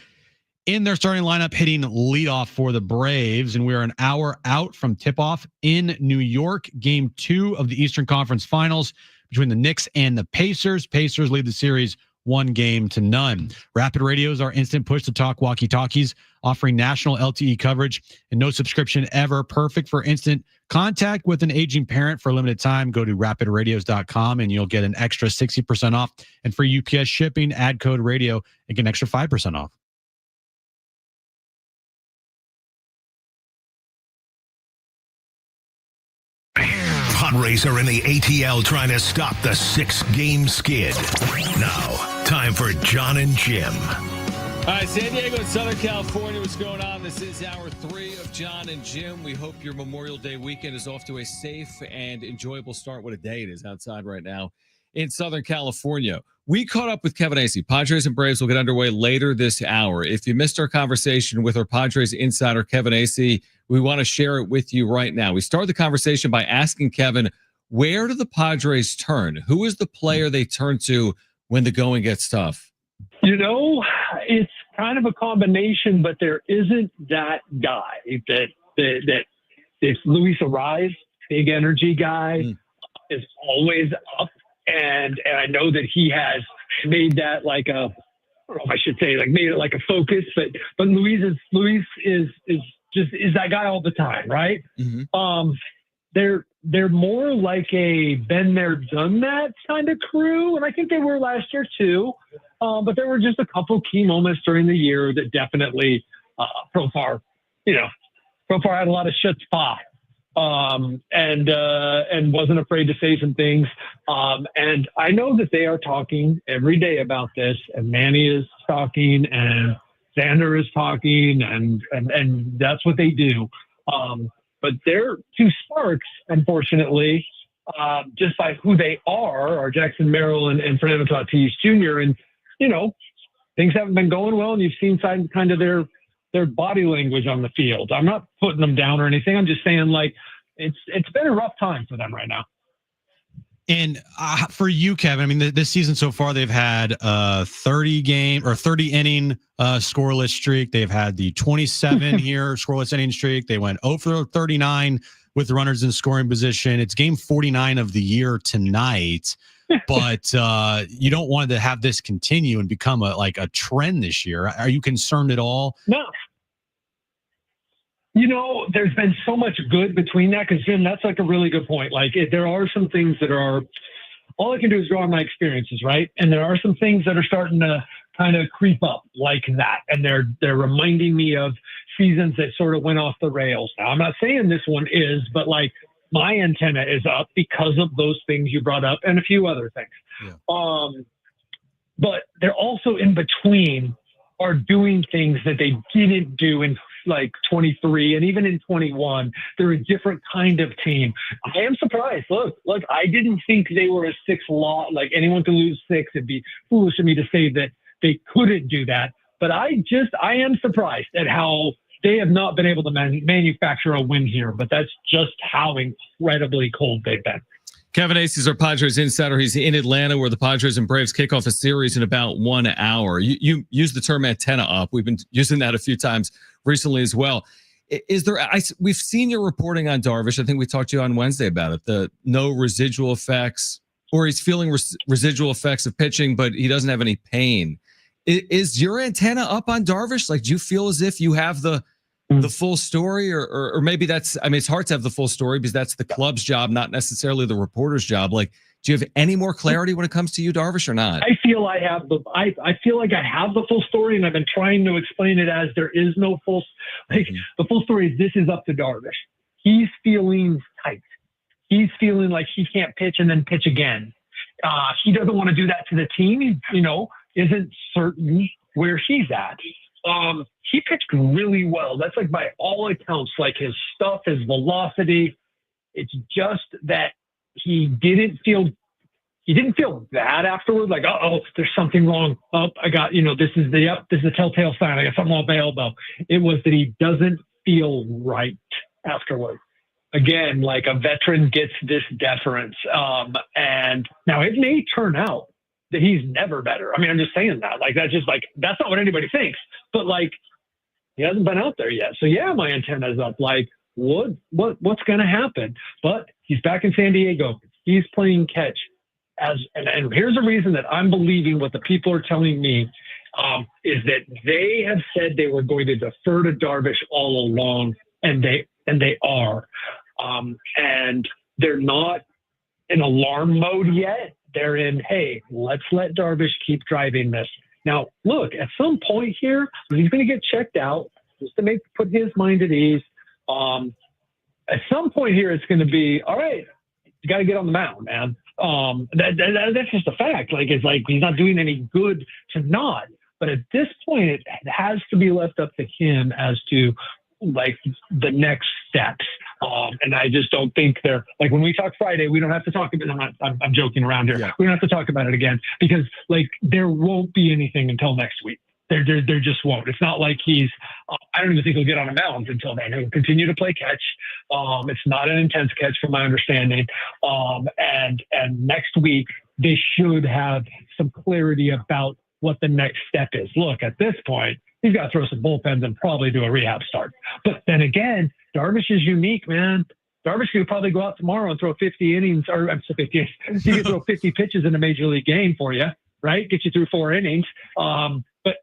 in their starting lineup, hitting leadoff for the Braves. And we're an hour out from tip-off in New York. Game 2 of the Eastern Conference Finals between the Knicks and the Pacers. Pacers lead the series 1-0. Rapid Radios are instant push-to-talk walkie-talkies, offering national LTE coverage and no subscription ever. Perfect for instant contact with an aging parent for a limited time. Go to rapidradios.com and you'll get an extra 60% off. And for UPS shipping, add code radio and get an extra 5% off. Padres are in the ATL trying to stop the 6-game skid. Now, time for John and Jim. All right, San Diego and Southern California, what's going on? This is hour 3 of John and Jim. We hope your Memorial Day weekend is off to a safe and enjoyable start. What a day it is outside right now in Southern California. We caught up with Kevin Acee. Padres and Braves will get underway later this hour. If you missed our conversation with our Padres insider, Kevin Acee, we want to share it with you right now. We started the conversation by asking Kevin, where do the Padres turn? Who is the player they turn to when the going gets tough? You know, it's kind of a combination, but there isn't that guy that if Luis Ariz, big energy guy, is always up. And I know that he has made that like a, I don't know if I should say, like made it like a focus, but Luis is that guy all the time, right? Mm-hmm. They're more like a been there, done that kind of crew, and I think they were last year too. But there were just a couple key moments during the year that definitely Profar had a lot of chutzpah. And wasn't afraid to say some things. And I know that they are talking every day about this, and Manny is talking, and Xander is talking, and that's what they do. But their two sparks, unfortunately, just by who they are Jackson Merrill and Fernando Tatis Jr. And, you know, things haven't been going well, and you've seen kind of their body language on the field. I'm not putting them down or anything. I'm just saying, like, it's been a rough time for them right now. And for you, Kevin, I mean, this season so far, they've had 30 inning scoreless streak. They've had the 27 here scoreless inning streak. They went 0 for 39 with runners in scoring position. It's game 49 of the year tonight. But you don't want to have this continue and become a trend this year. Are you concerned at all? No. You know, there's been so much good between that, because Jim, that's like a really good point. Like, there are some things that are, all I can do is draw on my experiences, right? And there are some things that are starting to kind of creep up like that, and they're reminding me of seasons that sort of went off the rails. Now, I'm not saying this one is, but like, my antenna is up because of those things you brought up and a few other things. Yeah. But they're also in between are doing things that they didn't do in like 23 and even in 21. They're a different kind of team. I am surprised. Look, I didn't think they were a 6 lot. Like, anyone could lose 6. It'd be foolish of me to say that they couldn't do that. But I am surprised at how they have not been able to manufacture a win here, but that's just how incredibly cold they've been. Kevin Acee is our Padres insider. He's in Atlanta, where the Padres and Braves kick off a series in about 1 hour. You used the term antenna up. We've been using that a few times recently as well. We've seen your reporting on Darvish. I think we talked to you on Wednesday about it. The no residual effects, or he's feeling residual effects of pitching, but he doesn't have any pain. Is your antenna up on Darvish? Like, do you feel as if you have the full story, or maybe that's, I mean, it's hard to have the full story because that's the club's job, not necessarily the reporter's job. Like, do you have any more clarity when it comes to you, Darvish, or not? I feel like I have the full story, and I've been trying to explain it as there is no full, the full story is this is up to Darvish. He's feeling tight. He's feeling like he can't pitch and then pitch again. He doesn't want to do that to the team. He, isn't certain where he's at. He pitched really well. That's like, by all accounts, like his stuff, his velocity. It's just that he he didn't feel bad afterward. Like, there's something wrong. I got, this is the telltale sign. I got something on my elbow. It was that he doesn't feel right afterward. Again, like a veteran gets this deference. And now it may turn out that he's never better. I mean, I'm just saying that. Like, that's not what anybody thinks. But like, he hasn't been out there yet. So yeah, my antenna's up. Like, what's going to happen? But he's back in San Diego. He's playing catch. And here's the reason that I'm believing what the people are telling me is that they have said they were going to defer to Darvish all along, and they are. And they're not in alarm mode yet. They're in, hey, let's let Darvish keep driving this. Now, look, at some point here, he's going to get checked out just to put his mind at ease. At some point here, it's going to be, all right, you got to get on the mound, man. That's just a fact. Like, it's like he's not doing any good to not. But at this point, it has to be left up to him as to like the next steps. And I just don't think they're like, when we talk Friday, we don't have to talk about it. I'm joking around here. Yeah. We don't have to talk about it again because like there won't be anything until next week. There just won't. It's not like I don't even think he'll get on a mound until then. He'll continue to play catch. It's not an intense catch from my understanding. And next week they should have some clarity about what the next step is. Look, at this point, he's got to throw some bullpens and probably do a rehab start. But then again, Darvish is unique, man. Darvish could probably go out tomorrow and throw 50 innings, or I'm sorry, 50. He could throw 50 pitches in a major league game for you, right? Get you through 4 innings. But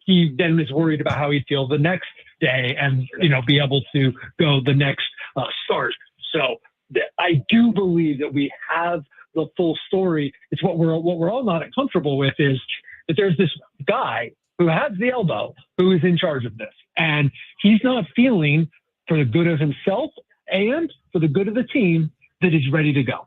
he then is worried about how he'd feel the next day and, be able to go the next start. So I do believe that we have the full story. It's what we're all not comfortable with is that there's this guy who has the elbow who is in charge of this. And he's not feeling for the good of himself and for the good of the team that he's ready to go.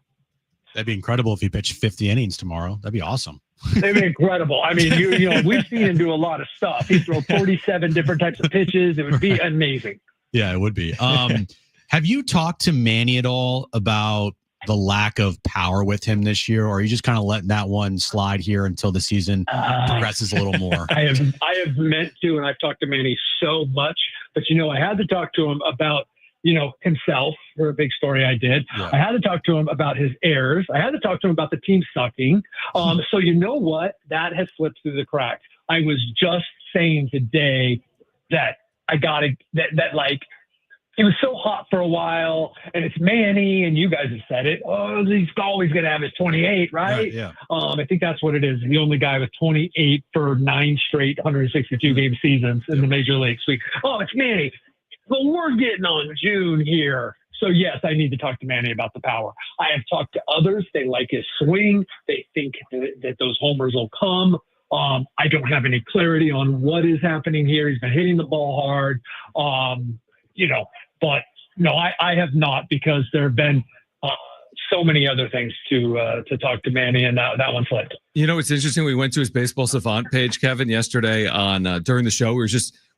That'd be incredible if he pitched 50 innings tomorrow. That'd be awesome. It'd be incredible. I mean, we've seen him do a lot of stuff. He'd throw 47 different types of pitches. It would be amazing. Yeah, it would be. Have you talked to Manny at all about the lack of power with him this year, or are you just kind of letting that one slide here until the season progresses a little more? I have meant to, and I've talked to Manny so much, but I had to talk to him about himself for a big story I did. Yeah. I had to talk to him about his errors. I had to talk to him about the team sucking. So you know what? That has slipped through the cracks. I was just saying today that like he was so hot for a while, and it's Manny, and you guys have said it. Oh, he's always going to have his 28, right? Yeah. I think that's what it is. The only guy with 28 for 9 straight 162-game seasons in the major leagues. It's Manny. But we're getting on June here. So, yes, I need to talk to Manny about the power. I have talked to others. They like his swing. They think that those homers will come. I don't have any clarity on what is happening here. He's been hitting the ball hard, but no, I have not, because there have been so many other things to talk to Manny, and that one slipped. It's interesting. We went to his Baseball Savant page, Kevin, yesterday on during the show.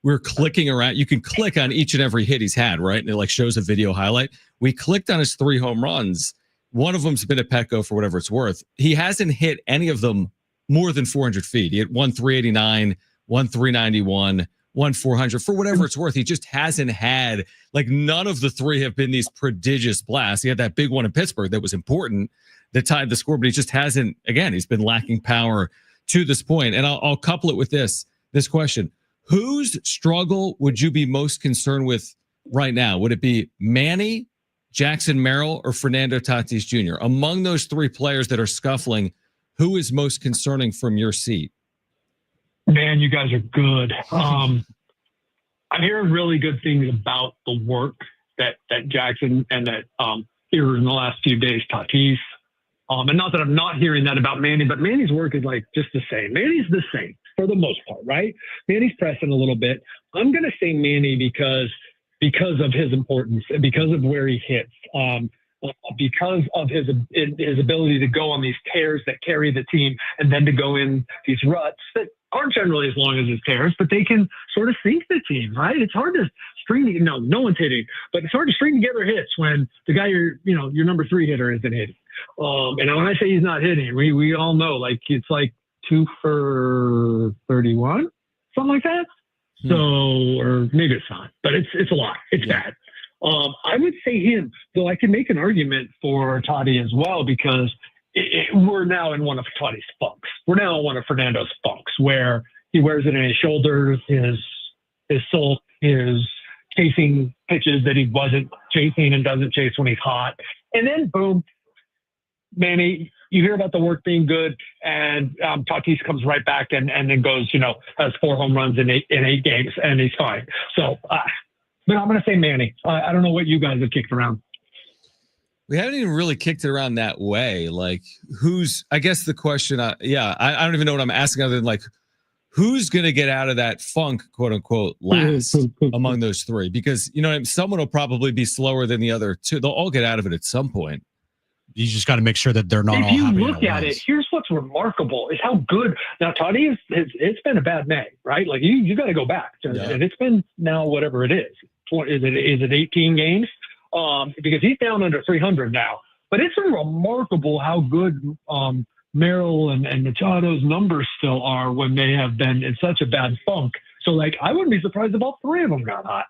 We were clicking around. You can click on each and every hit he's had, right? And it shows a video highlight. We clicked on his 3 home runs. One of them's been a Petco for whatever it's worth. He hasn't hit any of them more than 400 feet. He hit 389, 391, 400 for whatever it's worth. He just hasn't had, none of the 3 have been these prodigious blasts. He had that big one in Pittsburgh that was important that tied the score, but he just hasn't, again, he's been lacking power to this point. And I'll couple it with this question. Whose struggle would you be most concerned with right now? Would it be Manny, Jackson Merrill, or Fernando Tatis Jr.? Among those 3 players that are scuffling, who is most concerning from your seat? Man, you guys are good. I'm hearing really good things about the work that Jackson and that here in the last few days, Tatis. And not that I'm not hearing that about Manny, but Manny's work is just the same. Manny's the same for the most part, right? Manny's pressing a little bit. I'm going to say Manny because of his importance, because of where he hits, because of his ability to go on these tears that carry the team, and then to go in these ruts that aren't generally as long as his tears, but they can sort of sink the team, right? It's hard to string, no one's hitting, but it's hard to string together hits when the guy your number 3 hitter isn't hitting. And when I say he's not hitting, we all know, like, it's like 2 for 31, something like that. So, or maybe it's not, but it's a lot. It's bad. I would say him, though I can make an argument for Toddy as well, because we're now in one of Toddy's funks. We're now in one of Fernando's funks where he wears it in his shoulders, his sulk, his chasing pitches that he wasn't chasing and doesn't chase when he's hot. And then, boom, Manny, you hear about the work being good, and Tatis comes right back and then goes, has 4 home runs in eight games, and he's fine. So, but I'm going to say Manny. I don't know what you guys have kicked around. We haven't even really kicked it around that way. Like, I guess the question, I don't even know what I'm asking other than, like, who's going to get out of that funk, quote unquote, last among those 3? Because, someone will probably be slower than the other 2. They'll all get out of it at some point. You just got to make sure that they're not all having. If you look look at it, here's what's remarkable is how good. Now, Toddy, it's been a bad May, right? Like, you got to go back. And it's been now whatever it is. Is it 18 games? Because he's down under 300 now. But it's remarkable how good Merrill and Machado's numbers still are when they have been in such a bad funk. So, like, I wouldn't be surprised if all 3 of them got hot.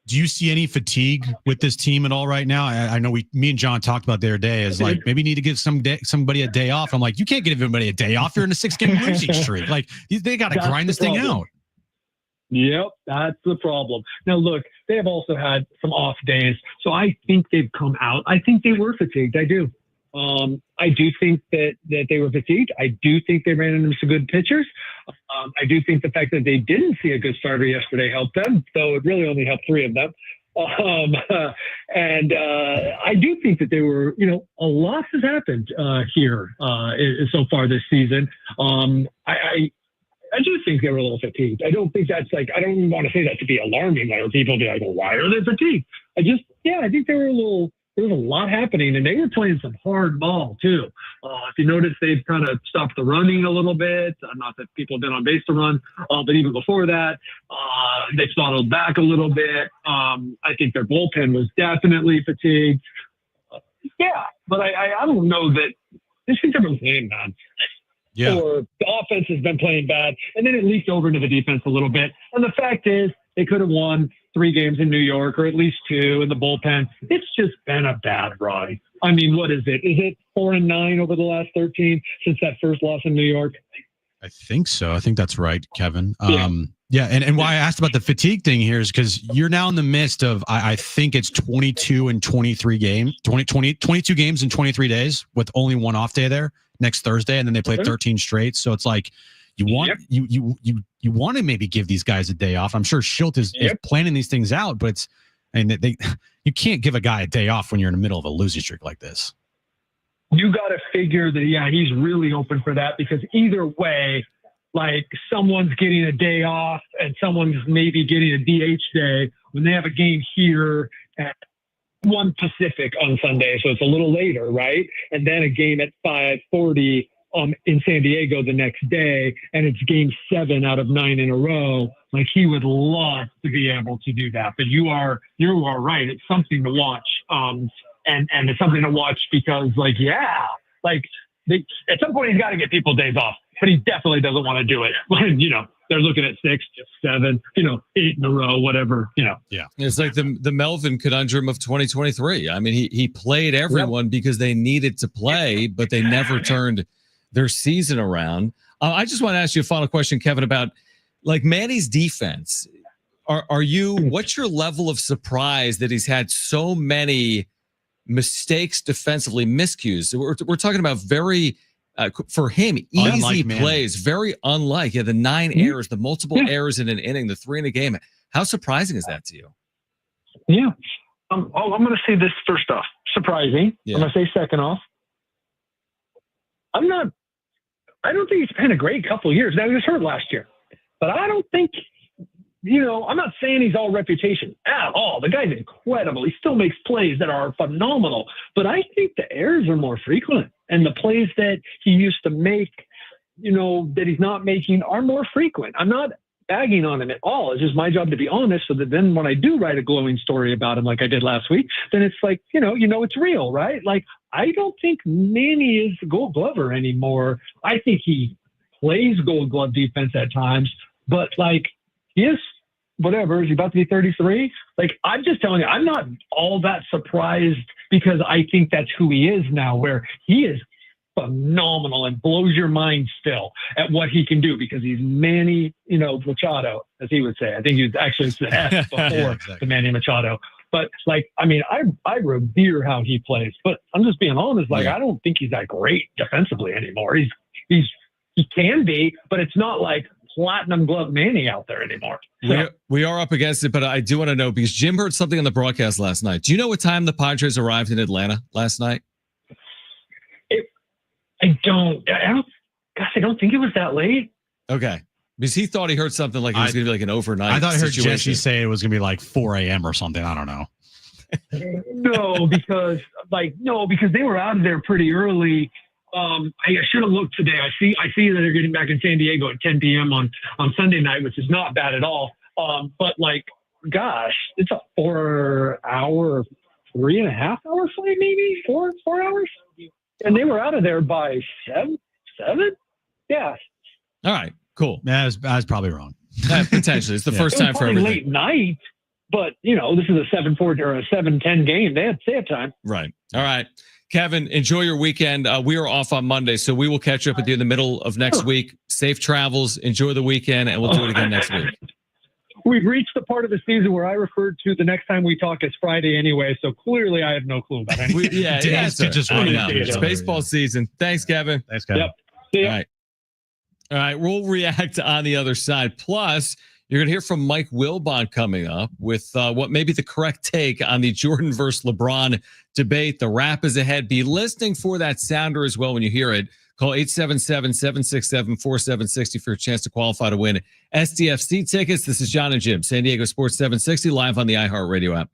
Do you see any fatigue with this team at all right now? I know me and John talked about the other day is like maybe need to give somebody a day off. I'm like, you can't give everybody a day off. You're in a 6-game losing streak. Like, they got to grind this thing out. Yep, that's the problem. Now, look, they have also had some off days, so I think they've come out. I think they were fatigued. I do. I do think that they were fatigued. I do think they ran into some good pitchers. I do think the fact that they didn't see a good starter yesterday helped them, though it really only helped 3 of them. And I do think that they were, a lot has happened here so far this season. I do think they were a little fatigued. I don't think that's like, I don't even want to say that to be alarming, where people be like, well, why are they fatigued? I think they were there was a lot happening, and they were playing some hard ball too. If you notice, they've kind of stopped the running a little bit. Not that people have been on base to run, but even before that, they throttled back a little bit. I think their bullpen was definitely fatigued. But I don't know that this thing's ever playing bad. Yeah. Or the offense has been playing bad, and then it leaked over into the defense a little bit. And the fact is, they could have won 3 games in New York, or at least 2 in the bullpen. It's just been a bad ride. I mean, what is it? Is it 4-9 over the last 13 since that first loss in New York? I think so. I think that's right, Kevin. And why I asked about the fatigue thing here is because you're now in the midst of, I think it's 22 and 23 games, 22 games in 23 days with only 1 off day there next Thursday, and then they play 13 straight. So it's like you want to maybe give these guys a day off. I'm sure Schilt is planning these things out, but you can't give a guy a day off when you're in the middle of a losing streak like this. You got to figure that, he's really open for that, because either way, like, someone's getting a day off and someone's maybe getting a DH day when they have a game here at 1 Pacific on Sunday. So it's a little later, right? And then a game at 5:40 in San Diego the next day, and it's game 7 out of 9 in a row. Like, he would love to be able to do that. But you are right. It's something to watch. And it's something to watch because, at some point he's got to get people days off, but he definitely doesn't want to do it when, they're looking at 6, 7, 8 in a row, whatever, Yeah. It's like the Melvin conundrum of 2023. I mean, he played everyone because they needed to play, but they never turned their season around. I just want to ask you a final question, Kevin, about like Manny's defense. What's your level of surprise that he's had so many mistakes defensively, miscues? We're talking about very, for him, easy plays, very unlike the 9 errors, the multiple errors in an inning, the 3 in a game. How surprising is that to you? Yeah. I'm going to say this first off, surprising. Yeah. I'm going to say second off, I don't think he's been a great couple of years. Now, he was hurt last year, but I don't think, I'm not saying he's all reputation at all. The guy's incredible. He still makes plays that are phenomenal, but I think the errors are more frequent, and the plays that he used to make, that he's not making are more frequent. I'm not bagging on him at all. It's just my job to be honest, so that then when I do write a glowing story about him like I did last week, then it's like, it's real, right? Like, I don't think Manny is the Gold Glover anymore. I think he plays Gold Glove defense at times, but like, he is whatever. Is he about to be 33? Like, I'm just telling you, I'm not all that surprised because I think that's who he is now, where he is phenomenal and blows your mind still at what he can do because he's Manny, Machado, as he would say. I think he was actually the S before the Manny Machado. But like, I mean, I revere how he plays, but I'm just being honest. Like, I don't think he's that great defensively anymore. He can be, but it's not like platinum glove Manny out there anymore. So, we are up against it, but I do want to know because Jim heard something on the broadcast last night. Do you know what time the Padres arrived in Atlanta last night? I don't think it was that late. Okay. Because he thought he heard something like it was going to be like an overnight. I thought I heard situation. Jesse say it was going to be like 4 a.m. or something. I don't know. No, because they were out of there pretty early. I should have looked today. I see that they're getting back in San Diego at 10 p.m. on Sunday night, which is not bad at all. But like, gosh, it's a 4-hour, 3.5-hour flight, maybe 4 hours. And they were out of there by 7? Yeah. All right, cool. I was probably wrong. Potentially. It's the first time for everything. Late night, but, this is a 7-4 or a 7-10 game. They had time. Right. All right. Kevin, enjoy your weekend. We are off on Monday, so we will catch up with you in the middle of next week. Safe travels. Enjoy the weekend, and we'll do it again next week. We've reached the part of the season where I referred to the next time we talk as Friday anyway, so clearly I have no clue about anything. It's baseball season. Thanks, Kevin. Thanks, Kevin. Yep. See ya. All right. We'll react on the other side. Plus, you're going to hear from Mike Wilbon coming up with what may be the correct take on the Jordan versus LeBron debate. The wrap is ahead. Be listening for that sounder as well when you hear it. Call 877-767-4760 for a chance to qualify to win SDFC tickets. This is John and Jim, San Diego Sports 760, live on the iHeartRadio app.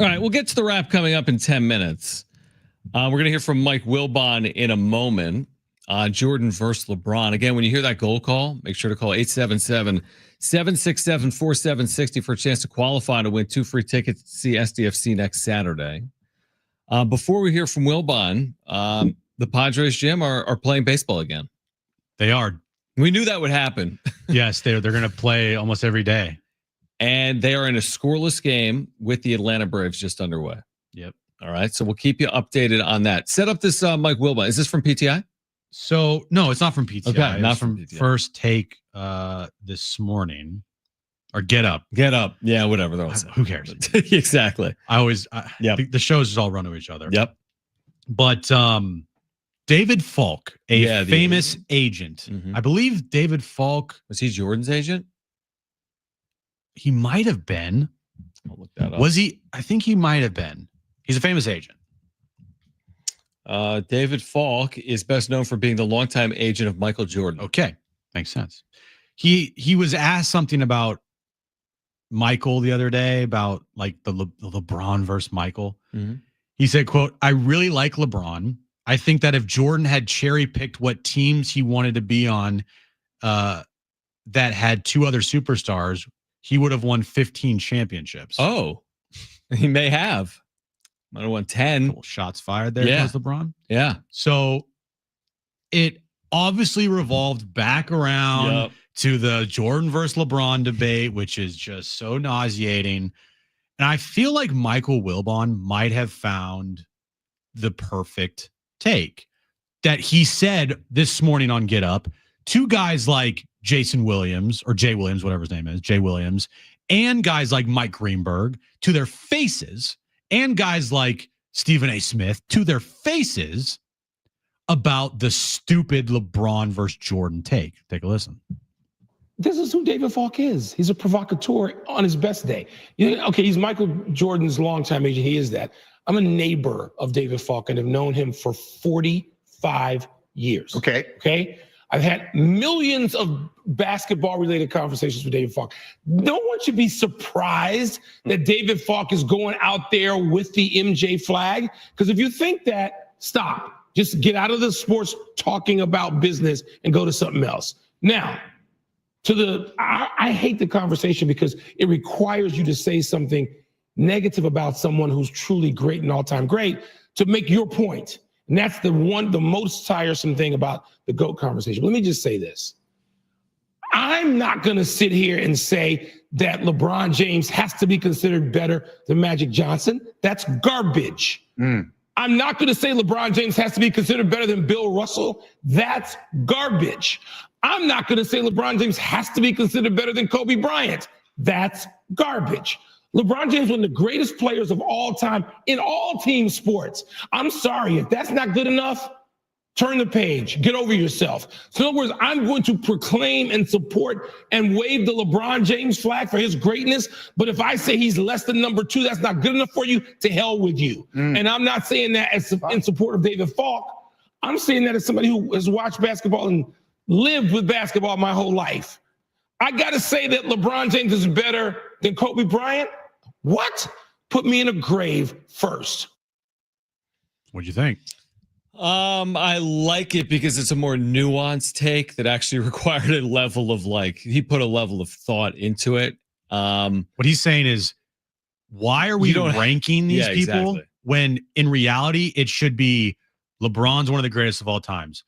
All right, we'll get to the wrap coming up in 10 minutes. We're going to hear from Mike Wilbon in a moment on Jordan versus LeBron. Again, when you hear that goal call, make sure to call 877-767-4760 for a chance to qualify to win 2 free tickets to see SDFC next Saturday. Before we hear from Wilbon, the Padres, Jim, are playing baseball again. They are. We knew that would happen. Yes, they're going to play almost every day. And they are in a scoreless game with the Atlanta Braves just underway. Yep. All right, so we'll keep you updated on that. Set up this Mike Wilbon. Is this from PTI? So, no, it's not from PTI. Okay, not it's from PTI. First Take this morning. Or Get Up. Get Up. Yeah, whatever. Who cares? Exactly. The shows just all run to each other. Yep. But David Falk, a famous agent. Mm-hmm. I believe David Falk. Was he Jordan's agent? He might have been. I'll look that up. Was he? I think he might have been. He's a famous agent. David Falk is best known for being the longtime agent of Michael Jordan. Okay. Makes sense. He was asked something about Michael the other day about like the LeBron versus Michael. Mm-hmm. He said, quote, "I really like LeBron. I think that if Jordan had cherry picked what teams he wanted to be on that had 2 other superstars, he would have won 15 championships." Oh, he may have. Might have won 10. Couple shots fired there against LeBron. Yeah. So it obviously revolved back around to the Jordan versus LeBron debate, which is just so nauseating. And I feel like Michael Wilbon might have found the perfect take that he said this morning on Get Up. 2 guys like Jason Williams or Jay Williams, whatever his name is, Jay Williams, and guys like Mike Greenberg to their faces, and guys like Stephen A. Smith to their faces about the stupid LeBron versus Jordan take. Take a listen. This is who David Falk is. He's a provocateur on his best day. Okay, he's Michael Jordan's longtime agent. He is that. I'm a neighbor of David Falk and have known him for 45 years. Okay. I've had millions of basketball-related conversations with David Falk. No one should be surprised that David Falk is going out there with the MJ flag. Because if you think that, stop. Just get out of the sports talking about business and go to something else. Now, I hate the conversation because it requires you to say something negative about someone who's truly great and all-time great to make your point. And that's the most tiresome thing about the GOAT conversation. But let me just say this. I'm not going to sit here and say that LeBron James has to be considered better than Magic Johnson. That's garbage. I'm not going to say LeBron James has to be considered better than Bill Russell. That's garbage. I'm not going to say LeBron James has to be considered better than Kobe Bryant. That's garbage. LeBron James is one of the greatest players of all time in all team sports. I'm sorry, if that's not good enough, turn the page, get over yourself. So in other words, I'm going to proclaim and support and wave the LeBron James flag for his greatness. But if I say he's less than number 2, that's not good enough for you, to hell with you. And I'm not saying that as in support of David Falk. I'm saying that as somebody who has watched basketball and lived with basketball my whole life. I got to say that LeBron James is better than Kobe Bryant. What? Put me in a grave first. What'd you think? I like it because it's a more nuanced take that actually required a level of he put a level of thought into it. What he's saying is, why are we ranking these people when in reality it should be LeBron's one of the greatest of all times.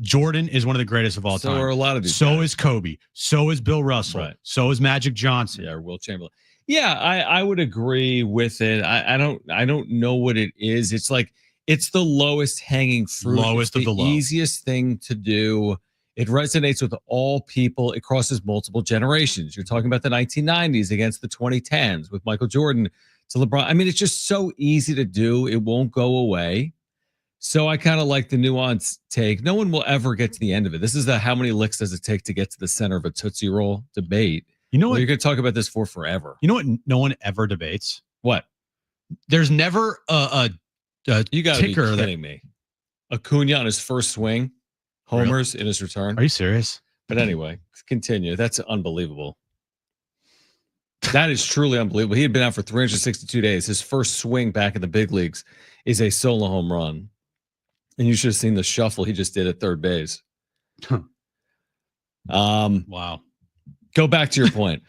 Jordan is one of the greatest of all time. So are a lot of these. So guys. is Kobe. So is Bill Russell. Right. So is Magic Johnson. Yeah, or Will Chamberlain. Yeah, I would agree with it. I don't know what it is. It's like it's the lowest hanging fruit. Lowest of the low. Easiest thing to do. It resonates with all people. It crosses multiple generations. You're talking about the 1990s against the 2010s with Michael Jordan to LeBron. I mean, it's just so easy to do. It won't go away. So I kind of like the nuance take. No one will ever get to the end of it. This is the how many licks does it take to get to the center of a Tootsie Roll debate. You know what? You're going to talk about this for forever. You know what? No one ever debates. What? There's never a you got to be ticker kidding me. Acuna on his first swing, homers in his return. Are you serious? But anyway, continue. That's unbelievable. That is truly unbelievable. He had been out for 362 days. His first swing back in the big leagues is a solo home run. And you should have seen the shuffle he just did at third base. Wow. Go back to your point.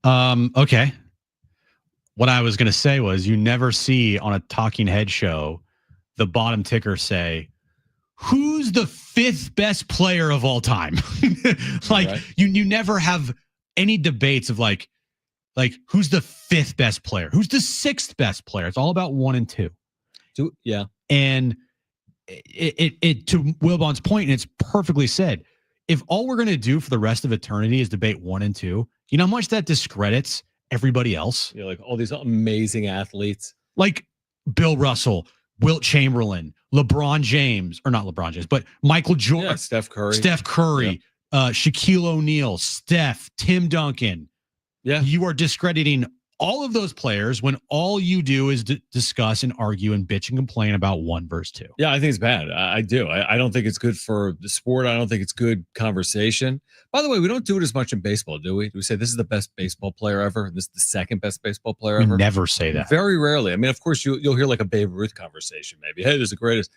Okay. What I was going to say was you never see on a talking head show the bottom ticker say, who's the 5th best player of all time? Right. you never have any debates of like who's the 5th best player? Who's the 6th best player? It's all about 1 and 2. Yeah. And it to Wilbon's point, and it's perfectly said. If all we're going to do for the rest of eternity is debate 1 and 2, you know how much that discredits everybody else? Like all these amazing athletes. Like Bill Russell, Wilt Chamberlain, LeBron James, or not LeBron James, but Michael Jordan, Steph Curry, Shaquille O'Neal, Steph, Tim Duncan. Yeah. You are discrediting all of those players when all you do is discuss and argue and bitch and complain about 1 versus 2. Yeah, I think it's bad. I do. I don't think it's good for the sport. I don't think it's good conversation. By the way, we don't do it as much in baseball, do we? Do we say this is the best baseball player ever? And this is the second best baseball player ever? We never say that. Very rarely. I mean, of course, you'll hear like a Babe Ruth conversation, maybe. Hey, this is the greatest.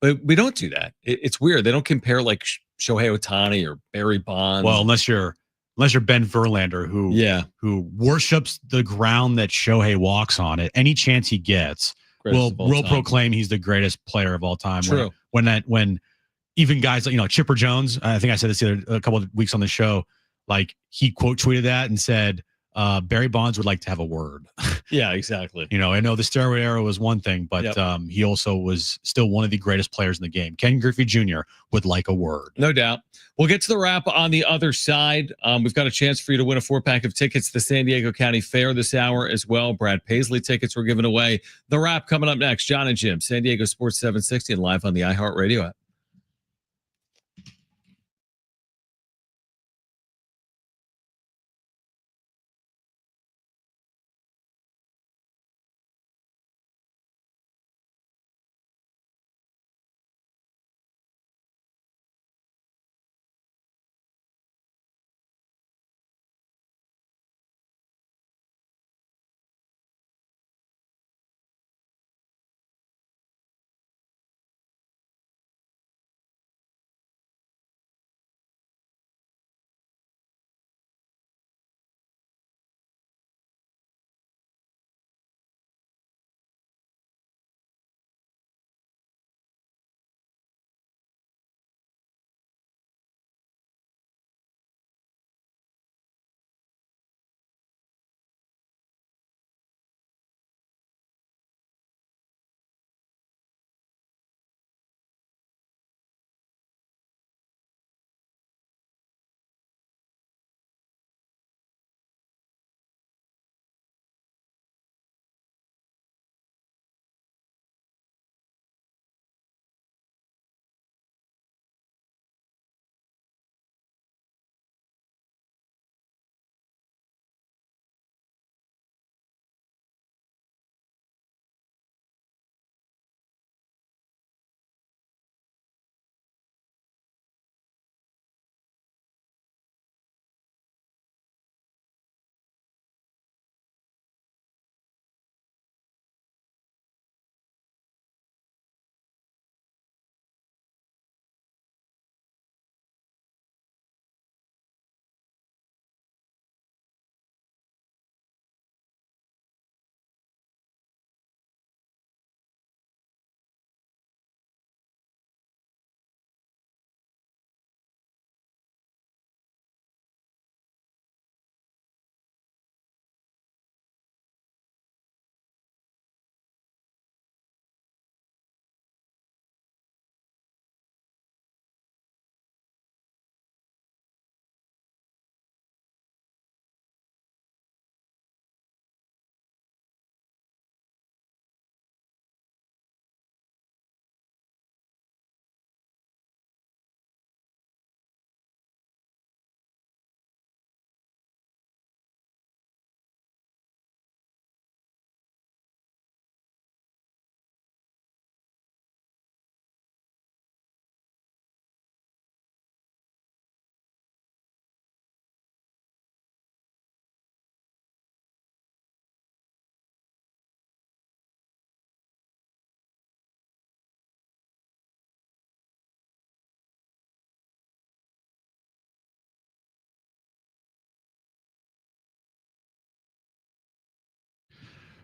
But we don't do that. It's weird. They don't compare like Shohei Ohtani or Barry Bonds. Well, unless you're Ben Verlander, who worships the ground that Shohei walks on at any chance he gets, will proclaim he's the greatest player of all time. True. When even guys like Chipper Jones, I think I said this a couple of weeks on the show, like he quote tweeted that and said Barry Bonds would like to have a word. Yeah, exactly. I know the steroid era was one thing, but he also was still one of the greatest players in the game. Ken Griffey Jr. would like a word. No doubt. We'll get to the wrap on the other side. We've got a chance for you to win a 4-pack of tickets to the San Diego County Fair this hour as well. Brad Paisley tickets were given away. The wrap coming up next. John and Jim, San Diego Sports 760 and live on the iHeartRadio app.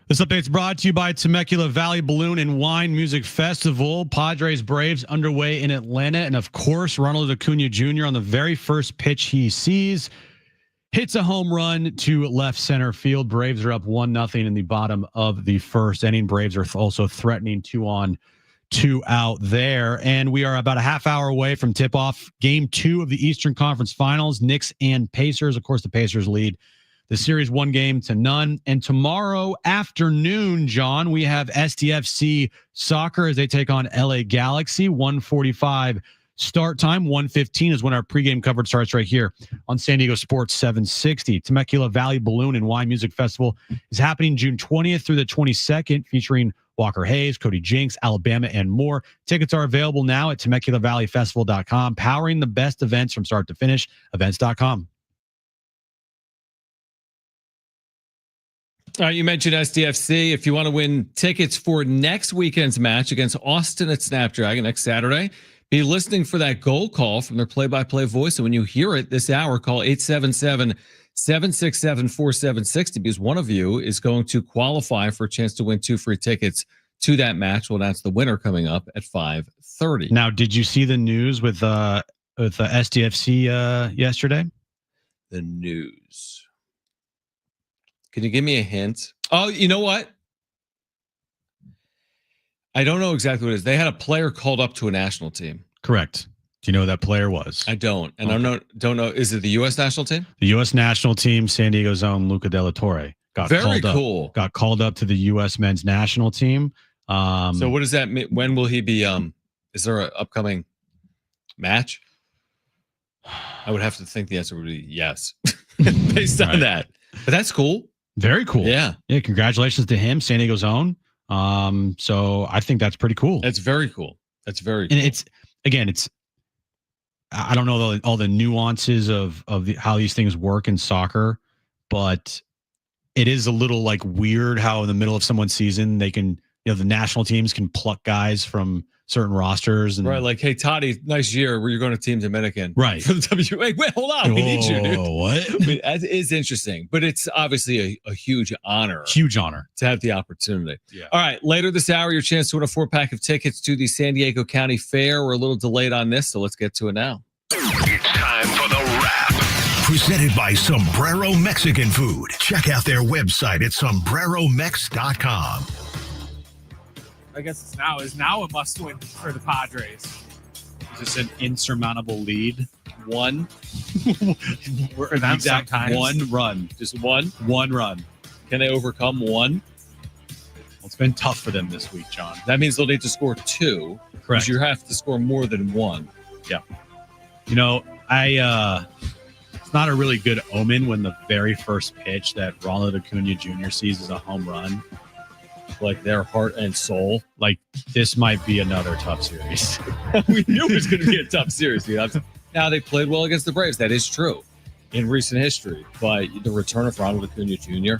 This update's brought to you by Temecula Valley Balloon and Wine Music Festival. Padres Braves underway in Atlanta. And of course, Ronald Acuna Jr. on the very first pitch he sees hits a home run to left center field. Braves are up 1-0 in the bottom of the first inning. Braves are also threatening 2-on, 2-out there. And we are about a half hour away from tip-off game 2 of the Eastern Conference Finals. Knicks and Pacers. Of course, the Pacers lead the series 1-0. And tomorrow afternoon, John, we have SDFC soccer as they take on LA Galaxy. 1:45 start time. 1:15 is when our pregame coverage starts right here on San Diego Sports 760. Temecula Valley Balloon and Wine Music Festival is happening June 20th through the 22nd, featuring Walker Hayes, Cody Jinks, Alabama, and more. Tickets are available now at TemeculaValleyFestival.com, powering the best events from start to finish, events.com. You mentioned SDFC. If you want to win tickets for next weekend's match against Austin at Snapdragon next Saturday, be listening for that goal call from their play-by-play voice. And when you hear it this hour, call 877-767-4760 because one of you is going to qualify for a chance to win 2 free tickets to that match. We'll announce the winner coming up at 5:30. Now, did you see the news with SDFC yesterday? The news. Can you give me a hint? Oh, you know what? I don't know exactly what it is. They had a player called up to a national team. Correct. Do you know who that player was? I don't. And okay. I don't know. Is it the U.S. national team? The U.S. national team, San Diego's own Luca De La Torre. Got called up to the U.S. men's national team. So what does that mean? When will he be? Is there an upcoming match? I would have to think the answer would be yes, based on that. But that's cool. Very cool. Yeah. Congratulations to him, San Diego's own. So I think that's pretty cool. That's very cool. That's very cool. And it's I don't know all the nuances of how these things work in soccer, but it is a little like weird how in the middle of someone's season they can, the national teams can pluck guys from certain rosters and right, like, hey Toddy, nice year. Where you're going to Team Dominican, right? For the WA. Wait, hold on, we need you, dude. What? I mean, that is interesting, but it's obviously a huge honor. Huge honor to have the opportunity. Yeah. All right, later this hour, your chance to win a 4-pack of tickets to the San Diego County Fair. We're a little delayed on this, so let's get to it now. It's time for the wrap. Presented by Sombrero Mexican Food. Check out their website at sombreromex.com. I guess it's now a must-win for the Padres. Is this an insurmountable lead? One. For them sometimes. One run. Just one? One run. Can they overcome one? Well, it's been tough for them this week, John. That means they'll need to score 2. Correct. Because you have to score more than 1. Yeah. It's not a really good omen when the very first pitch that Ronald Acuna Jr. sees is a home run. Like their heart and soul, like this might be another tough series. We knew it was going to be a tough series. Dude. Now they played well against the Braves. That is true in recent history. But the return of Ronald Acuna Jr.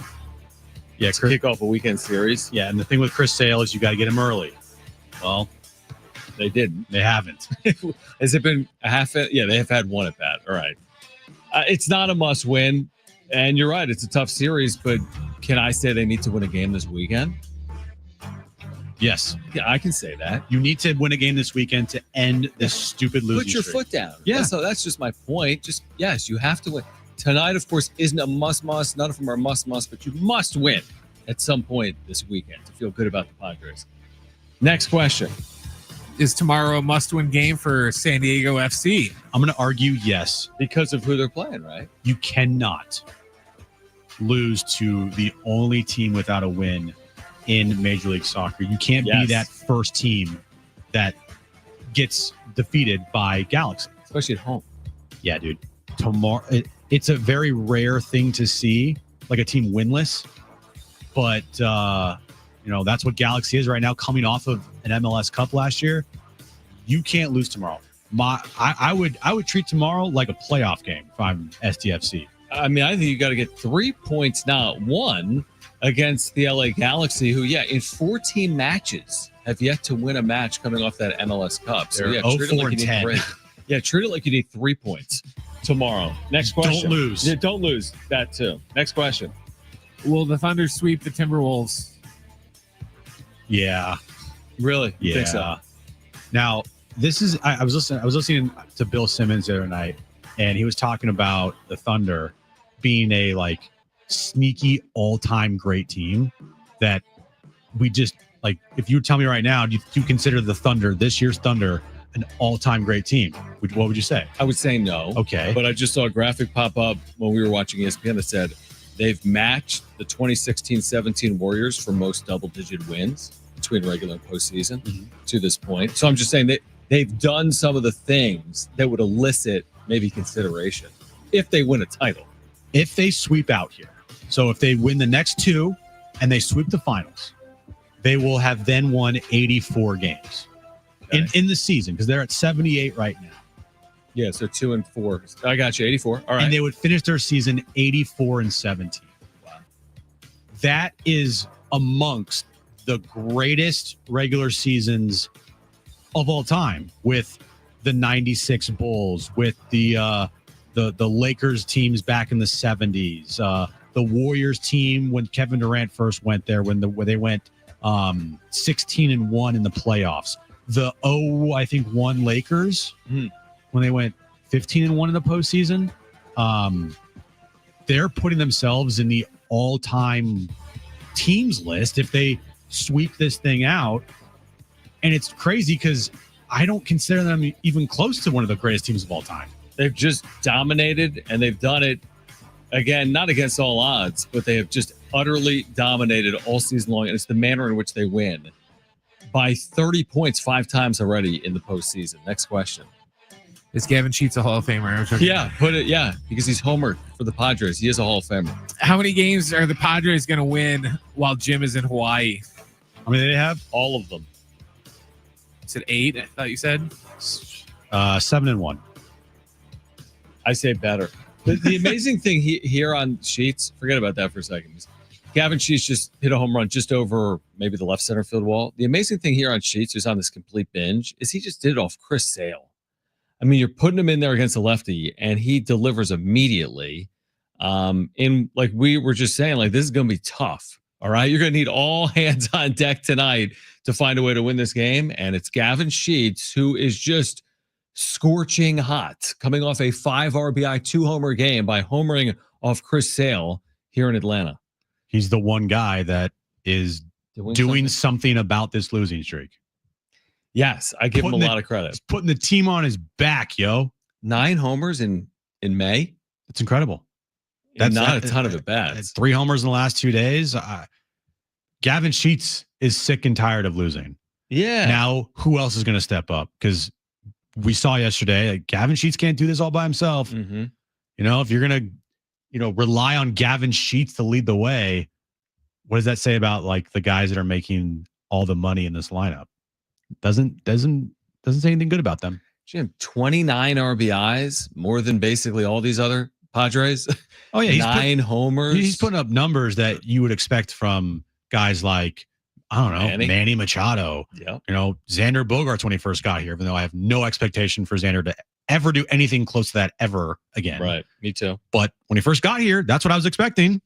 Yeah, to kick off a weekend series. Yeah, and the thing with Chris Sale is you got to get him early. Well, they didn't. They haven't. Has it been a half? Yeah, they have had one at bat. All right. It's not a must win. And you're right. It's a tough series. But can I say they need to win a game this weekend? Yes. Yeah, I can say that. You need to win a game this weekend to end this stupid losing streak. Put your foot down. Yeah. That's just my point. Just, yes, you have to win. Tonight, of course, isn't a must. None of them are must, but you must win at some point this weekend to feel good about the Padres. Next question. Is tomorrow a must-win game for San Diego FC? I'm going to argue yes. Because of who they're playing, right? You cannot lose to the only team without a win in Major League Soccer. You can't be that first team that gets defeated by Galaxy. Especially at home. Yeah, dude. Tomorrow, it's a very rare thing to see, like a team winless. But, that's what Galaxy is right now, coming off of an MLS Cup last year. You can't lose tomorrow. I would treat tomorrow like a playoff game if I'm SDFC. I mean, I think you got to get 3 points, not 1, against the LA Galaxy, who, in 14 matches have yet to win a match coming off that MLS Cup. So, treat it like you need 3. Yeah, treat it like you need 3 points tomorrow. Next question. Don't lose. Yeah, don't lose. That too. Next question. Will the Thunder sweep the Timberwolves Yeah. Really? You Yeah. think so? Now, this is I was listening to Bill Simmons the other night, and he was talking about the Thunder being a like sneaky all-time great team that we just like. If you tell me right now, do you consider the Thunder, this year's Thunder, an all-time great team? What would you say? I would say no. Okay. But I just saw a graphic pop up when we were watching ESPN that said they've matched the 2016-17 Warriors for most double-digit wins between regular and postseason to this point. So I'm just saying that they've done some of the things that would elicit maybe consideration if they win a title. If they sweep out here, so if they win the next two and they sweep the finals, they will have then won 84 games in the season because they're at 78 right now. Yeah, so 2-4. I got you, 84. All right. And they would finish their season 84-17. Wow. That is amongst the greatest regular seasons of all time, with the 96 Bulls, with the Lakers teams back in the 70s, the Warriors team when Kevin Durant first went there, when they went 16-1 in the playoffs. The I think 1 Lakers when they went 15-1 in the postseason. They're putting themselves in the all-time teams list if they sweep this thing out. And it's crazy because I don't consider them even close to one of the greatest teams of all time. They've just dominated, and they've done it, again, not against all odds, but they have just utterly dominated all season long. And it's the manner in which they win by 30 points 5 times already in the postseason. Next question. Is Gavin Sheets a Hall of Famer? Yeah, because he's homered for the Padres. He is a Hall of Famer. How many games are the Padres going to win while Jim is in Hawaii? How many do they have? All of them. Is it 8? I thought you said 7-1. I say better. The amazing thing here on Sheets, forget about that for a second. Gavin Sheets just hit a home run just over maybe the left center field wall. The amazing thing here on Sheets, who's on this complete binge, is he just did it off Chris Sale. I mean, you're putting him in there against a lefty, and he delivers immediately. In like we were just saying, like, this is going to be tough. All right, you're going to need all hands on deck tonight to find a way to win this game. And it's Gavin Sheets, who is just scorching hot, coming off a 5 RBI, 2-homer game by homering off Chris Sale here in Atlanta. He's the one guy that is doing something about this losing streak. Yes, I give him a lot of credit. He's putting the team on his back, yo. 9 homers in May. That's incredible. That's not a ton of at bats. 3 homers in the last 2 days. Gavin Sheets is sick and tired of losing. Yeah. Now, who else is going to step up? Because we saw yesterday, like, Gavin Sheets can't do this all by himself. Mm-hmm. You know, if you're going to, rely on Gavin Sheets to lead the way, what does that say about like the guys that are making all the money in this lineup? Doesn't say anything good about them. Jim, 29 RBIs, more than basically all these other Padres. Oh yeah, 9 homers. He's putting up numbers that you would expect from guys like, I don't know, Manny Machado. Yeah. Xander Bogaerts when he first got here, even though I have no expectation for Xander to ever do anything close to that ever again. Right. Me too. But when he first got here, that's what I was expecting.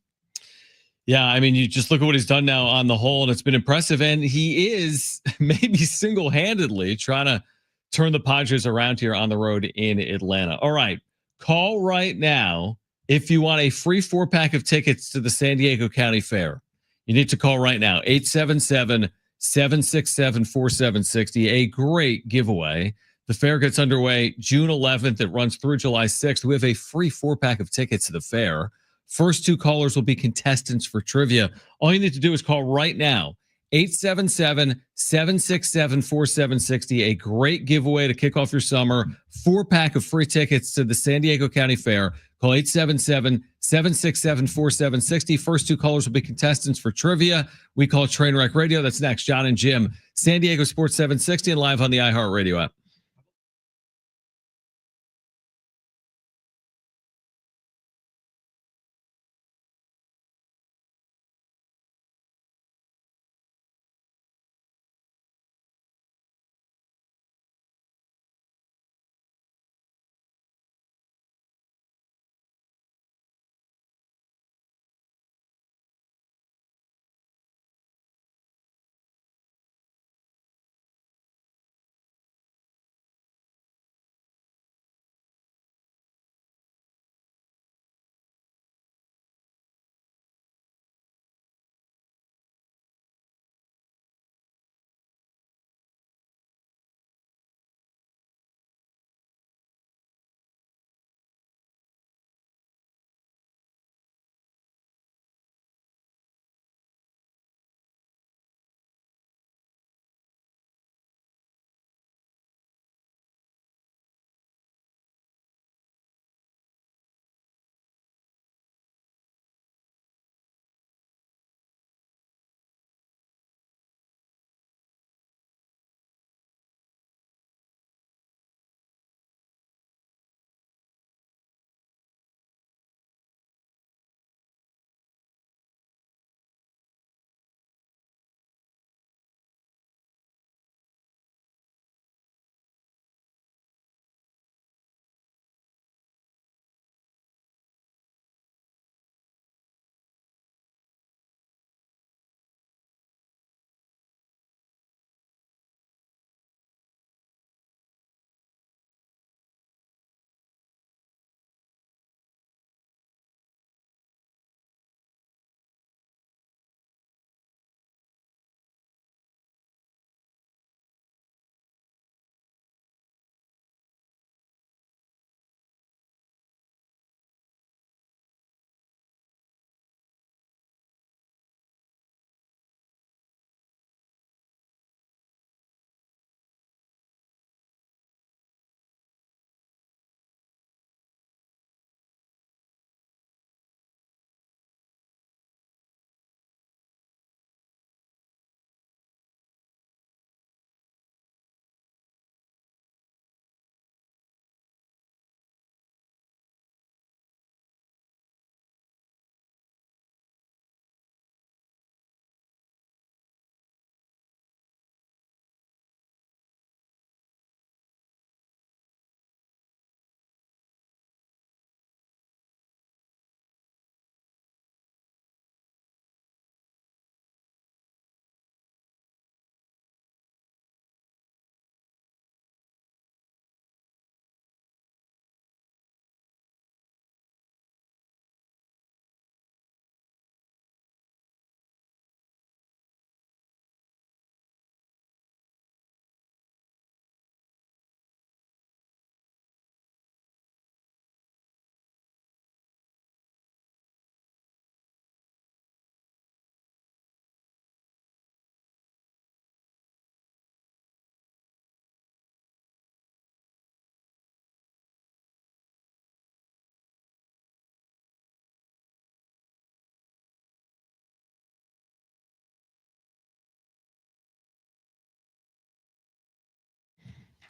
Yeah, I mean, you just look at what he's done now on the whole, and it's been impressive. And he is maybe single-handedly trying to turn the Padres around here on the road in Atlanta. All right, call right now if you want a free 4-pack of tickets to the San Diego County Fair. You need to call right now, 877-767-4760. A great giveaway. The fair gets underway June 11th. It runs through July 6th. We have a free 4-pack of tickets to the fair. First 2 callers will be contestants for trivia. All you need to do is call right now, 877-767-4760. A great giveaway to kick off your summer. 4-pack of free tickets to the San Diego County Fair. Call 877-767-4760. First 2 callers will be contestants for trivia. We call it Trainwreck Radio. That's next. John and Jim, San Diego Sports 760 and live on the iHeartRadio app.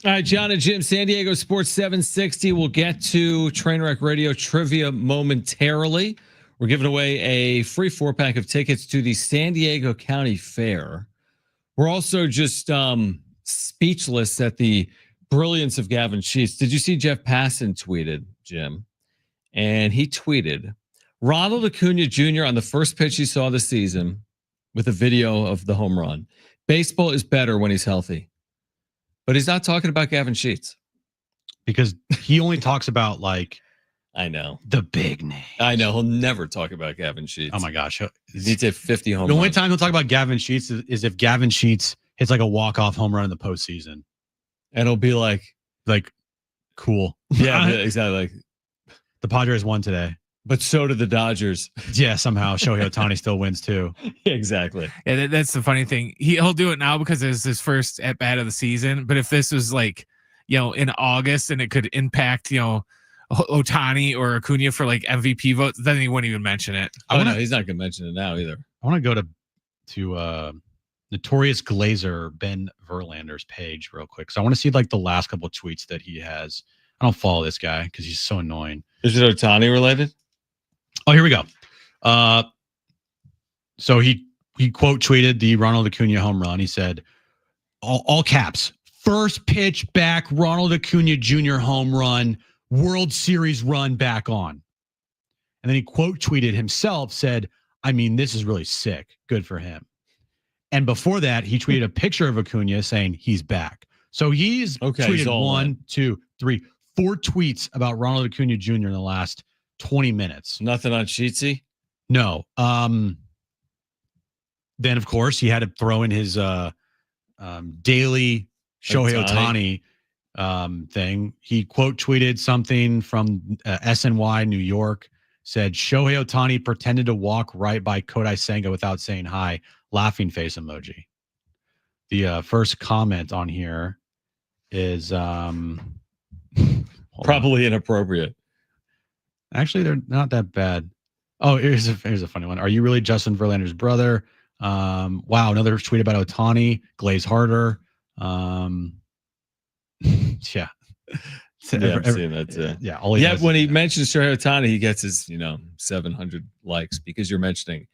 All right, John and Jim, San Diego Sports 760. We'll get to Trainwreck Radio trivia momentarily. We're giving away a free 4-pack of tickets to the San Diego County Fair. We're also just speechless at the brilliance of Gavin Sheets. Did you see Jeff Passan tweeted, Jim? And he tweeted, Ronald Acuna Jr. on the first pitch he saw this season with a video of the home run. Baseball is better when he's healthy. But he's not talking about Gavin Sheets. Because he only talks about, like, I know. the big name. I know. He'll never talk about Gavin Sheets. Oh, my gosh. He needs to hit 50 home The only runs. time he'll talk about Gavin Sheets is if Gavin Sheets hits, like, a walk-off home run in the postseason. And it'll be like, cool. Yeah, exactly. Like, the Padres won today. But so did the Dodgers. Yeah, somehow Shohei Ohtani still wins too. Exactly. Yeah, that's the funny thing. He'll do it now because it's his first at bat of the season. But if this was like, in August and it could impact, Ohtani or Acuna for like MVP votes, then he wouldn't even mention it. No, he's not going to mention it now either. I want to go to Notorious Glazer Ben Verlander's page real quick. So I want to see like the last couple of tweets that he has. I don't follow this guy because he's so annoying. Is it Ohtani related? Oh, here we go. So he quote tweeted the Ronald Acuna home run. He said, all caps, first pitch back, Ronald Acuna Jr. home run, World Series run back on. And then he quote tweeted himself, said, I mean, this is really sick. Good for him. And before that, he tweeted a picture of Acuna saying he's back. So he's tweeted 1, 2, 3, 4 tweets about Ronald Acuna Jr. in the last 20 minutes. Nothing on Sheetsy? No. Then, of course, he had to throw in his daily Shohei Ohtani thing. He quote tweeted something from SNY, New York, said, Shohei Ohtani pretended to walk right by Kodai Senga without saying hi, laughing face emoji. The first comment on here is probably inappropriate. Actually, they're not that bad. Oh, here's a funny one. Are you really Justin Verlander's brother? Wow, another tweet about Ohtani. Glaze harder. Yeah. Yeah, I'm seeing that too. Yeah. When he mentions Shohei Ohtani, he gets his 700 likes because you're mentioning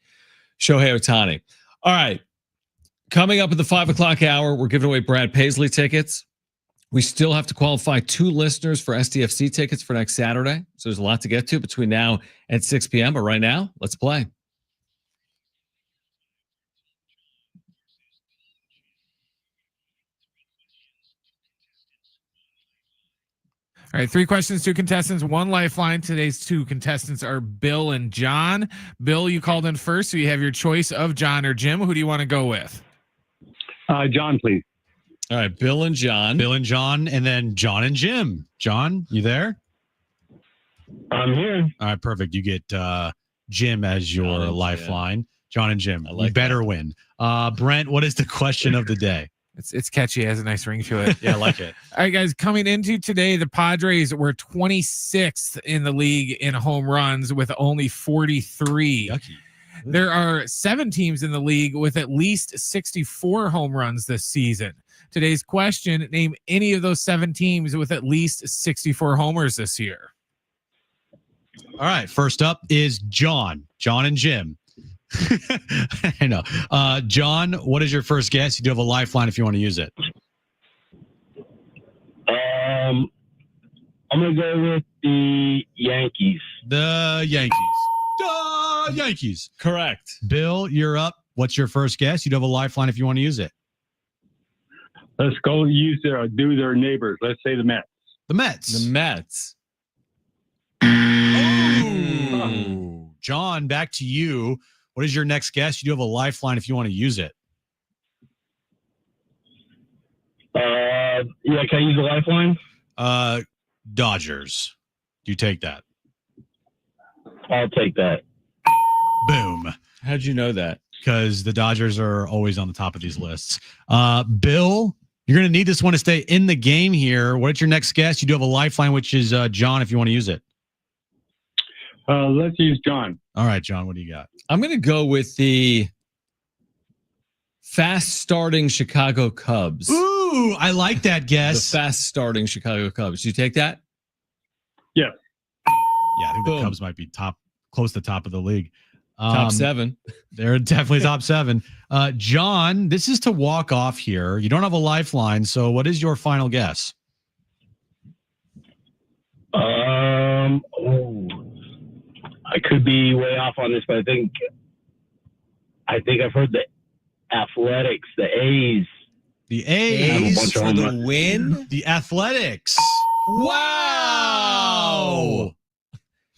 Shohei Ohtani. All right. Coming up at the 5 o'clock hour, we're giving away Brad Paisley tickets. We still have to qualify 2 listeners for SDFC tickets for next Saturday. So there's a lot to get to between now and 6 p.m. But right now, let's play. All right, 3 questions, 2 contestants, 1 lifeline. Today's 2 contestants are Bill and John. Bill, you called in first, so you have your choice of John or Jim. Who do you want to go with? John, please. All right, Bill and John. Bill and John, and then John and Jim. John, you there? I'm here. All right, perfect. You get Jim as your lifeline. John and Jim. You better win. Brent, what is the question of the day? It's catchy. It has a nice ring to it. Yeah, I like it. All right, guys, coming into today, the Padres were 26th in the league in home runs with only 43. Yucky. There are 7 teams in the league with at least 64 home runs this season. Today's question, name any of those 7 teams with at least 64 homers this year. All right, first up is John and Jim. I know. John, what is your first guess? You do have a lifeline if you want to use it. I'm going to go with the Yankees. The Yankees. Correct. Bill, you're up. What's your first guess? You do have a lifeline if you want to use it. Let's go do their neighbors. Let's say the Mets. The Mets. The Mets. Oh. John, back to you. What is your next guess? You do have a lifeline if you want to use it. Yeah, can I use the lifeline? Dodgers. Do you take that? I'll take that. Boom. How'd you know that? Because the Dodgers are always on the top of these lists. Bill, you're going to need this one to stay in the game here. What's your next guess? You do have a lifeline, which is John, if you want to use it. Let's use John. All right, John, what do you got? I'm going to go with the fast-starting Chicago Cubs. Ooh, Ooh, I like that The guess. fast starting Chicago Cubs. You take that? Yeah, I think the Boom. Cubs might be close to the top of the league. Top 7. They're definitely top 7. John, this is to walk off here. You don't have a lifeline, so what is your final guess? I could be way off on this, but I think I've heard the Athletics, the A's. The A's for the win? The Athletics. Wow.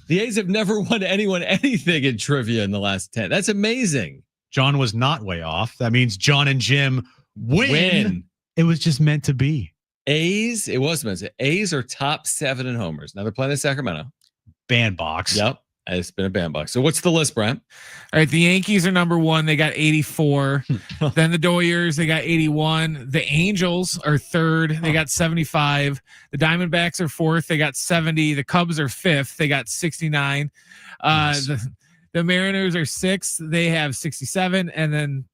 The A's have never won anyone anything in trivia in the last 10. That's amazing. John was not way off. That means John and Jim win. It was just meant to be. A's, it was meant to. A's are top 7 in homers. Now they're playing in Sacramento. Bandbox. Yep. It's been a bandbox. So what's the list, Brent? All right, the Yankees are number 1. They got 84. Then the Doyers, they got 81. The Angels are 3rd. They got 75. The Diamondbacks are 4th. They got 70. The Cubs are 5th. They got 69. Nice. The Mariners are 6th. They have 67. And then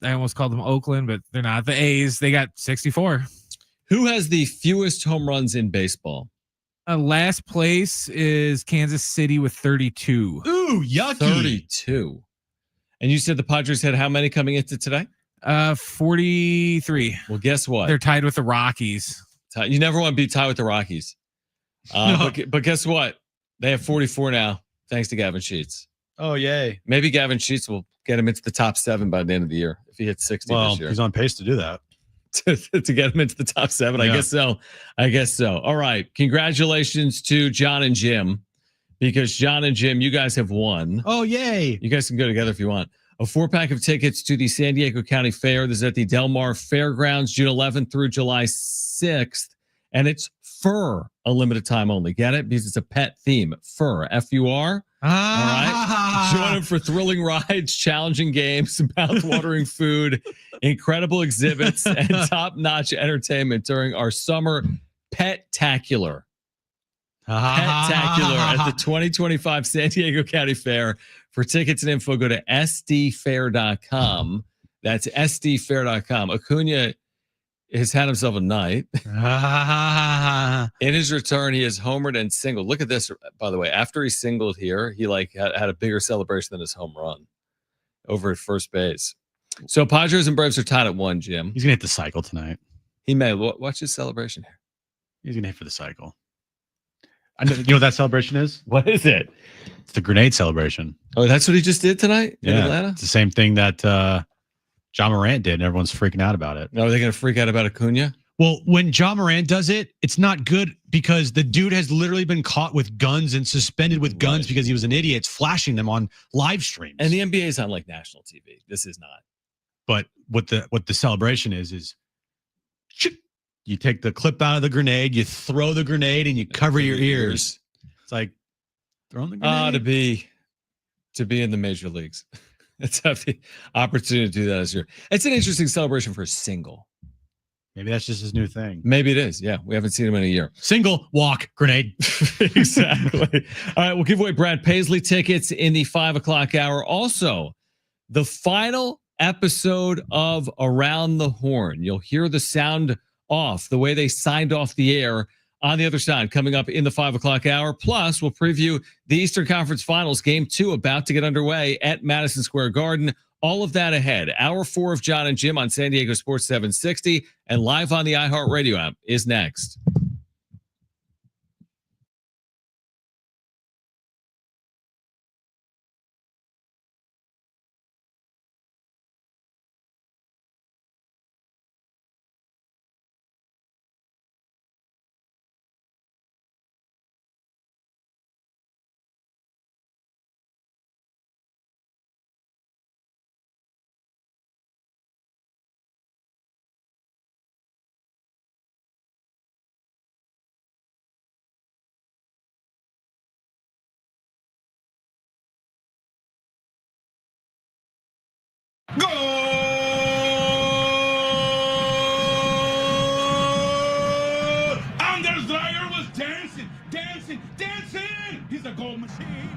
I almost called them Oakland, but they're not. The A's, they got 64. Who has the fewest home runs in baseball? Last place is Kansas City with 32. Ooh, yucky. 32. And you said the Padres had how many coming into today? 43. Well, guess what? They're tied with the Rockies. You never want to be tied with the Rockies. But guess what? They have 44 now, thanks to Gavin Sheets. Oh, yay. Maybe Gavin Sheets will get him into the top 7 by the end of the year if he hits 60 this year. He's on pace to do that. to get him into the top 7. Yeah. I guess so. All right. Congratulations to John and Jim, because John and Jim, you guys have won. Oh, yay. You guys can go together if you want. A 4-pack of tickets to the San Diego County Fair. This is at the Del Mar Fairgrounds, June 11th through July 6th. And it's fur, a limited time only. Get it? Because it's a pet theme. Fur, F-U-R. All right. Join them for thrilling rides, challenging games, mouth-watering food, incredible exhibits, and top-notch entertainment during our summer Pet-tacular. Pet-tacular at the 2025 San Diego County Fair. For tickets and info, go to sdfair.com. That's sdfair.com. Acuna has had himself a night. In his return, he has homered and singled. Look at this, by the way. After he singled here, he had a bigger celebration than his home run over at first base. So Padres and Braves are tied at 1, Jim. He's going to hit the cycle tonight. He may. Watch his celebration here. He's going to hit for the cycle. I know, you know what that celebration is? What is it? It's the grenade celebration. Oh, that's what he just did tonight in Atlanta? It's the same thing that John Morant did, and everyone's freaking out about it. No, are they going to freak out about Acuna? Well, when John Morant does it, it's not good because the dude has literally been caught with guns and suspended with guns because he was an idiot. It's flashing them on live streams. And the NBA is on like national TV. This is not. But what the celebration is you take the clip out of the grenade, you throw the grenade, and you cover your ears. It's like throwing the grenade. To be in the major leagues. Let's have the opportunity to do that this year. It's an interesting celebration for a single. Maybe that's just his new thing. Maybe it is. Yeah, we haven't seen him in a year. Single, walk, grenade. Exactly. All right, we'll give away Brad Paisley tickets in the 5 o'clock hour. Also, the final episode of Around the Horn. You'll hear the sound off, the way they signed off the air on the other side, coming up in the 5 o'clock hour. Plus, we'll preview the Eastern Conference Finals, Game 2, about to get underway at Madison Square Garden. All of that ahead. Hour 4 of John and Jim on San Diego Sports 760 and live on the iHeartRadio app is next. Goal! Anders Dreyer was dancing, dancing, dancing. He's a goal machine.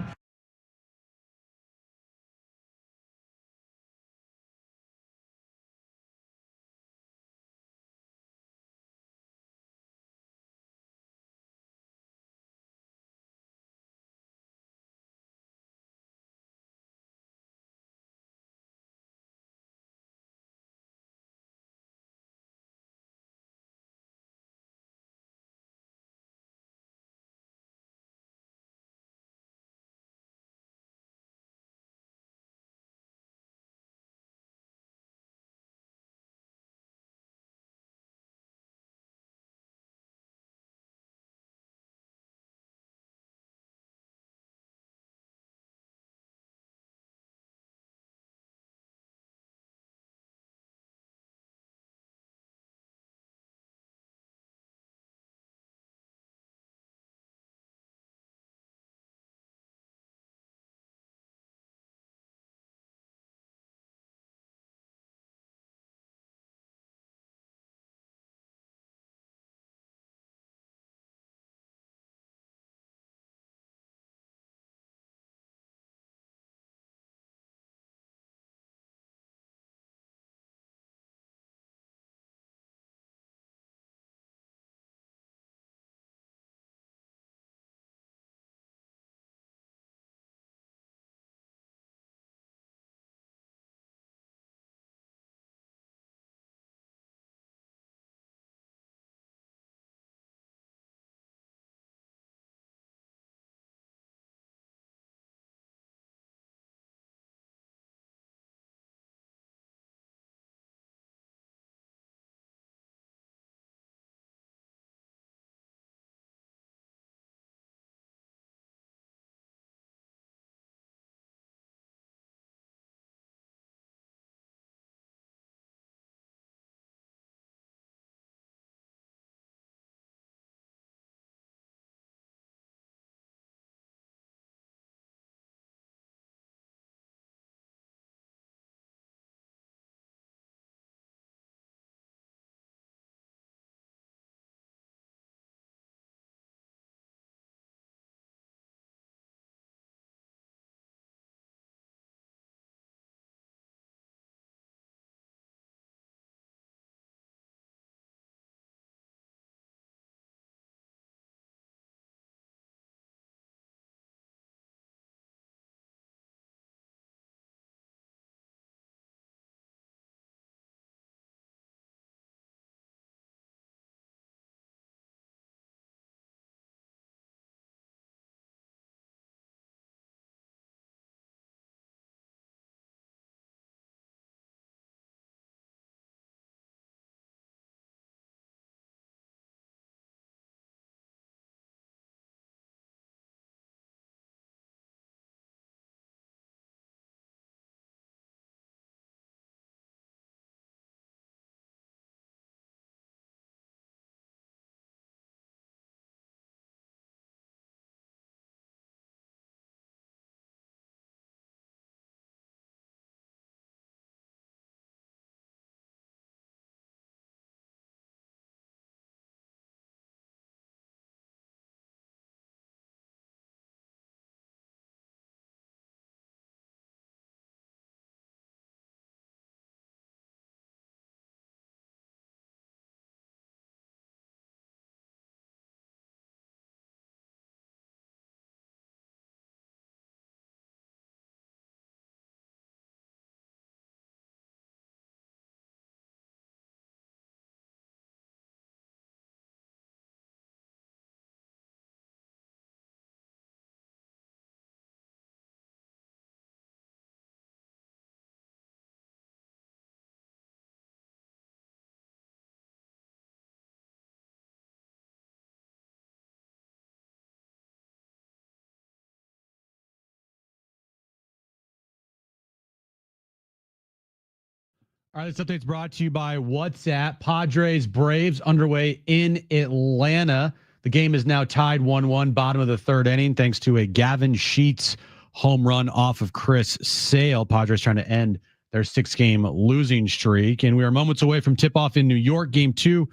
All right, this update's brought to you by WhatsApp. Padres Braves underway in Atlanta. The game is now tied 1-1, bottom of the third inning, thanks to a Gavin Sheets home run off of Chris Sale. Padres trying to end their 6-game losing streak. And we are moments away from tip-off in New York, game 2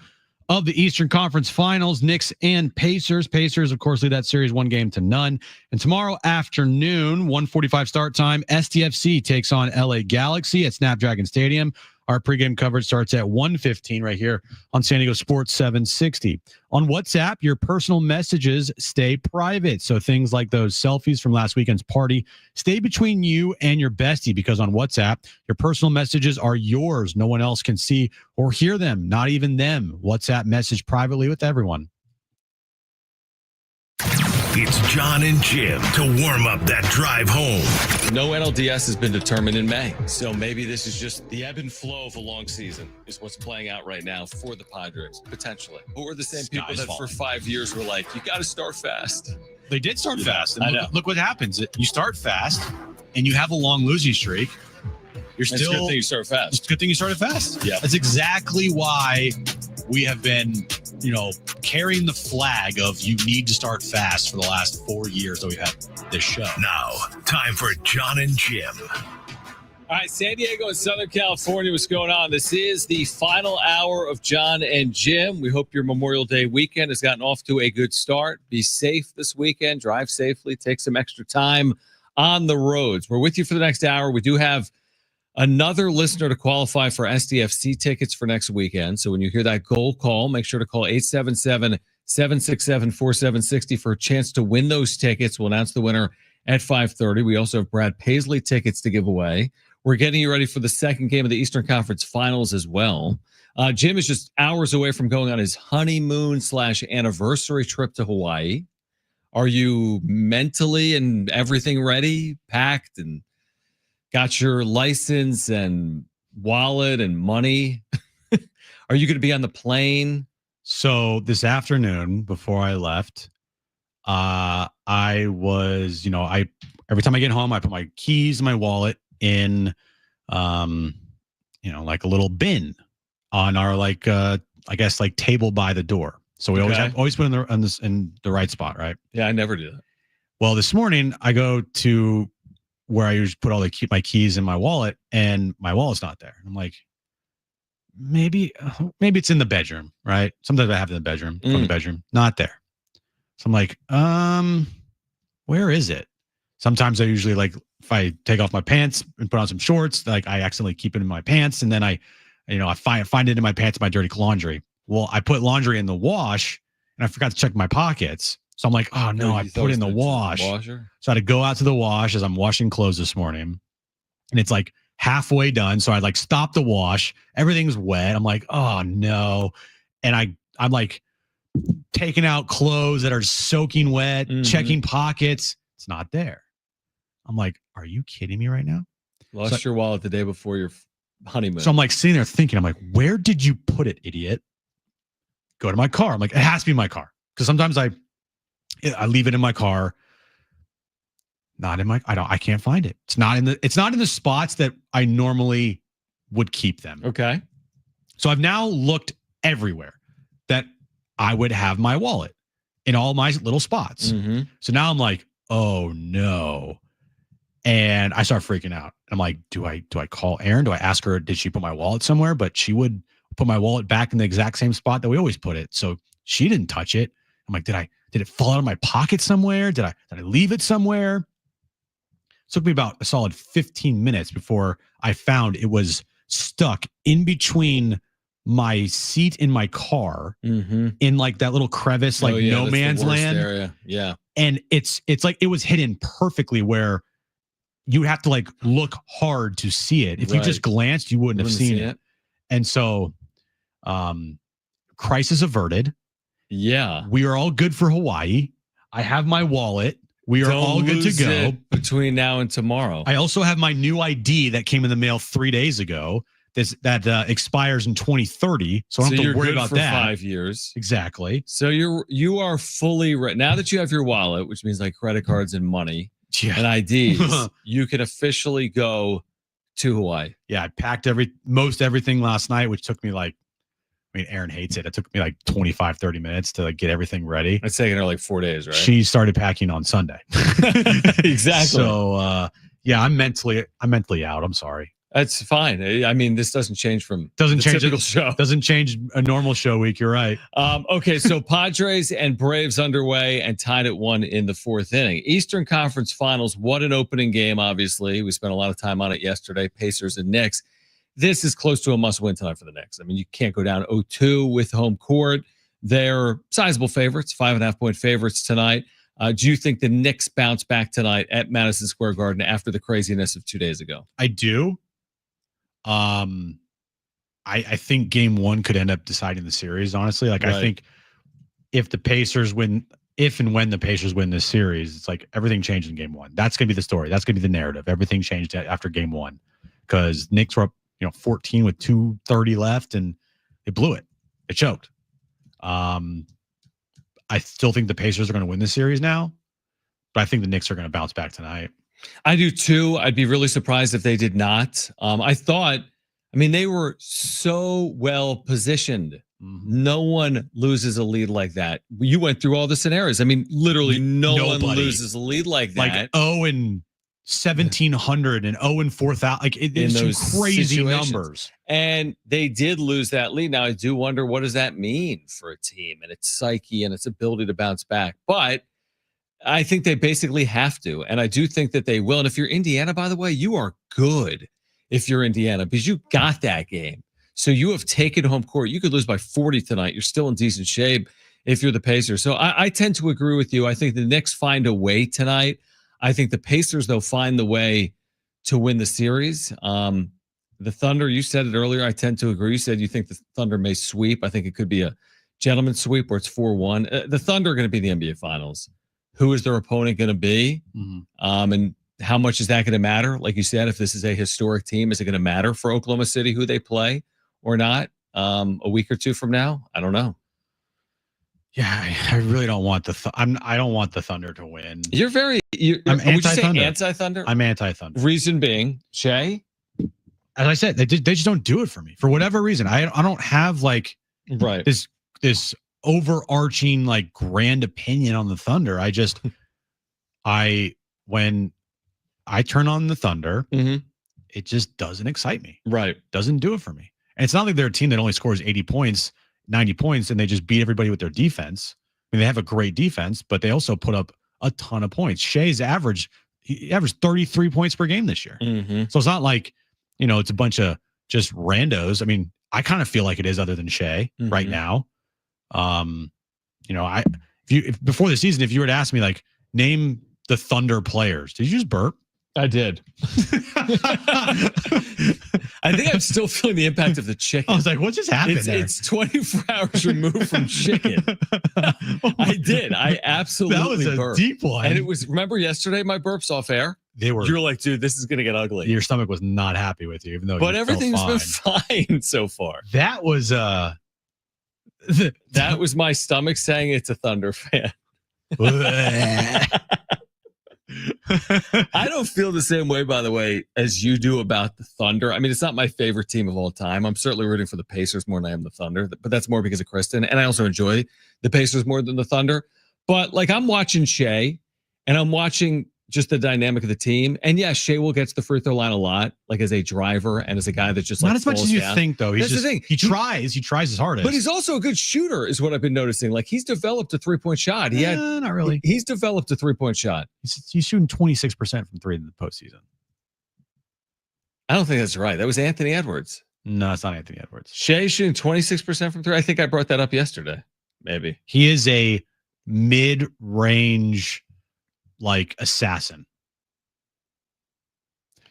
of the Eastern Conference Finals, Knicks and Pacers. Pacers, of course, lead that series 1-0. And tomorrow afternoon, 1:45 start time, STFC takes on LA Galaxy at Snapdragon Stadium. Our pregame coverage starts at 1:15 right here on San Diego Sports 760. On WhatsApp, your personal messages stay private. So things like those selfies from last weekend's party stay between you and your bestie, because on WhatsApp, your personal messages are yours. No one else can see or hear them, not even them. WhatsApp message privately with everyone. It's John and Jim to warm up that drive home. No NLDS has been determined in May, so maybe this is just the ebb and flow of a long season is what's playing out right now for the Padres, potentially. But we're the same people that for 5 years were like, you got to start fast. They did start fast. And look what happens. You start fast, and you have a long losing streak. It's a good thing you start fast. It's a good thing you started fast. Yeah. That's exactly why we have been, carrying the flag of you need to start fast for the last 4 years that we've had this show. Now, time for John and Jim. All right, San Diego and Southern California, what's going on? This is the final hour of John and Jim. We hope your Memorial Day weekend has gotten off to a good start. Be safe this weekend. Drive safely. Take some extra time on the roads. We're with you for the next hour. We do have another listener to qualify for SDFC tickets for next weekend. So when you hear that goal call, make sure to call 877-767-4760 for a chance to win those tickets. We'll announce the winner at 5:30. We also have Brad Paisley tickets to give away. We're getting you ready for the second game of the Eastern Conference Finals as well. Jim is just hours away from going on his honeymoon/anniversary trip to Hawaii. Are you mentally and everything ready, packed, and got your license and wallet and money? Are you going to be on the plane? So this afternoon, before I left, I was, every time I get home, I put my keys and my wallet in, like a little bin on our, table by the door. So we always put it in the right spot, right? Yeah, I never do that. Well, this morning I go to where I usually put my keys in my wallet, and my wallet's not there. I'm like, maybe it's in the bedroom, right? Sometimes I have it in the bedroom, from the bedroom, not there. So I'm like, where is it? Sometimes I usually, if I take off my pants and put on some shorts, I accidentally keep it in my pants, and then I find it in my pants, my dirty laundry. Well, I put laundry in the wash, and I forgot to check my pockets. So I'm like, oh no, I put it in the wash. So I had to go out to the wash as I'm washing clothes this morning, and it's halfway done. So I stop the wash. Everything's wet. I'm like, oh no. And I'm taking out clothes that are soaking wet, checking pockets. It's not there. I'm like, are you kidding me right now? Lost your wallet the day before your honeymoon. So I'm sitting there thinking, I'm like, where did you put it, idiot? Go to my car. I'm like, it has to be my car. Because sometimes I leave it in my car. I can't find it. It's not in the spots that I normally would keep them. Okay. So I've now looked everywhere that I would have my wallet in all my little spots. Mm-hmm. So now I'm like, oh no. And I start freaking out. I'm like, do I call Erin? Do I ask her, did she put my wallet somewhere? But she would put my wallet back in the exact same spot that we always put it. So she didn't touch it. I'm like, did it fall out of my pocket somewhere? Did I leave it somewhere? It took me about a solid 15 minutes before I found it was stuck in between my seat in my car, in that little crevice, no man's land area. Yeah. And it's it was hidden perfectly where you have to look hard to see it. If you just glanced, you wouldn't have seen it. And so, crisis averted. Yeah. We are all good for Hawaii. I have my wallet. We are all good to go between now and tomorrow. I also have my new ID that came in the mail 3 days ago. That expires in 2030. So I don't have to worry about that. 5 years. Exactly. So you are fully right now that you have your wallet, which means credit cards and money and IDs. You can officially go to Hawaii. Yeah, I packed most everything last night, which took me Aaron hates it. It took me like 25, 30 minutes to like get everything ready. It's taken her like 4 days, right? She started packing on Sunday. Exactly. So yeah, I'm mentally out. I'm sorry. That's fine. I mean, this doesn't change from change typical show. Doesn't change a normal show week. You're right. Okay, so Padres and Braves underway and tied at 1 in the 4th inning. Eastern Conference Finals. What an opening game, obviously. We spent a lot of time on it yesterday. Pacers and Knicks. This is close to a must-win tonight for the Knicks. I mean, you can't go down 0-2 with home court. They're sizable favorites, 5.5-point favorites tonight. Do you think the Knicks bounce back tonight at Madison Square Garden after the craziness of 2 days ago? I do. I think game 1 could end up deciding the series, honestly. Like, right. I think if and when the Pacers win this series, it's like everything changed in game 1. That's going to be the story. That's going to be the narrative. Everything changed after game 1 because Knicks were up, 14 with 2:30 left and they blew it. It choked. I still think the Pacers are going to win this series now, but I think the Knicks are going to bounce back tonight. I do too. I'd be really surprised if they did not. They were so well positioned. Mm-hmm. No one loses a lead like that. You went through all the scenarios. I mean, literally nobody one loses a lead like that. Like 0 and 1,700 and 0 and 4,000. Like it's some crazy numbers. And they did lose that lead. Now I do wonder, what does that mean for a team and its psyche and its ability to bounce back? But I think they basically have to. And I do think that they will. And if you're Indiana, by the way, you are good if you're Indiana because you got that game. So you have taken home court. You could lose by 40 tonight. You're still in decent shape if you're the Pacers. So I tend to agree with you. I think the Knicks find a way tonight. I think the Pacers, though, find the way to win the series. The Thunder, you said it earlier. I tend to agree. You said you think the Thunder may sweep. I think it could be a gentleman's sweep where it's 4-1. The Thunder are going to be in the NBA Finals. Who is their opponent going to be? Mm-hmm. And how much is that going to matter? Like you said, if this is a historic team, is it going to matter for Oklahoma City who they play or not a week or two from now? I don't know. Yeah, I really don't want I don't want the Thunder to win. I'm anti-Thunder. Anti-Thunder? I'm anti-Thunder. Reason being, Shay? As I said, they just don't do it for me for whatever reason. I don't have this overarching like grand opinion on the Thunder. When I turn on the Thunder, mm-hmm. It just doesn't excite me. Right. Doesn't do it for me. And it's not like they're a team that only scores 80 points, 90 points, and they just beat everybody with their defense. I mean, they have a great defense, but they also put up a ton of points. Shay's averaged 33 points per game this year. Mm-hmm. So it's not like, it's a bunch of just randos. I mean, I kind of feel like it is other than Shay right now. If before the season, if you were to ask me, like, name the Thunder players, did you just burp? I did. I think I'm still feeling the impact of the chicken. I was like, what just happened there? It's 24 hours removed from chicken. I did. I absolutely burped. That was a deep one. And it was, remember yesterday, my burps off air? You were like, dude, this is going to get ugly. Your stomach was not happy with you, even though but everything's been fine so far. That was, that was my stomach saying it's a Thunder fan. I don't feel the same way, by the way, as you do about the Thunder. I mean, it's not my favorite team of all time. I'm certainly rooting for the Pacers more than I am the Thunder, but that's more because of Kristen. And I also enjoy the Pacers more than the Thunder. But like, I'm watching Shea and I'm watching just the dynamic of the team. And yeah, Shea will get to the free throw line a lot, like as a driver and as a guy that just not as much as you think, though. That's the thing. He tries his hardest. But he's also a good shooter, is what I've been noticing. Like, he's developed a 3-point shot. Not really. He's developed a 3-point shot. He's shooting 26% from 3 in the postseason. I don't think that's right. That was Anthony Edwards. No, it's not Anthony Edwards. Shea shooting 26% from 3. I think I brought that up yesterday. Maybe. He is a mid-range like assassin.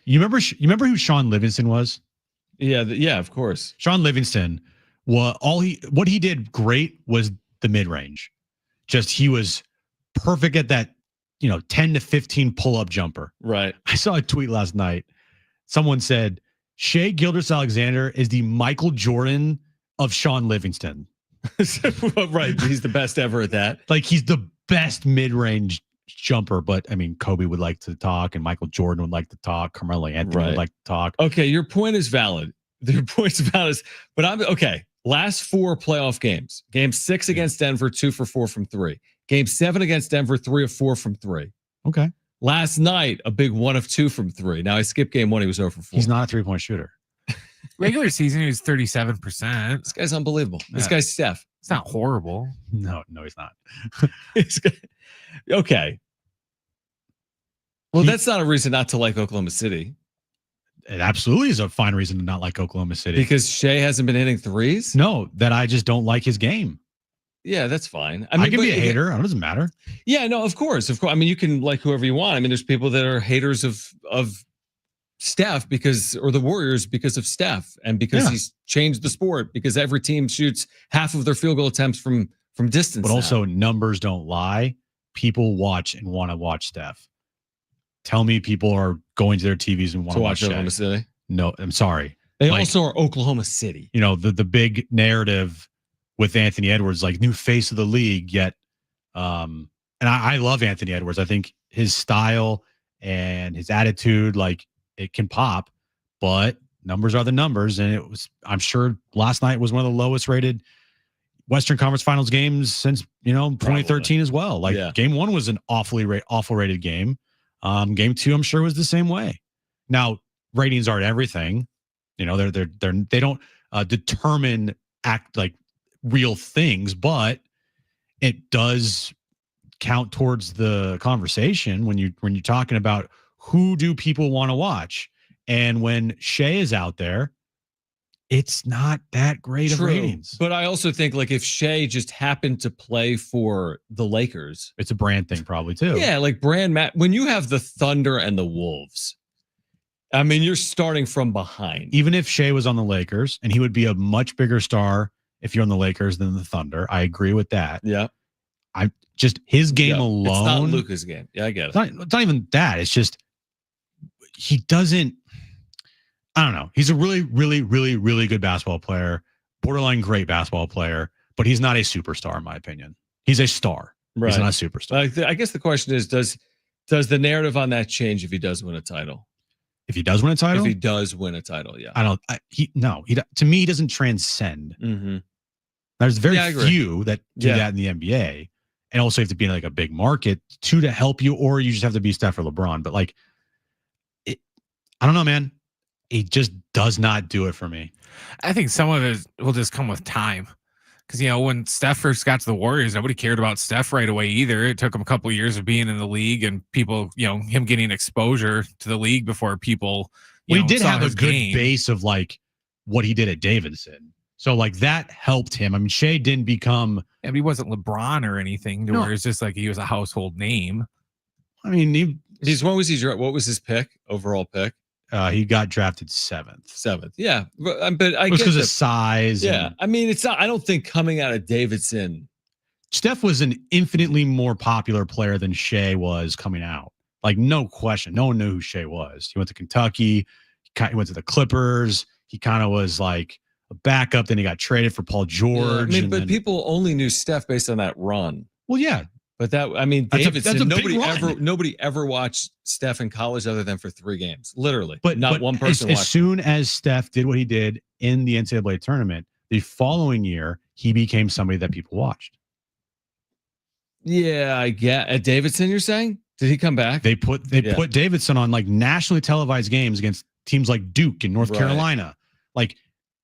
You remember who Sean Livingston was? Yeah, of course. Sean Livingston, what he did great was the mid-range. Just he was perfect at that, 10 to 15 pull-up jumper. Right. I saw a tweet last night. Someone said, Shea Gilgeous-Alexander is the Michael Jordan of Sean Livingston. Right. He's the best ever at that. Like, he's the best mid-range jumper, but I mean, Kobe would like to talk, and Michael Jordan would like to talk. Carmelo Anthony would like to talk. Okay, your point is valid. Your point's valid, but I'm okay. Last 4 playoff games: Game 6 against Denver, 2 for 4 from 3. Game 7 against Denver, 3 of 4 from 3. Okay. Last night, a big 1 of 2 from 3. Now I skipped game 1; he was 0 for 4. He's not a 3-point shooter. Regular season, he was 37%. This guy's unbelievable. This guy's Steph. It's not horrible. No, he's not. Okay. Well, that's not a reason not to like Oklahoma City. It absolutely is a fine reason to not like Oklahoma City. Because Shea hasn't been hitting threes? No, that I just don't like his game. Yeah, that's fine. I can be a hater. It doesn't matter. Yeah, no, of course. I mean, you can like whoever you want. I mean, there's people that are haters of Steph or the Warriors because of Steph and because he's changed the sport, because every team shoots half of their field goal attempts from distance. But also, numbers don't lie. People watch and want to watch Steph. Tell me people are going to their TVs and want to watch Oklahoma City. No, I'm sorry. They also are Oklahoma City. You know, the big narrative with Anthony Edwards, like new face of the league, yet and I love Anthony Edwards. I think his style and his attitude, like, it can pop, but numbers are the numbers. And I'm sure last night was one of the lowest rated Western Conference Finals games since, 2013 as well. Like, game 1 was an awful rated game. Game 2, I'm sure, was the same way. Now, ratings aren't everything. They don't determine like real things, but it does count towards the conversation when you're talking about who do people want to watch. And when Shea is out there, it's not that great of ratings. But I also think, like, if Shea just happened to play for the Lakers, it's a brand thing probably too. Yeah, like when you have the Thunder and the Wolves, I mean, you're starting from behind. Even if Shea was on the Lakers, and he would be a much bigger star if you're on the Lakers than the Thunder. I agree with that. Yeah. His game alone. It's not Luka's game. Yeah, I get it. It's not even that. It's just he doesn't. I don't know. He's a really, really, really, really good basketball player, borderline great basketball player, but he's not a superstar in my opinion. He's a star. Right. He's not a superstar. I guess the question is, does the narrative on that change if he does win a title? If he does win a title? If he does win a title, yeah. To me, he doesn't transcend. Mm-hmm. There's very few that do that in the NBA. And also you have to be in like a big market to help you, or you just have to be Steph or LeBron. But like, I don't know, man. It just does not do it for me. I think some of it will just come with time. Because, when Steph first got to the Warriors, nobody cared about Steph right away either. It took him a couple of years of being in the league and people, him getting exposure to the league before people, he did have a good base of like what he did at Davidson. So like that helped him. I mean, Shea didn't become. Yeah, but he wasn't LeBron or anything to where it's just like he was a household name. I mean, what was his overall pick? He got drafted 7th. Yeah, but I guess because of size. Yeah, I mean, it's not. I don't think coming out of Davidson, Steph was an infinitely more popular player than Shea was coming out. Like, no question. No one knew who Shea was. He went to Kentucky. He went to the Clippers. He kind of was like a backup. Then he got traded for Paul George. Yeah, but people only knew Steph based on that run. Well, yeah. But Davidson, that's nobody ever watched Steph in college other than for 3 games, literally. But not one person. As soon as Steph did what he did in the NCAA tournament, the following year he became somebody that people watched. Yeah, I get at Davidson. You're saying, did he come back? They put Davidson on like nationally televised games against teams like Duke and North Carolina, like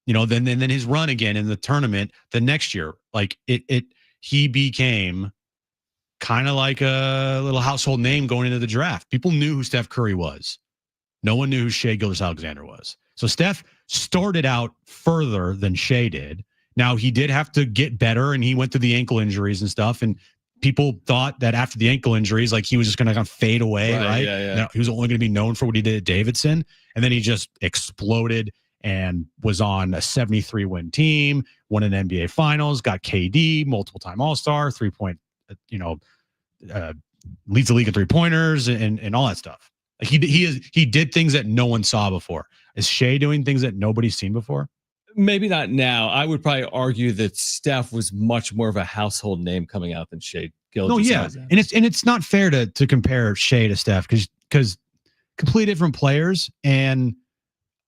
then his run again in the tournament the next year, like he became kind of like a little household name going into the draft. People knew who Steph Curry was. No one knew who Shea Gilgeous-Alexander was. So Steph started out further than Shea did. Now, he did have to get better, and he went through the ankle injuries and stuff, and people thought that after the ankle injuries, like he was just going to kind of fade away, right? Yeah. He was only going to be known for what he did at Davidson, and then he just exploded and was on a 73-win team, won an NBA Finals, got KD, multiple-time All-Star, 3-point leads the league in 3-pointers and all that stuff. Like he did things that no one saw before. Is Shea doing things that nobody's seen before? Maybe not now. I would probably argue that Steph was much more of a household name coming out than Shea Gil No, just yeah, says that. and it's not fair to compare Shea to Steph because completely different players, and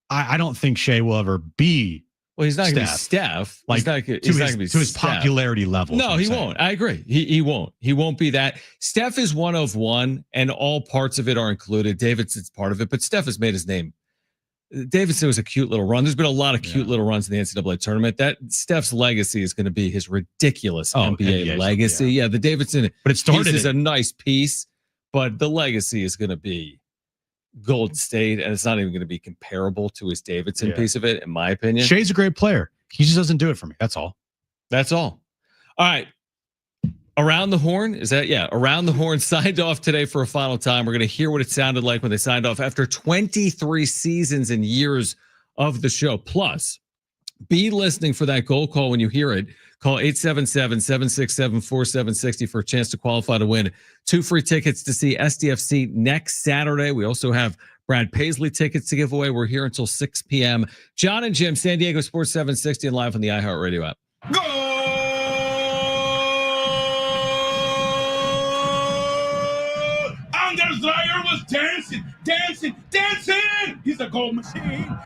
I don't think Shea will ever be. Well, he's not going to be Steph. Steph. Like He's not gonna be to his Steph. popularity level. No, he won't. I agree. He won't. He won't be that. Steph is one of one, and all parts of it are included. Davidson's part of it, but Steph has made his name. Davidson was a cute little run. There's been a lot of cute little runs in the NCAA tournament. That Steph's legacy is going to be his ridiculous NBA legacy. Yeah, the Davidson but it started is a nice piece, but the legacy is going to be Golden State, and it's not even going to be comparable to his Davidson piece of it, in my opinion. Shea's a great player. He just doesn't do it for me. That's all. That's all. All right. Around the Horn, is that? Yeah. Around the Horn signed off today for a final time. We're going to hear what it sounded like when they signed off after 23 seasons and years of the show. Plus, be listening for that goal call when you hear it. Call 877-767-4760 for a chance to qualify to win 2 free tickets to see SDFC next Saturday. We also have Brad Paisley tickets to give away. We're here until 6 p.m. John and Jim, San Diego Sports 760 and live on the iHeartRadio app. Go! Anders Dreyer was dancing. He's a goal machine.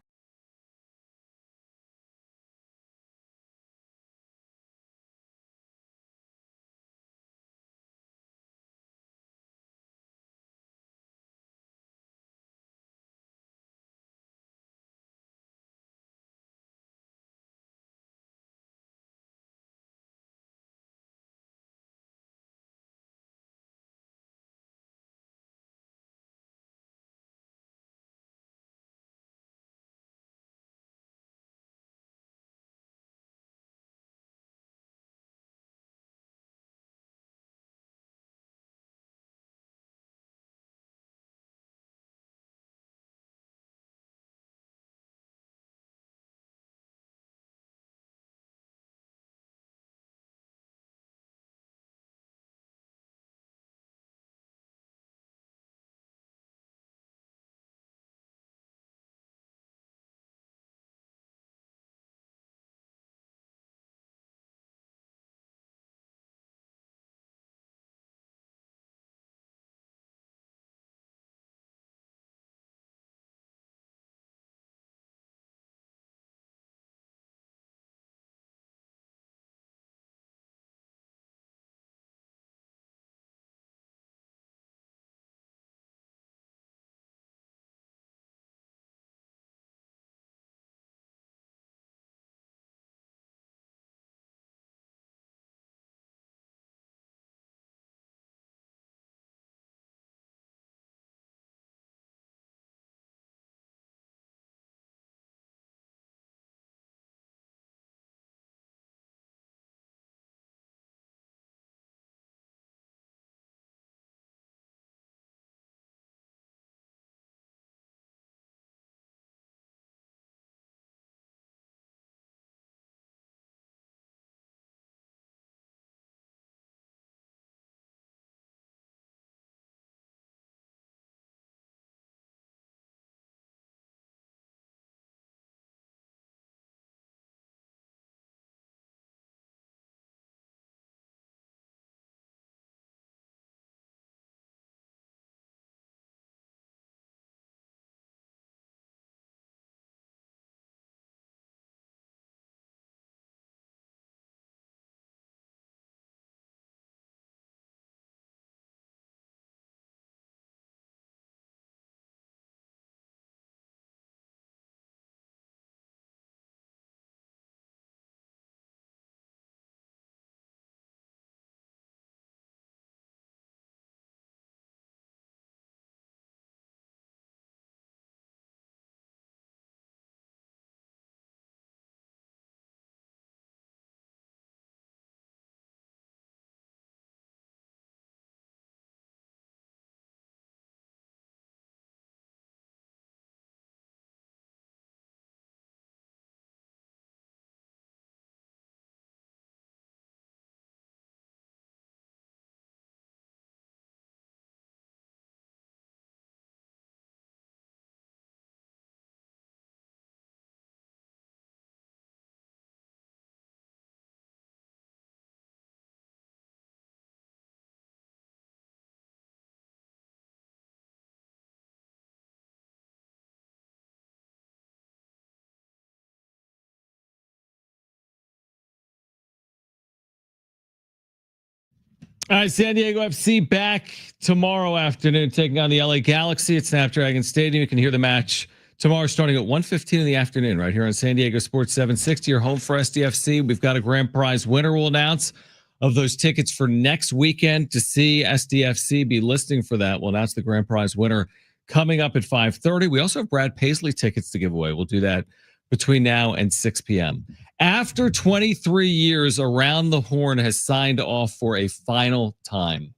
All right, San Diego FC back tomorrow afternoon, taking on the LA Galaxy at Snapdragon Stadium. You can hear the match tomorrow starting at 1:15 in the afternoon right here on San Diego Sports 760, your home for SDFC. We've got a grand prize winner we'll announce of those tickets for next weekend to see SDFC. Be listening for that. We'll announce the grand prize winner coming up at 5:30. We also have Brad Paisley tickets to give away. We'll do that between now and 6 p.m. After 23 years, Around the Horn has signed off for a final time.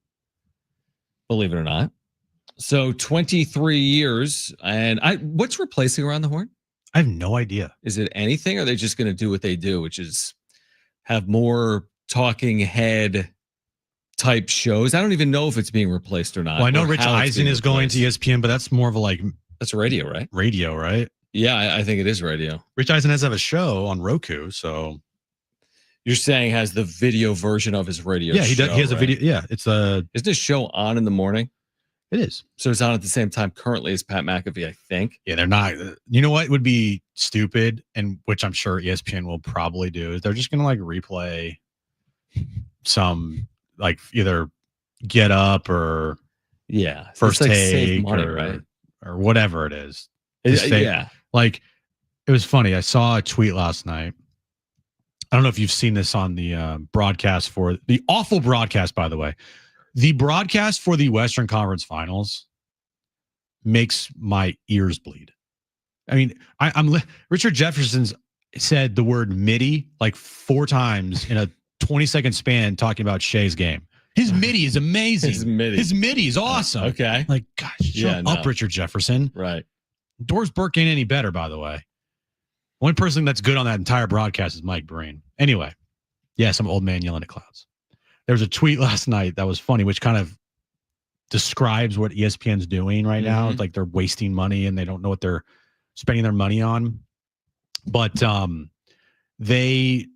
Believe it or not. So 23 years. And what's replacing Around the Horn? I have no idea. Is it anything? Or are they just going to do what they do, which is have more talking head type shows? I don't even know if it's being replaced or not. Well, I know Rich Eisen is going to ESPN, but that's more of a that's radio, right? Radio, right? Yeah, I think it is radio. Rich Eisen has to have a show on Roku, so you're saying has the video version of his radio show. Yeah, he does. He has a video. Yeah, isn't his show on in the morning? It is. So it's on at the same time currently as Pat McAfee, I think. Yeah, they're not. You know what would be stupid, and which I'm sure ESPN will probably do, is they're just going to replay some either Get Up or First Take money, right? or whatever it is. Yeah. It was funny. I saw a tweet last night. I don't know if you've seen this on the broadcast for the awful broadcast, by the way. The broadcast for the Western Conference Finals makes my ears bleed. I mean, Richard Jefferson's said the word MIDI 4 times in a 20-second span talking about Shea's game. His MIDI is amazing. His MIDI is awesome. Okay. Gosh, shut up, Richard Jefferson. Right. Doris Burke ain't any better, by the way. One person that's good on that entire broadcast is Mike Breen. Anyway, yes, I'm an old man yelling at clouds. There was a tweet last night that was funny, which kind of describes what ESPN's doing right now. It's like they're wasting money and they don't know what they're spending their money on. But they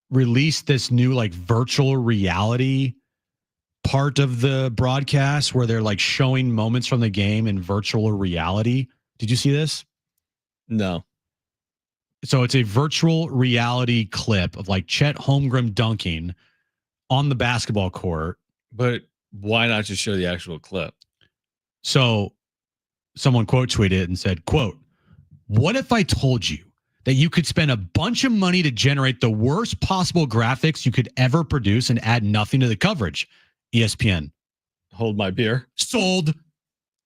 released this new virtual reality part of the broadcast where they're showing moments from the game in virtual reality. Did you see this? No. So it's a virtual reality clip of Chet Holmgren dunking on the basketball court. But why not just show the actual clip? So someone quote tweeted and said, quote, "What if I told you that you could spend a bunch of money to generate the worst possible graphics you could ever produce and add nothing to the coverage?" ESPN. Hold my beer. Sold.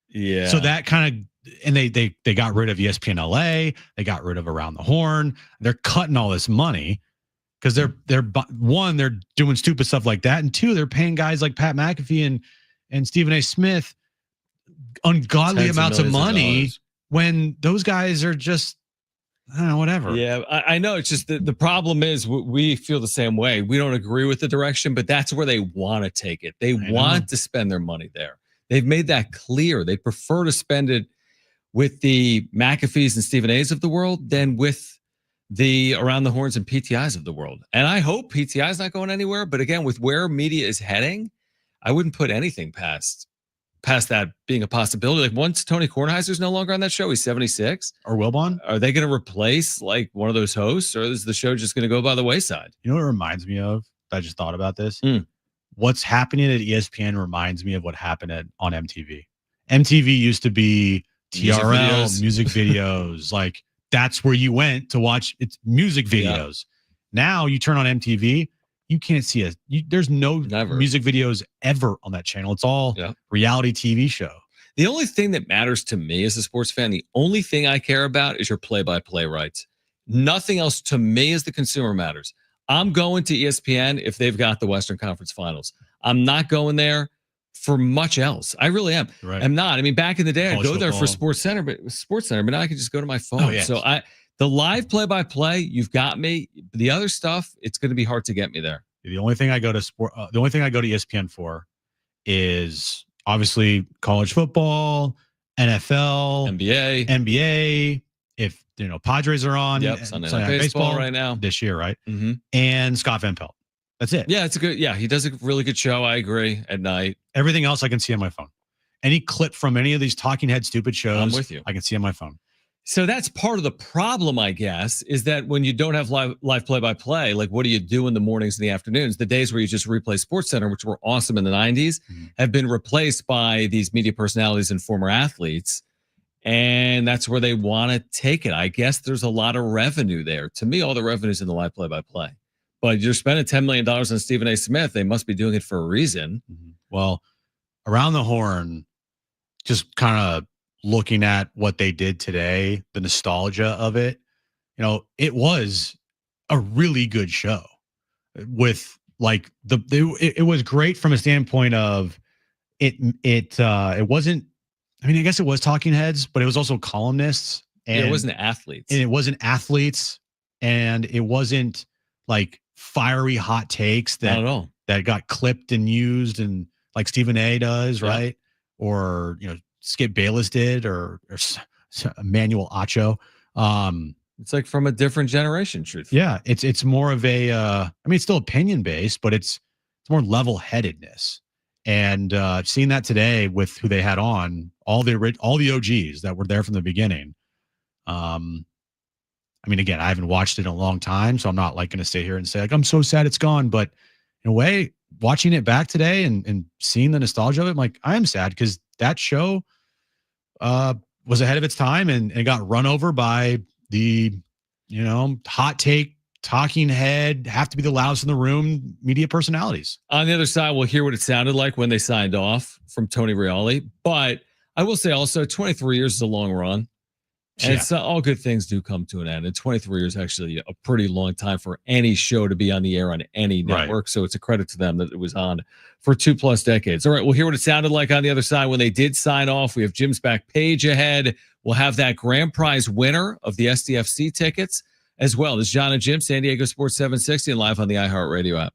Yeah. So that kind of, and they got rid of ESPN LA. They got rid of Around the Horn. They're cutting all this money because they're one, they're doing stupid stuff like that, and two, they're paying guys like Pat McAfee and Stephen A. Smith ungodly amounts of money when those guys are just, I don't know, whatever. Yeah, I know. It's just the problem is we feel the same way. We don't agree with the direction, but that's where they want to take it. They want to spend their money there. They've made that clear. They prefer to spend it with the McAfees and Stephen A's of the world than with the Around the Horns and PTIs of the world. And I hope PTI is not going anywhere. But again, with where media is heading, I wouldn't put anything past that being a possibility. Once Tony Kornheiser's no longer on that show, he's 76. Or Wilbon? Are they going to replace one of those hosts, or is the show just going to go by the wayside? You know what it reminds me of? I just thought about this. What's happening at ESPN reminds me of what happened on MTV. MTV used to be TRL, music videos. That's where you went to watch its music videos. Yeah. Now you turn on MTV, you can't see there's no music videos ever on that channel. It's all reality TV show. The only thing that matters to me as a sports fan, the only thing I care about is your play-by-play rights. Nothing else to me as the consumer matters. I'm going to ESPN if they've got the Western Conference Finals. I'm not going there for much else. I really am. Right. I'm not. I mean, back in the day, I'd go there for football. Sports Center, but now I can just go to my phone. Oh, yeah. So the live play-by-play, you've got me. The other stuff, it's going to be hard to get me there. The only thing I go to ESPN for is obviously college football, NFL, NBA. If Padres are on, Sunday Night Baseball right now this year, right? Mm-hmm. And Scott Van Pelt. That's it. Yeah, it's a good. Yeah, he does a really good show. I agree. At night, everything else I can see on my phone. Any clip from any of these talking head stupid shows, I'm with you. I can see on my phone. So that's part of the problem, I guess, is that when you don't have live play-by-play, like what do you do in the mornings and the afternoons? The days where you just replay SportsCenter, which were awesome in the 90s, have been replaced by these media personalities and former athletes. And that's where they want to take it. I guess there's a lot of revenue there. To me, all the revenue's in the live play-by-play. But you're spending $10 million on Stephen A. Smith. They must be doing it for a reason. Well, Around the Horn, just kind of looking at what they did today, the nostalgia of it, it was a really good show with like it was great from a standpoint of it wasn't, I mean, I guess it was talking heads, but it was also columnists and it wasn't athletes. And it wasn't athletes and it wasn't like fiery hot takes Not at all. that got clipped and used and like Stephen A does, right? Or, Skip Bayless did or Emmanuel Acho. It's like from a different generation, truth. Yeah, it's more of a I mean, it's still opinion based, but it's more level-headedness. And I've seen that today with who they had on, all the OGs that were there from the beginning. I mean, again, I haven't watched it in a long time, so I'm not like going to stay here and say like I'm so sad it's gone. But in a way, watching it back today and seeing the nostalgia of it, I'm like, I am sad because that show was ahead of its time and it got run over by the hot take, talking head, have to be the loudest in the room, media personalities. On the other side, we'll hear what it sounded like when they signed off from Tony Reali. But I will say also 23 years is a long run. And it's all good things do come to an end. And 23 years is actually a pretty long time for any show to be on the air on any network. Right. So it's a credit to them that it was on for 2+ decades. All right, we'll hear what it sounded like on the other side when they did sign off. We have Jim's back page ahead. We'll have that grand prize winner of the SDFC tickets as well. This is John and Jim, San Diego Sports 760, and live on the iHeartRadio app.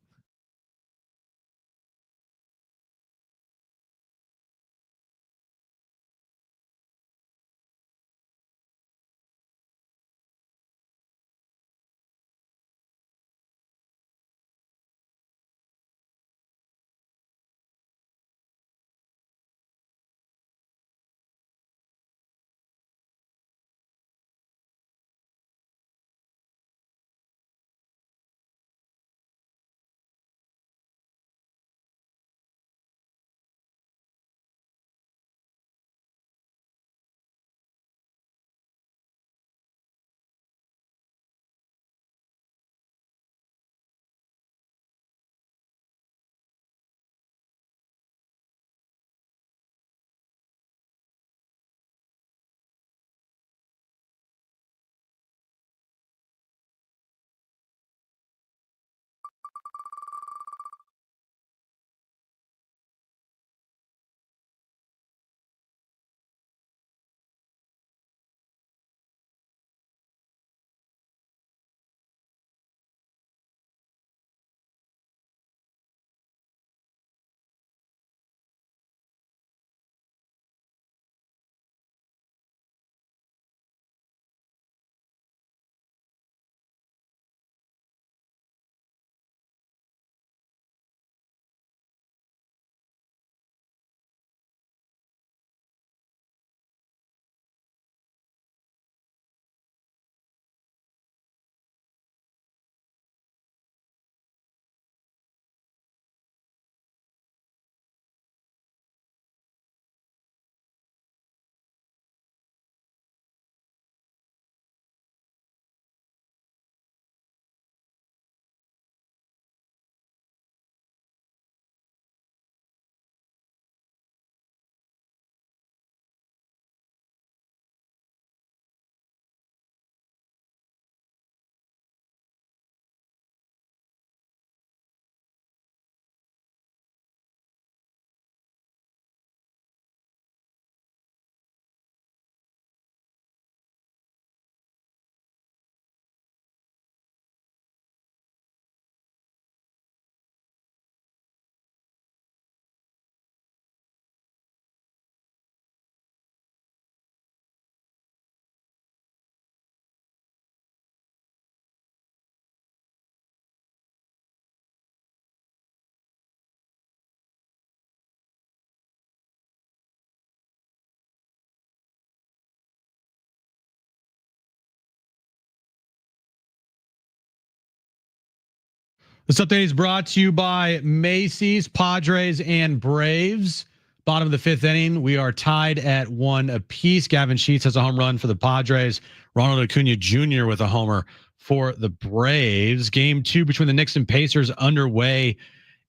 This update is brought to you by Macy's, Padres, and Braves. Bottom of the fifth inning, we are tied at 1 apiece. Gavin Sheets has a home run for the Padres. Ronald Acuna Jr. with a homer for the Braves. Game 2 between the Knicks and Pacers underway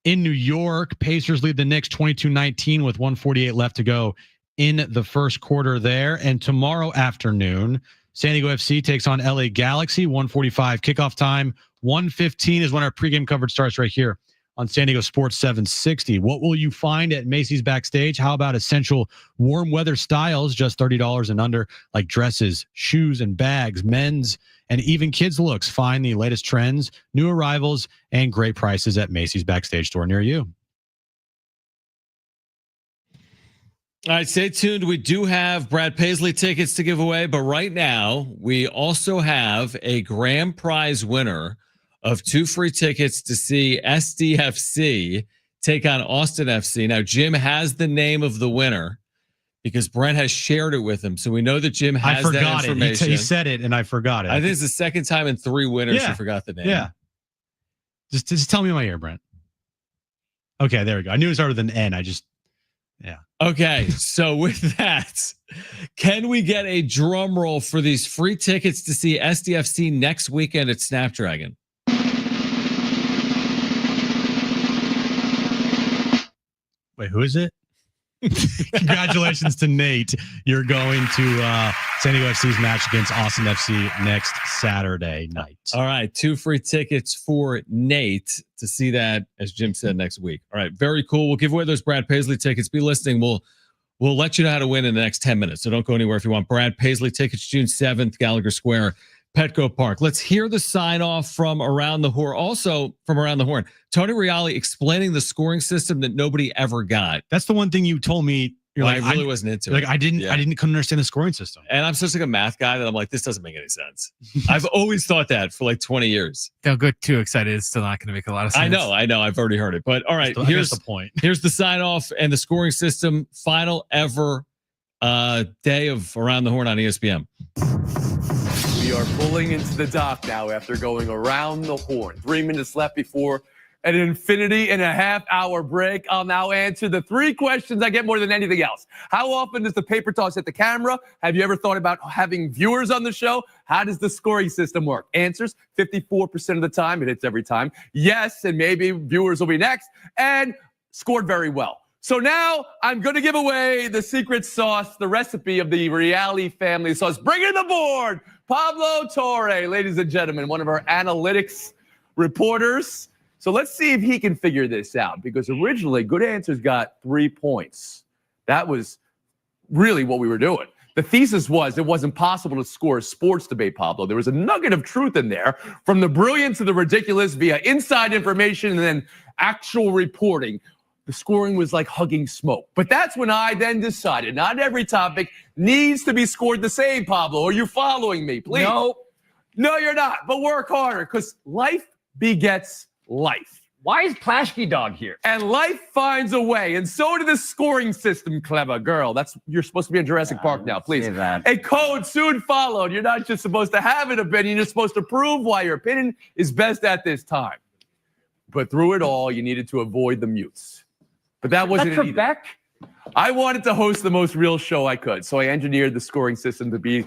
in New York. Pacers lead the Knicks 22-19 with 1:48 left to go in the first quarter there. And tomorrow afternoon, San Diego FC takes on LA Galaxy. 1:45 kickoff time. 1:15 is when our pregame coverage starts right here on San Diego Sports 760. What will you find at Macy's Backstage? How about essential warm weather styles, just $30 and under, like dresses, shoes, and bags, men's, and even kids' looks? Find the latest trends, new arrivals, and great prices at Macy's Backstage store near you. All right, stay tuned. We do have Brad Paisley tickets to give away, but right now we also have a grand prize winner of 2 free tickets to see SDFC take on Austin FC. Now, Jim has the name of the winner because Brent has shared it with him. So we know that Jim has that information. He said it, and I forgot it. I think it's the second time in 3 winners you forgot the name. Yeah. Just tell me in my ear, Brent. Okay, there we go. I knew it started with an N. Okay, so with that, can we get a drum roll for these free tickets to see SDFC next weekend at Snapdragon? Wait, who is it? Congratulations to Nate. You're going to San Diego FC's match against Austin FC next Saturday night. All right, 2 free tickets for Nate to see that, as Jim said, next week. All right, very cool. We'll give away those Brad Paisley tickets. Be listening. We'll let you know how to win in the next 10 minutes. So don't go anywhere if you want Brad Paisley tickets, June 7th, Gallagher Square, Petco Park. Let's hear the sign off from Around the Horn. Also from Around the Horn, Tony Reale explaining the scoring system that nobody ever got. That's the one thing you told me. You're like, I really wasn't into it. Like I couldn't understand the scoring system. And I'm such like a math guy that I'm like, this doesn't make any sense. I've always thought that for like 20 years. Don't get too excited. It's still not going to make a lot of sense. I know. I've already heard it. But all right, here's the point. Here's the sign off and the scoring system. Final ever day of Around the Horn on ESPN. We are pulling into the dock now after going around the horn. 3 minutes left before an infinity and a half-hour break. I'll now answer the 3 questions I get more than anything else. How often does the paper toss hit the camera? Have you ever thought about having viewers on the show? How does the scoring system work? Answers, 54% of the time. It hits every time. Yes, and maybe viewers will be next. And scored very well. So now I'm going to give away the secret sauce, the recipe of the Reale family sauce. Bring in the board, Pablo Torre, ladies and gentlemen, one of our analytics reporters. So let's see if he can figure this out, because originally Good Answers got 3 points. That was really what we were doing. The thesis was it wasn't possible to score a sports debate, Pablo. There was a nugget of truth in there, from the brilliant to the ridiculous, via inside information and then actual reporting. The scoring was like hugging smoke. But that's when I then decided not every topic needs to be scored the same, Pablo. Are you following me, please? No, you're not. But work harder, because life begets life. Why is Plashke Dog here? And life finds a way. And so did the scoring system, clever girl. You're supposed to be in Jurassic Park now, please. A code soon followed. You're not just supposed to have an opinion. You're supposed to prove why your opinion is best at this time. But through it all, you needed to avoid the mutes. But that wasn't it either. I wanted to host the most real show I could, so I engineered the scoring system to be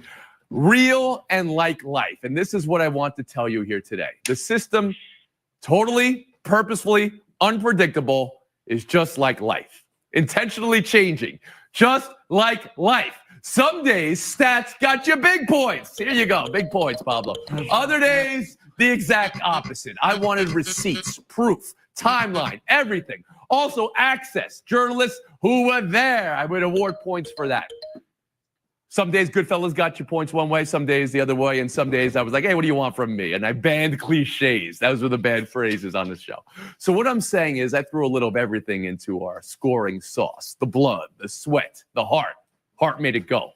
real and like life. And this is what I want to tell you here today. The system, totally, purposefully, unpredictable, is just like life. Intentionally changing, just like life. Some days, stats got you big points. Here you go, big points, Pablo. Other days, the exact opposite. I wanted receipts, proof, timeline, everything. Also, access, journalists who were there. I would award points for that. Some days, Goodfellas got you points one way, some days the other way, and some days I was like, hey, what do you want from me? And I banned cliches. Those were the bad phrases on the show. So what I'm saying is I threw a little of everything into our scoring sauce. The blood, the sweat, the heart. Heart made it go.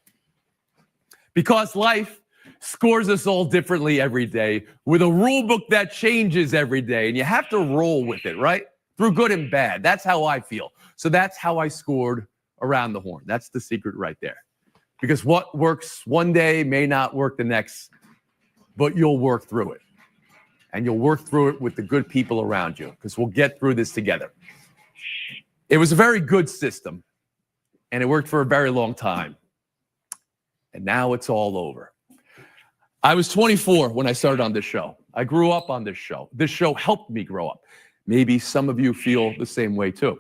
Because life scores us all differently every day with a rule book that changes every day, and you have to roll with it, right? Through good and bad. That's how I feel. So that's how I scored Around the Horn. That's the secret right there. Because what works one day may not work the next, but you'll work through it. and you'll work through it with the good people around you, because we'll get through this together. It was a very good system, and it worked for a very long time. And now it's all over. I was 24 when I started on this show. I grew up on this show. This show helped me grow up. Maybe some of you feel the same way too.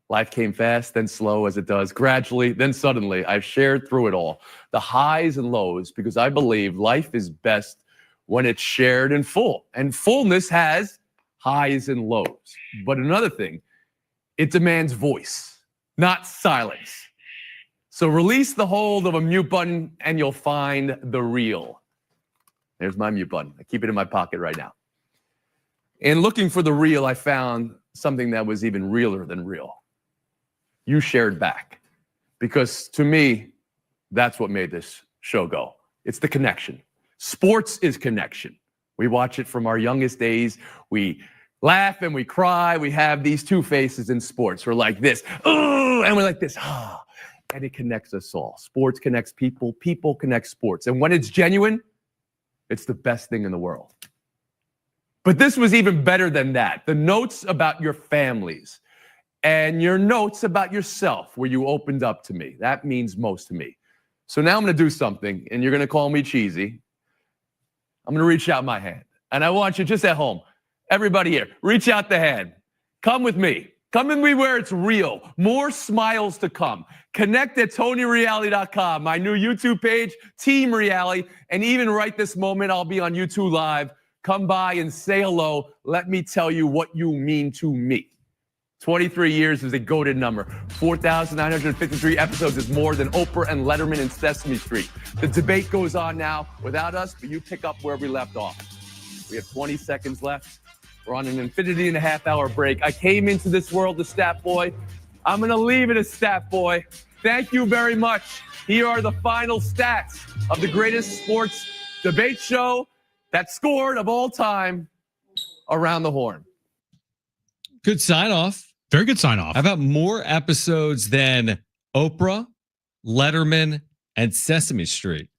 Life came fast, then slow, as it does, gradually, then suddenly. I've shared through it all, the highs and lows, because I believe life is best when it's shared in full. And fullness has highs and lows. But another thing, it demands voice, not silence. So release the hold of a mute button and you'll find the real. There's my mute button. I keep it in my pocket right now. In looking for the real, I found something that was even realer than real. You shared back. Because to me, that's what made this show go. It's the connection. Sports is connection. We watch it from our youngest days. We laugh and we cry. We have these two faces in sports. We're like this, oh, and we're like this, ah. And it connects us all. Sports connects people. People connect sports. And when it's genuine, it's the best thing in the world. But this was even better than that. The notes about your families and your notes about yourself, where you opened up to me. That means most to me. So now I'm going to do something, and you're going to call me cheesy. I'm going to reach out my hand. And I want you just at home, everybody here, reach out the hand. Come with me. Come with me where it's real. More smiles to come. Connect at TonyReality.com, my new YouTube page, Team Reality. And even right this moment, I'll be on YouTube Live. Come by and say hello. Let me tell you what you mean to me. 23 years is a goated number. 4,953 episodes is more than Oprah and Letterman and Sesame Street. The debate goes on now without us, but you pick up where we left off. We have 20 seconds left. We're on an infinity and a half hour break. I came into this world a stat boy. I'm going to leave it a stat boy. Thank you very much. Here are the final stats of the greatest sports debate show that scored of all time, Around the Horn. Good sign off. Very good sign off. How about more episodes than Oprah, Letterman, and Sesame Street?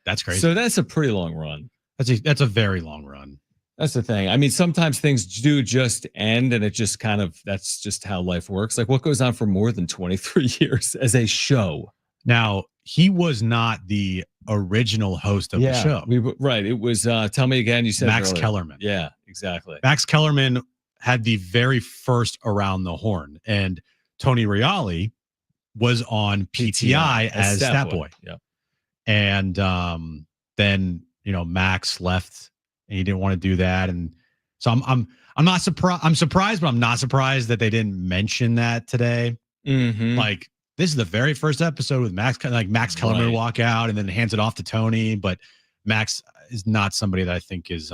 That's crazy. So that's a pretty long run. That's a very long run. That's the thing. I mean, sometimes things do just end, and it just kind of, that's just how life works. Like, what goes on for more than 23 years as a show? Now, he was not the original host of the show. Right. It was, tell me again, you said Max earlier. Kellerman. Yeah, exactly. Max Kellerman had the very first Around the Horn, and Tony Reali was on PTI as Stat Boy. Yeah. And then, Max left and he didn't want to do that. And so I'm not surprised. I'm surprised, but I'm not surprised that they didn't mention that today. Mm-hmm. Like, this is the very first episode with Max Kellerman walk out and then hands it off to Tony. But Max is not somebody that I think is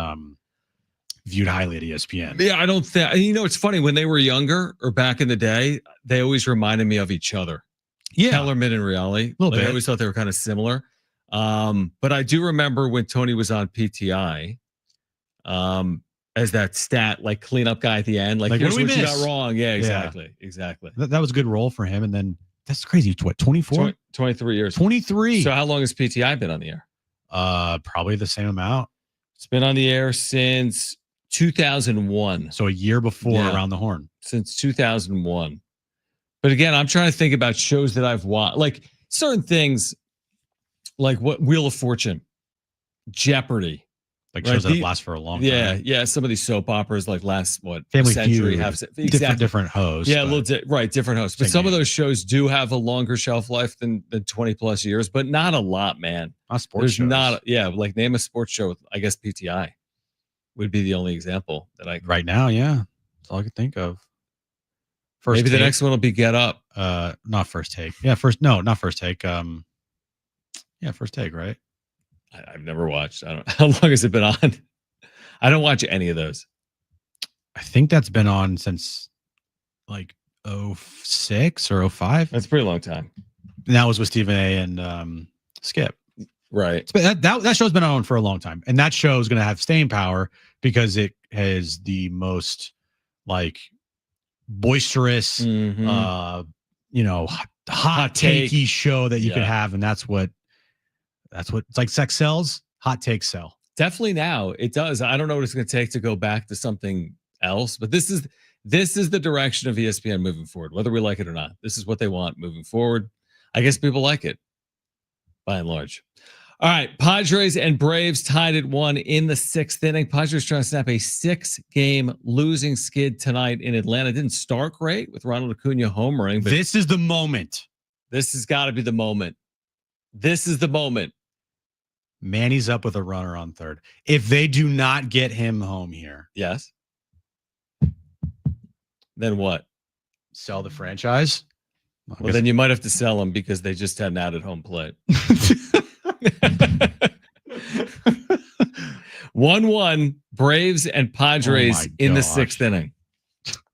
viewed highly at ESPN. Yeah, I don't think, it's funny, when they were younger or back in the day, they always reminded me of each other. Yeah. Kellerman and Reali. A little bit. I always thought they were kind of similar. But I do remember when Tony was on PTI, as that stat, like, cleanup guy at the end, like here's what you got wrong. Yeah, exactly. Exactly. That was a good role for him. And then that's crazy. What, 24? 23 years. 23. So how long has PTI been on the air? Probably the same amount. It's been on the air since 2001. So a year before Around the Horn. Since 2001. But again, I'm trying to think about shows that I've watched, like certain things, like what Wheel of Fortune, Jeopardy. Like shows that last for a long time. Yeah. Some of these soap operas, like last Family century, Feud, have different hosts. Yeah, different hosts. But some of those shows do have a longer shelf life than 20 plus years, but not a lot, man. Not sports shows. Like name a sports show with, I guess, PTI would be the only example that I right now. Yeah, that's all I could think of. Maybe the next one will be Get Up. Not First Take. Yeah, not First Take. First Take, right? I've never watched. I don't. How long has it been on? I don't watch any of those. I think that's been on since like 06 or 05. That's a pretty long time. And that was with Stephen A. and Skip. Right. That show's been on for a long time, and that show is going to have staying power because it has the most like boisterous, hot takey show that you could have, and that's what it's like. Sex sells. Hot takes sell. Definitely now it does. I don't know what it's going to take to go back to something else, but this is the direction of ESPN moving forward, whether we like it or not. This is what they want moving forward. I guess people like it by and large. All right, Padres and Braves tied at 1 in the 6th inning. Padres trying to snap a 6-game losing skid tonight in Atlanta. Didn't start great with Ronald Acuna homering, but This is the moment. this has got to be the moment. This is the moment. Manny's up with a runner on third. If they do not get him home here, Yes. Then what? sell the franchise. Well, then you might have to sell them because they just had an out at home plate. 1-1 Braves and Padres in the 6th inning.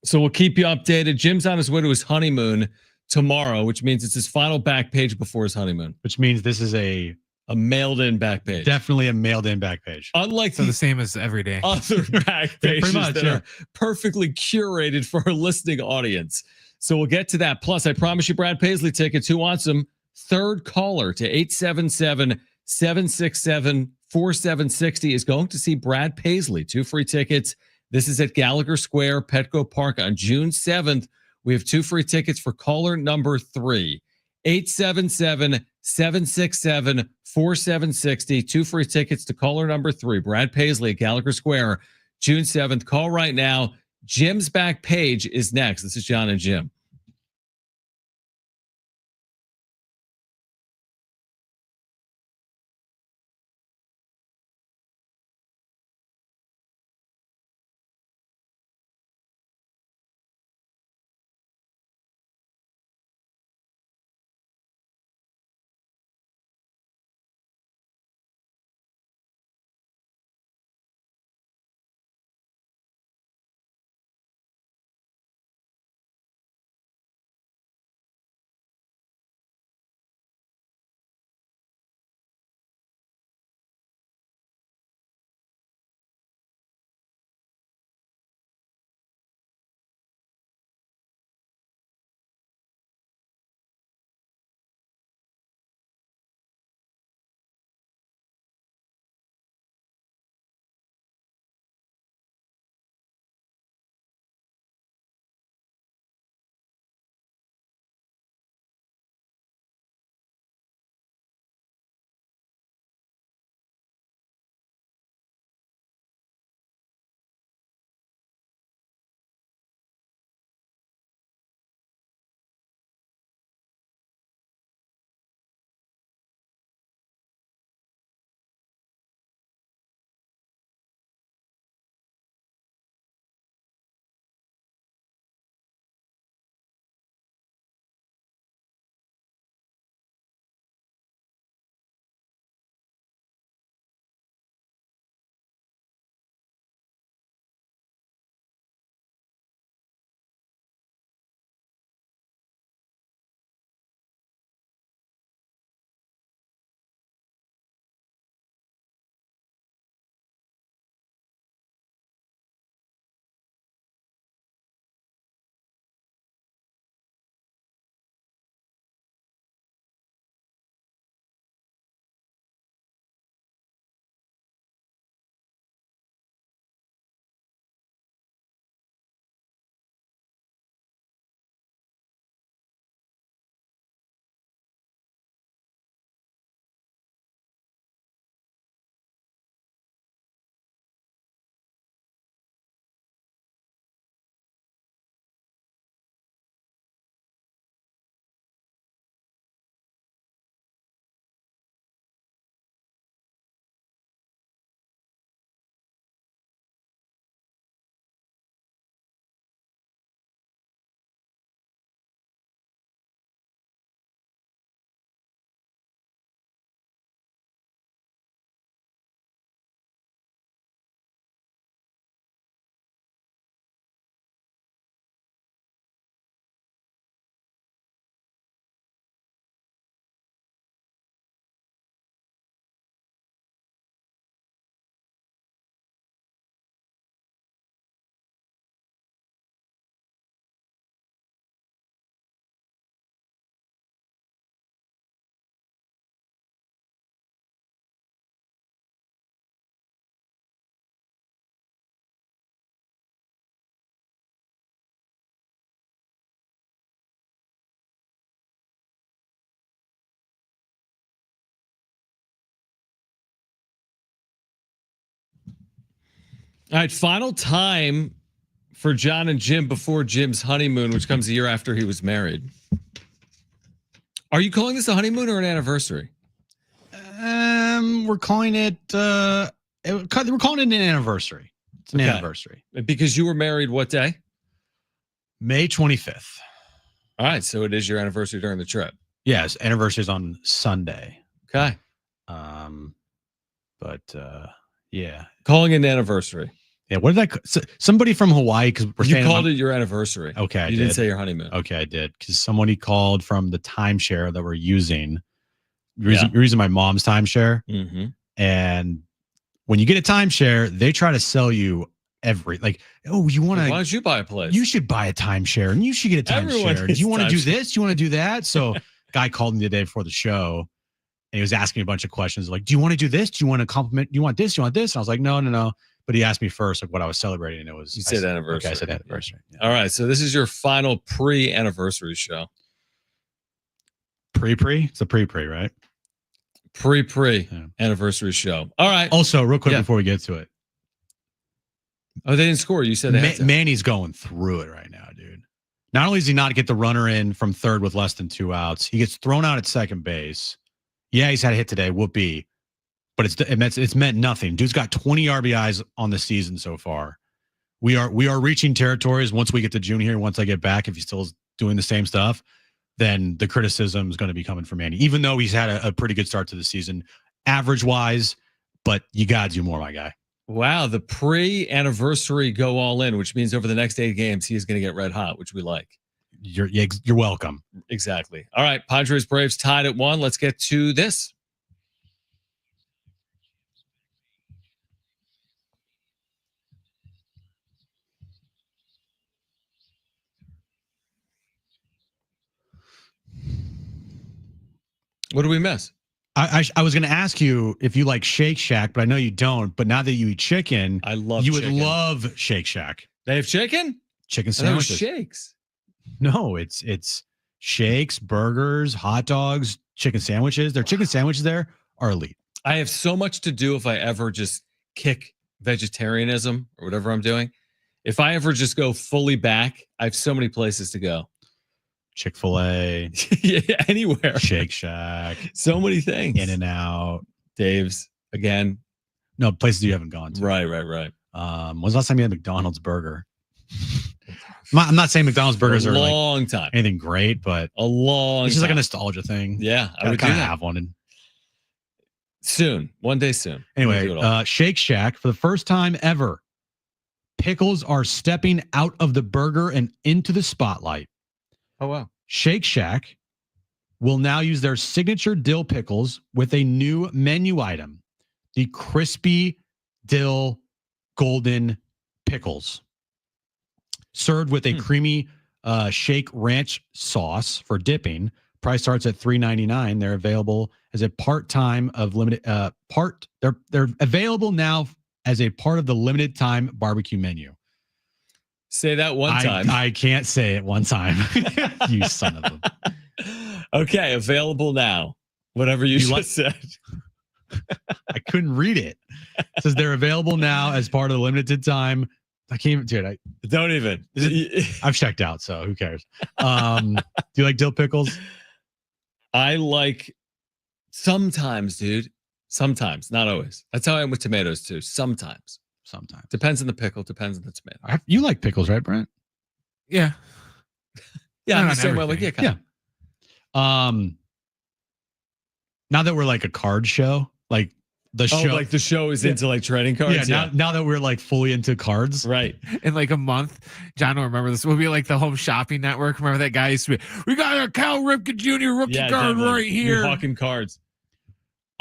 So we'll keep you updated. Jim's on his way to his honeymoon tomorrow, which means it's his final back page before his honeymoon. Which means this is a mailed in back page. Definitely a mailed in back page. Unlike the same as every day. Other back pages much, that are perfectly curated for our listening audience. So we'll get to that. Plus, I promise you Brad Paisley tickets. Who wants them? Third caller to 877-767-4760 is going to see Brad Paisley. 2 free tickets. This is at Gallagher Square, Petco Park on June 7th. We have 2 free tickets for caller number 3. 877-767-4760. 2 free tickets to caller number 3. Brad Paisley at Gallagher Square, June 7th. Call right now. Jim's back page is next. This is John and Jim. All right, final time for John and Jim before Jim's honeymoon, which comes a year after he was married. Are you calling this a honeymoon or an anniversary? We're calling it. We're calling it an anniversary. It's an anniversary because you were married. What day? May 25th. All right, so it is your anniversary during the trip. Yes, anniversary is on Sunday. Okay. But yeah, calling it an anniversary. Yeah, what did somebody from Hawaii? Because you called it your anniversary. Okay, you didn't say your honeymoon. Okay, I did because somebody called from the timeshare that we're using. You're using my mom's timeshare, and when you get a timeshare, they try to sell you you want to? Why don't you buy a place? You should buy a timeshare, and you should get a timeshare. Do you want to do this? Do you want to do that? So, guy called me the day before the show, and he was asking me a bunch of questions like, "Do you want to do this? Do you want to compliment? Do you want this? Do you want this?" And I was like, "No." But he asked me first like what I was celebrating, and it was you said anniversary. Okay, I said anniversary. Yeah. All right, so this is your final pre-anniversary show. Pre? It's a pre, right? Pre anniversary show. All right. Also, real quick before we get to it. Oh, they didn't score. You said they had to. Manny's going through it right now, dude. Not only does he not get the runner in from third with less than 2 outs, he gets thrown out at second base. Yeah, he's had a hit today. Whoopee. But it's meant nothing. Dude's got 20 RBIs on the season so far. We are reaching territories once we get to June here. Once I get back, if he's still doing the same stuff, then the criticism is going to be coming from Manny. Even though he's had a pretty good start to the season, average wise, but you got to do more, my guy. Wow, the pre-anniversary go all in, which means over the next 8 games he is going to get red hot, which we like. You're welcome. Exactly. All right, Padres Braves tied at 1. Let's get to this. What do we miss? I was going to ask you if you like Shake Shack, but I know you don't. But now that you eat chicken, I love. You would love Shake Shack. They have chicken sandwiches. Shakes. No, it's shakes, burgers, hot dogs, chicken sandwiches. Their chicken sandwiches there are elite. I have so much to do if I ever just kick vegetarianism or whatever I'm doing. If I ever just go fully back, I have so many places to go. Chick-fil-A, yeah, anywhere. Shake Shack, so many things. In-N-Out, Dave's again. No, places you haven't gone to. Right. When's the last time you had McDonald's burger? I'm not saying McDonald's burgers are long time anything great, but a long. It's just like a nostalgia thing. Yeah, I would kind of have one. Soon, one day soon. Anyway, Shake Shack for the first time ever. Pickles are stepping out of the burger and into the spotlight. Oh, wow. Shake Shack will now use their signature dill pickles with a new menu item, the crispy dill golden pickles. Served with a creamy shake ranch sauce for dipping. Price starts at $3.99. They're available as a part-time of limited They're available now as a part of the limited time barbecue menu. Say that one time. I can't say it one time. You son of a. Okay, available now. Whatever you just said. I couldn't read it. It says they're available now as part of the limited time. I can't even, dude. Don't even. I've checked out, so who cares? Do you like dill pickles? I like sometimes, dude. Sometimes, not always. That's how I am with tomatoes too. Sometimes. Depends on the pickle, depends on the tomato. You like pickles, right, Brent? Yeah. Yeah, I'm the same way. Like, yeah. Now that we're like a card show, like the show, like the show is into like trading cards. Yeah. Now that we're like fully into cards, right? In like a month, John will remember this. We'll be like the Home Shopping Network. Remember that guy used to be? We got a Cal Ripken Jr. rookie card definitely. right here. We're hawking cards.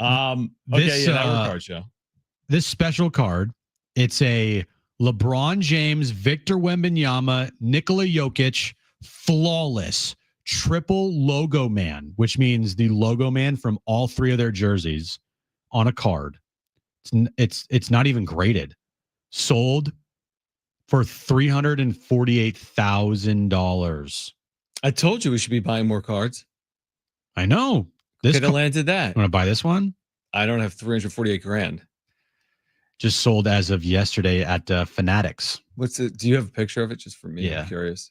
Okay, now we're a card show. This special card. It's a LeBron James, Victor Wembanyama, Nikola Jokic, flawless triple logo man, which means the logo man from all 3 of their jerseys on a card. It's not even graded. Sold for $348,000. I told you we should be buying more cards. I know. Could have landed that. Want to buy this one? I don't have $348,000. just sold as of yesterday at Fanatics. What's it? Do you have a picture of it just for me? Yeah. I'm curious.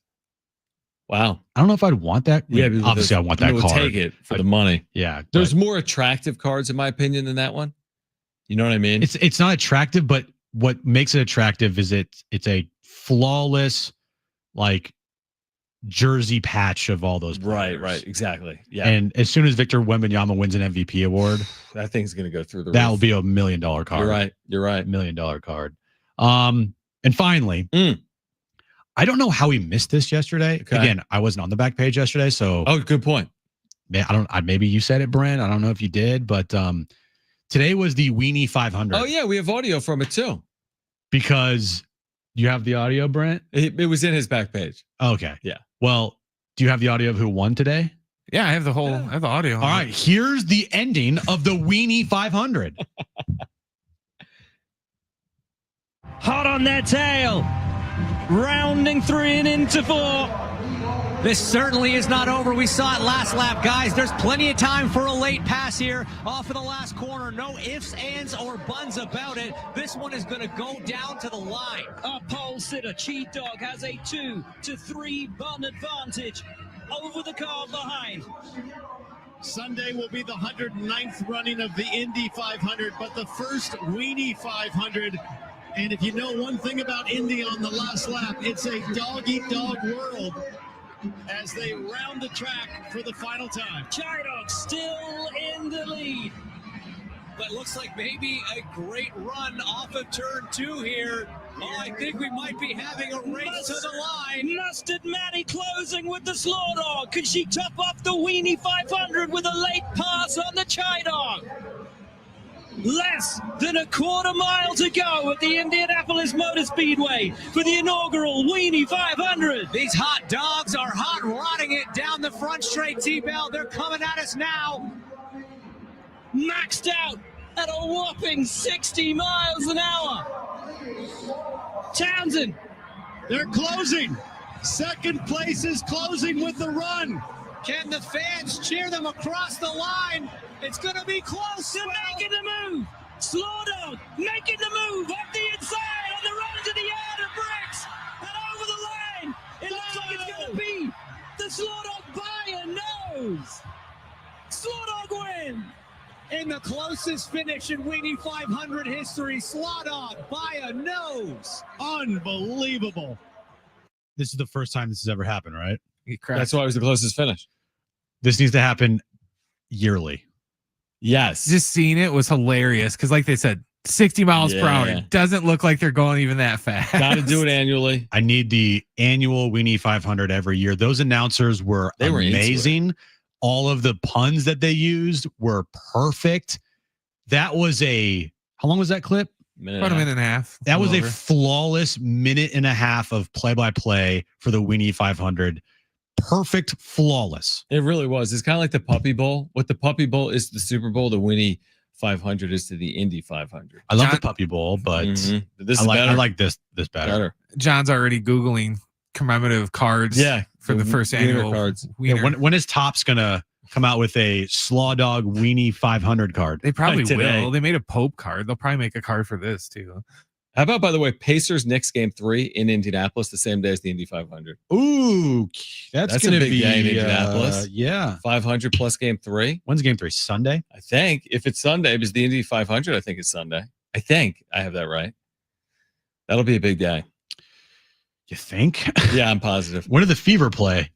Wow. I don't know if I'd want that. Yeah, obviously I want that we'll card. Take it for the money. Yeah. There's more attractive cards in my opinion than that one. You know what I mean? It's not attractive, but what makes it attractive is it's a flawless like jersey patch of all those players. Right, exactly. Yeah. And as soon as Victor Wembanyama wins an MVP award, that thing's going to go through the that roof. will be $1 million card. You're right. $1 million card. And finally, I don't know how we missed this yesterday. Okay. Again, I wasn't on the back page yesterday, so good point. Maybe you said it, Brent. I don't know if you did, but today was the Weenie 500. Oh yeah, we have audio from it too. Because you have the audio, Brent? It was in his back page. Okay. Yeah. Well, do you have the audio of who won today? Yeah, I have the whole. I have the audio. All right, here's the ending of the Weenie 500. Hot on their tail, rounding 3 and into 4. This certainly is not over. We saw it last lap, guys. There's plenty of time for a late pass here off of the last corner. No ifs, ands, or buns about it. This one is going to go down to the line. Our pole sitter, Cheat Dog, has a 2 to 3 bun advantage over the car behind. Sunday will be the 109th running of the Indy 500, but the first Weenie 500. And if you know one thing about Indy on the last lap, it's a dog-eat-dog world as they round the track for the final time. Chidok still in the lead. But looks like maybe a great run off of turn 2 here. Oh, I think we might be having a race to the line. Mustard Maddie closing with the Slaw Dog. Could she top off the Weenie 500 with a late pass on the Chidok? Less than a quarter mile to go at the Indianapolis Motor Speedway for the inaugural Weenie 500. These hot dogs are hot rodding it down the front straight, T-Bell. They're coming at us now. Maxed out at a whopping 60 miles an hour. Townsend. They're closing. Second place is closing with the run. Can the fans cheer them across the line? It's going to be close. They're making the move. Slaw Dog making the move up the inside on the run to the yard of bricks and over the line. It looks like it's going to be the Slaw Dog by a nose. Slaw Dog win. In the closest finish in Weenie 500 history, Slaw Dog by a nose. Unbelievable. This is the first time this has ever happened, right? That's why it was the closest finish. This needs to happen yearly. Yes. Just seeing it was hilarious because, like they said, 60 miles per hour. It doesn't look like they're going even that fast. Got to do it annually. I need the annual Weenie 500 every year. Those announcers were amazing. All of the puns that they used were perfect. That was how long was that clip? About a minute and a half. That was a flawless minute and a half of play-by-play for the Weenie 500. Perfect, flawless. It really was. It's kind of like the Puppy Bowl. What the Puppy Bowl is to the Super Bowl, the Weenie 500 is to the Indy 500. I love the Puppy Bowl, but this I like this better. John's already Googling commemorative cards for the first annual cards. Yeah, when is Topps going to come out with a Slaw Dog Weenie 500 card? They probably will. They made a Pope card. They'll probably make a card for this too. How about, by the way, Pacers Knicks game 3 in Indianapolis the same day as the Indy 500? Ooh, that's going to be day in Indianapolis. 500 plus game 3. When's game 3? Sunday? I think. If it's Sunday, because the Indy 500, I think it's Sunday. I think I have that right. That'll be a big day. You think? Yeah, I'm positive. When did the Fever play?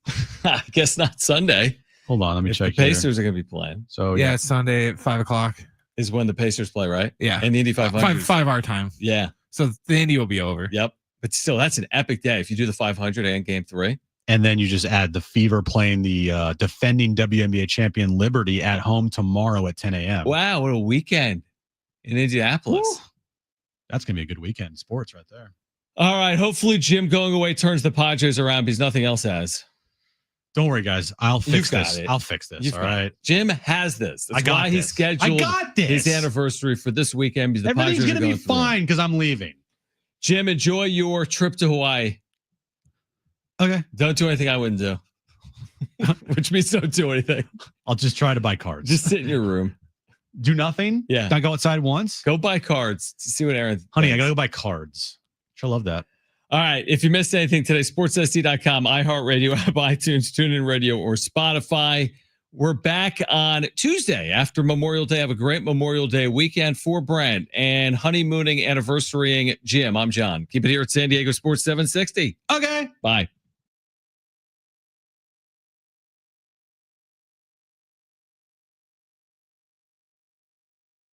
I guess not Sunday. Hold on, let me check. The Pacers are going to be playing. So yeah, it's Sunday at 5 o'clock. Is when the Pacers play, right? Yeah. And the Indy 500. 5 our time. Yeah. So the Indy will be over. Yep. But still, that's an epic day if you do the 500 and game 3. And then you just add the Fever playing the defending WNBA champion Liberty at home tomorrow at 10 a.m. Wow, what a weekend in Indianapolis. Woo. That's going to be a good weekend in sports right there. All right. Hopefully, Jim going away turns the Padres around because nothing else has. Don't worry, guys. I'll fix this. I'll fix this. All right. Jim has this. That's why he scheduled his anniversary for this weekend. Because everything's going to be fine because I'm leaving. Jim, enjoy your trip to Hawaii. Okay. Don't do anything I wouldn't do. Which means don't do anything. I'll just try to buy cards. Just sit in your room. Do nothing? Yeah. Not go outside once? Go buy cards to see what Aaron Honey, thinks. I got to go buy cards. I love that. All right. If you missed anything today, sportssd.com, iHeartRadio, app, iTunes, TuneIn Radio, or Spotify. We're back on Tuesday after Memorial Day. Have a great Memorial Day weekend for Brent and honeymooning, anniversarying Jim. I'm John. Keep it here at San Diego Sports 760. Okay. Bye.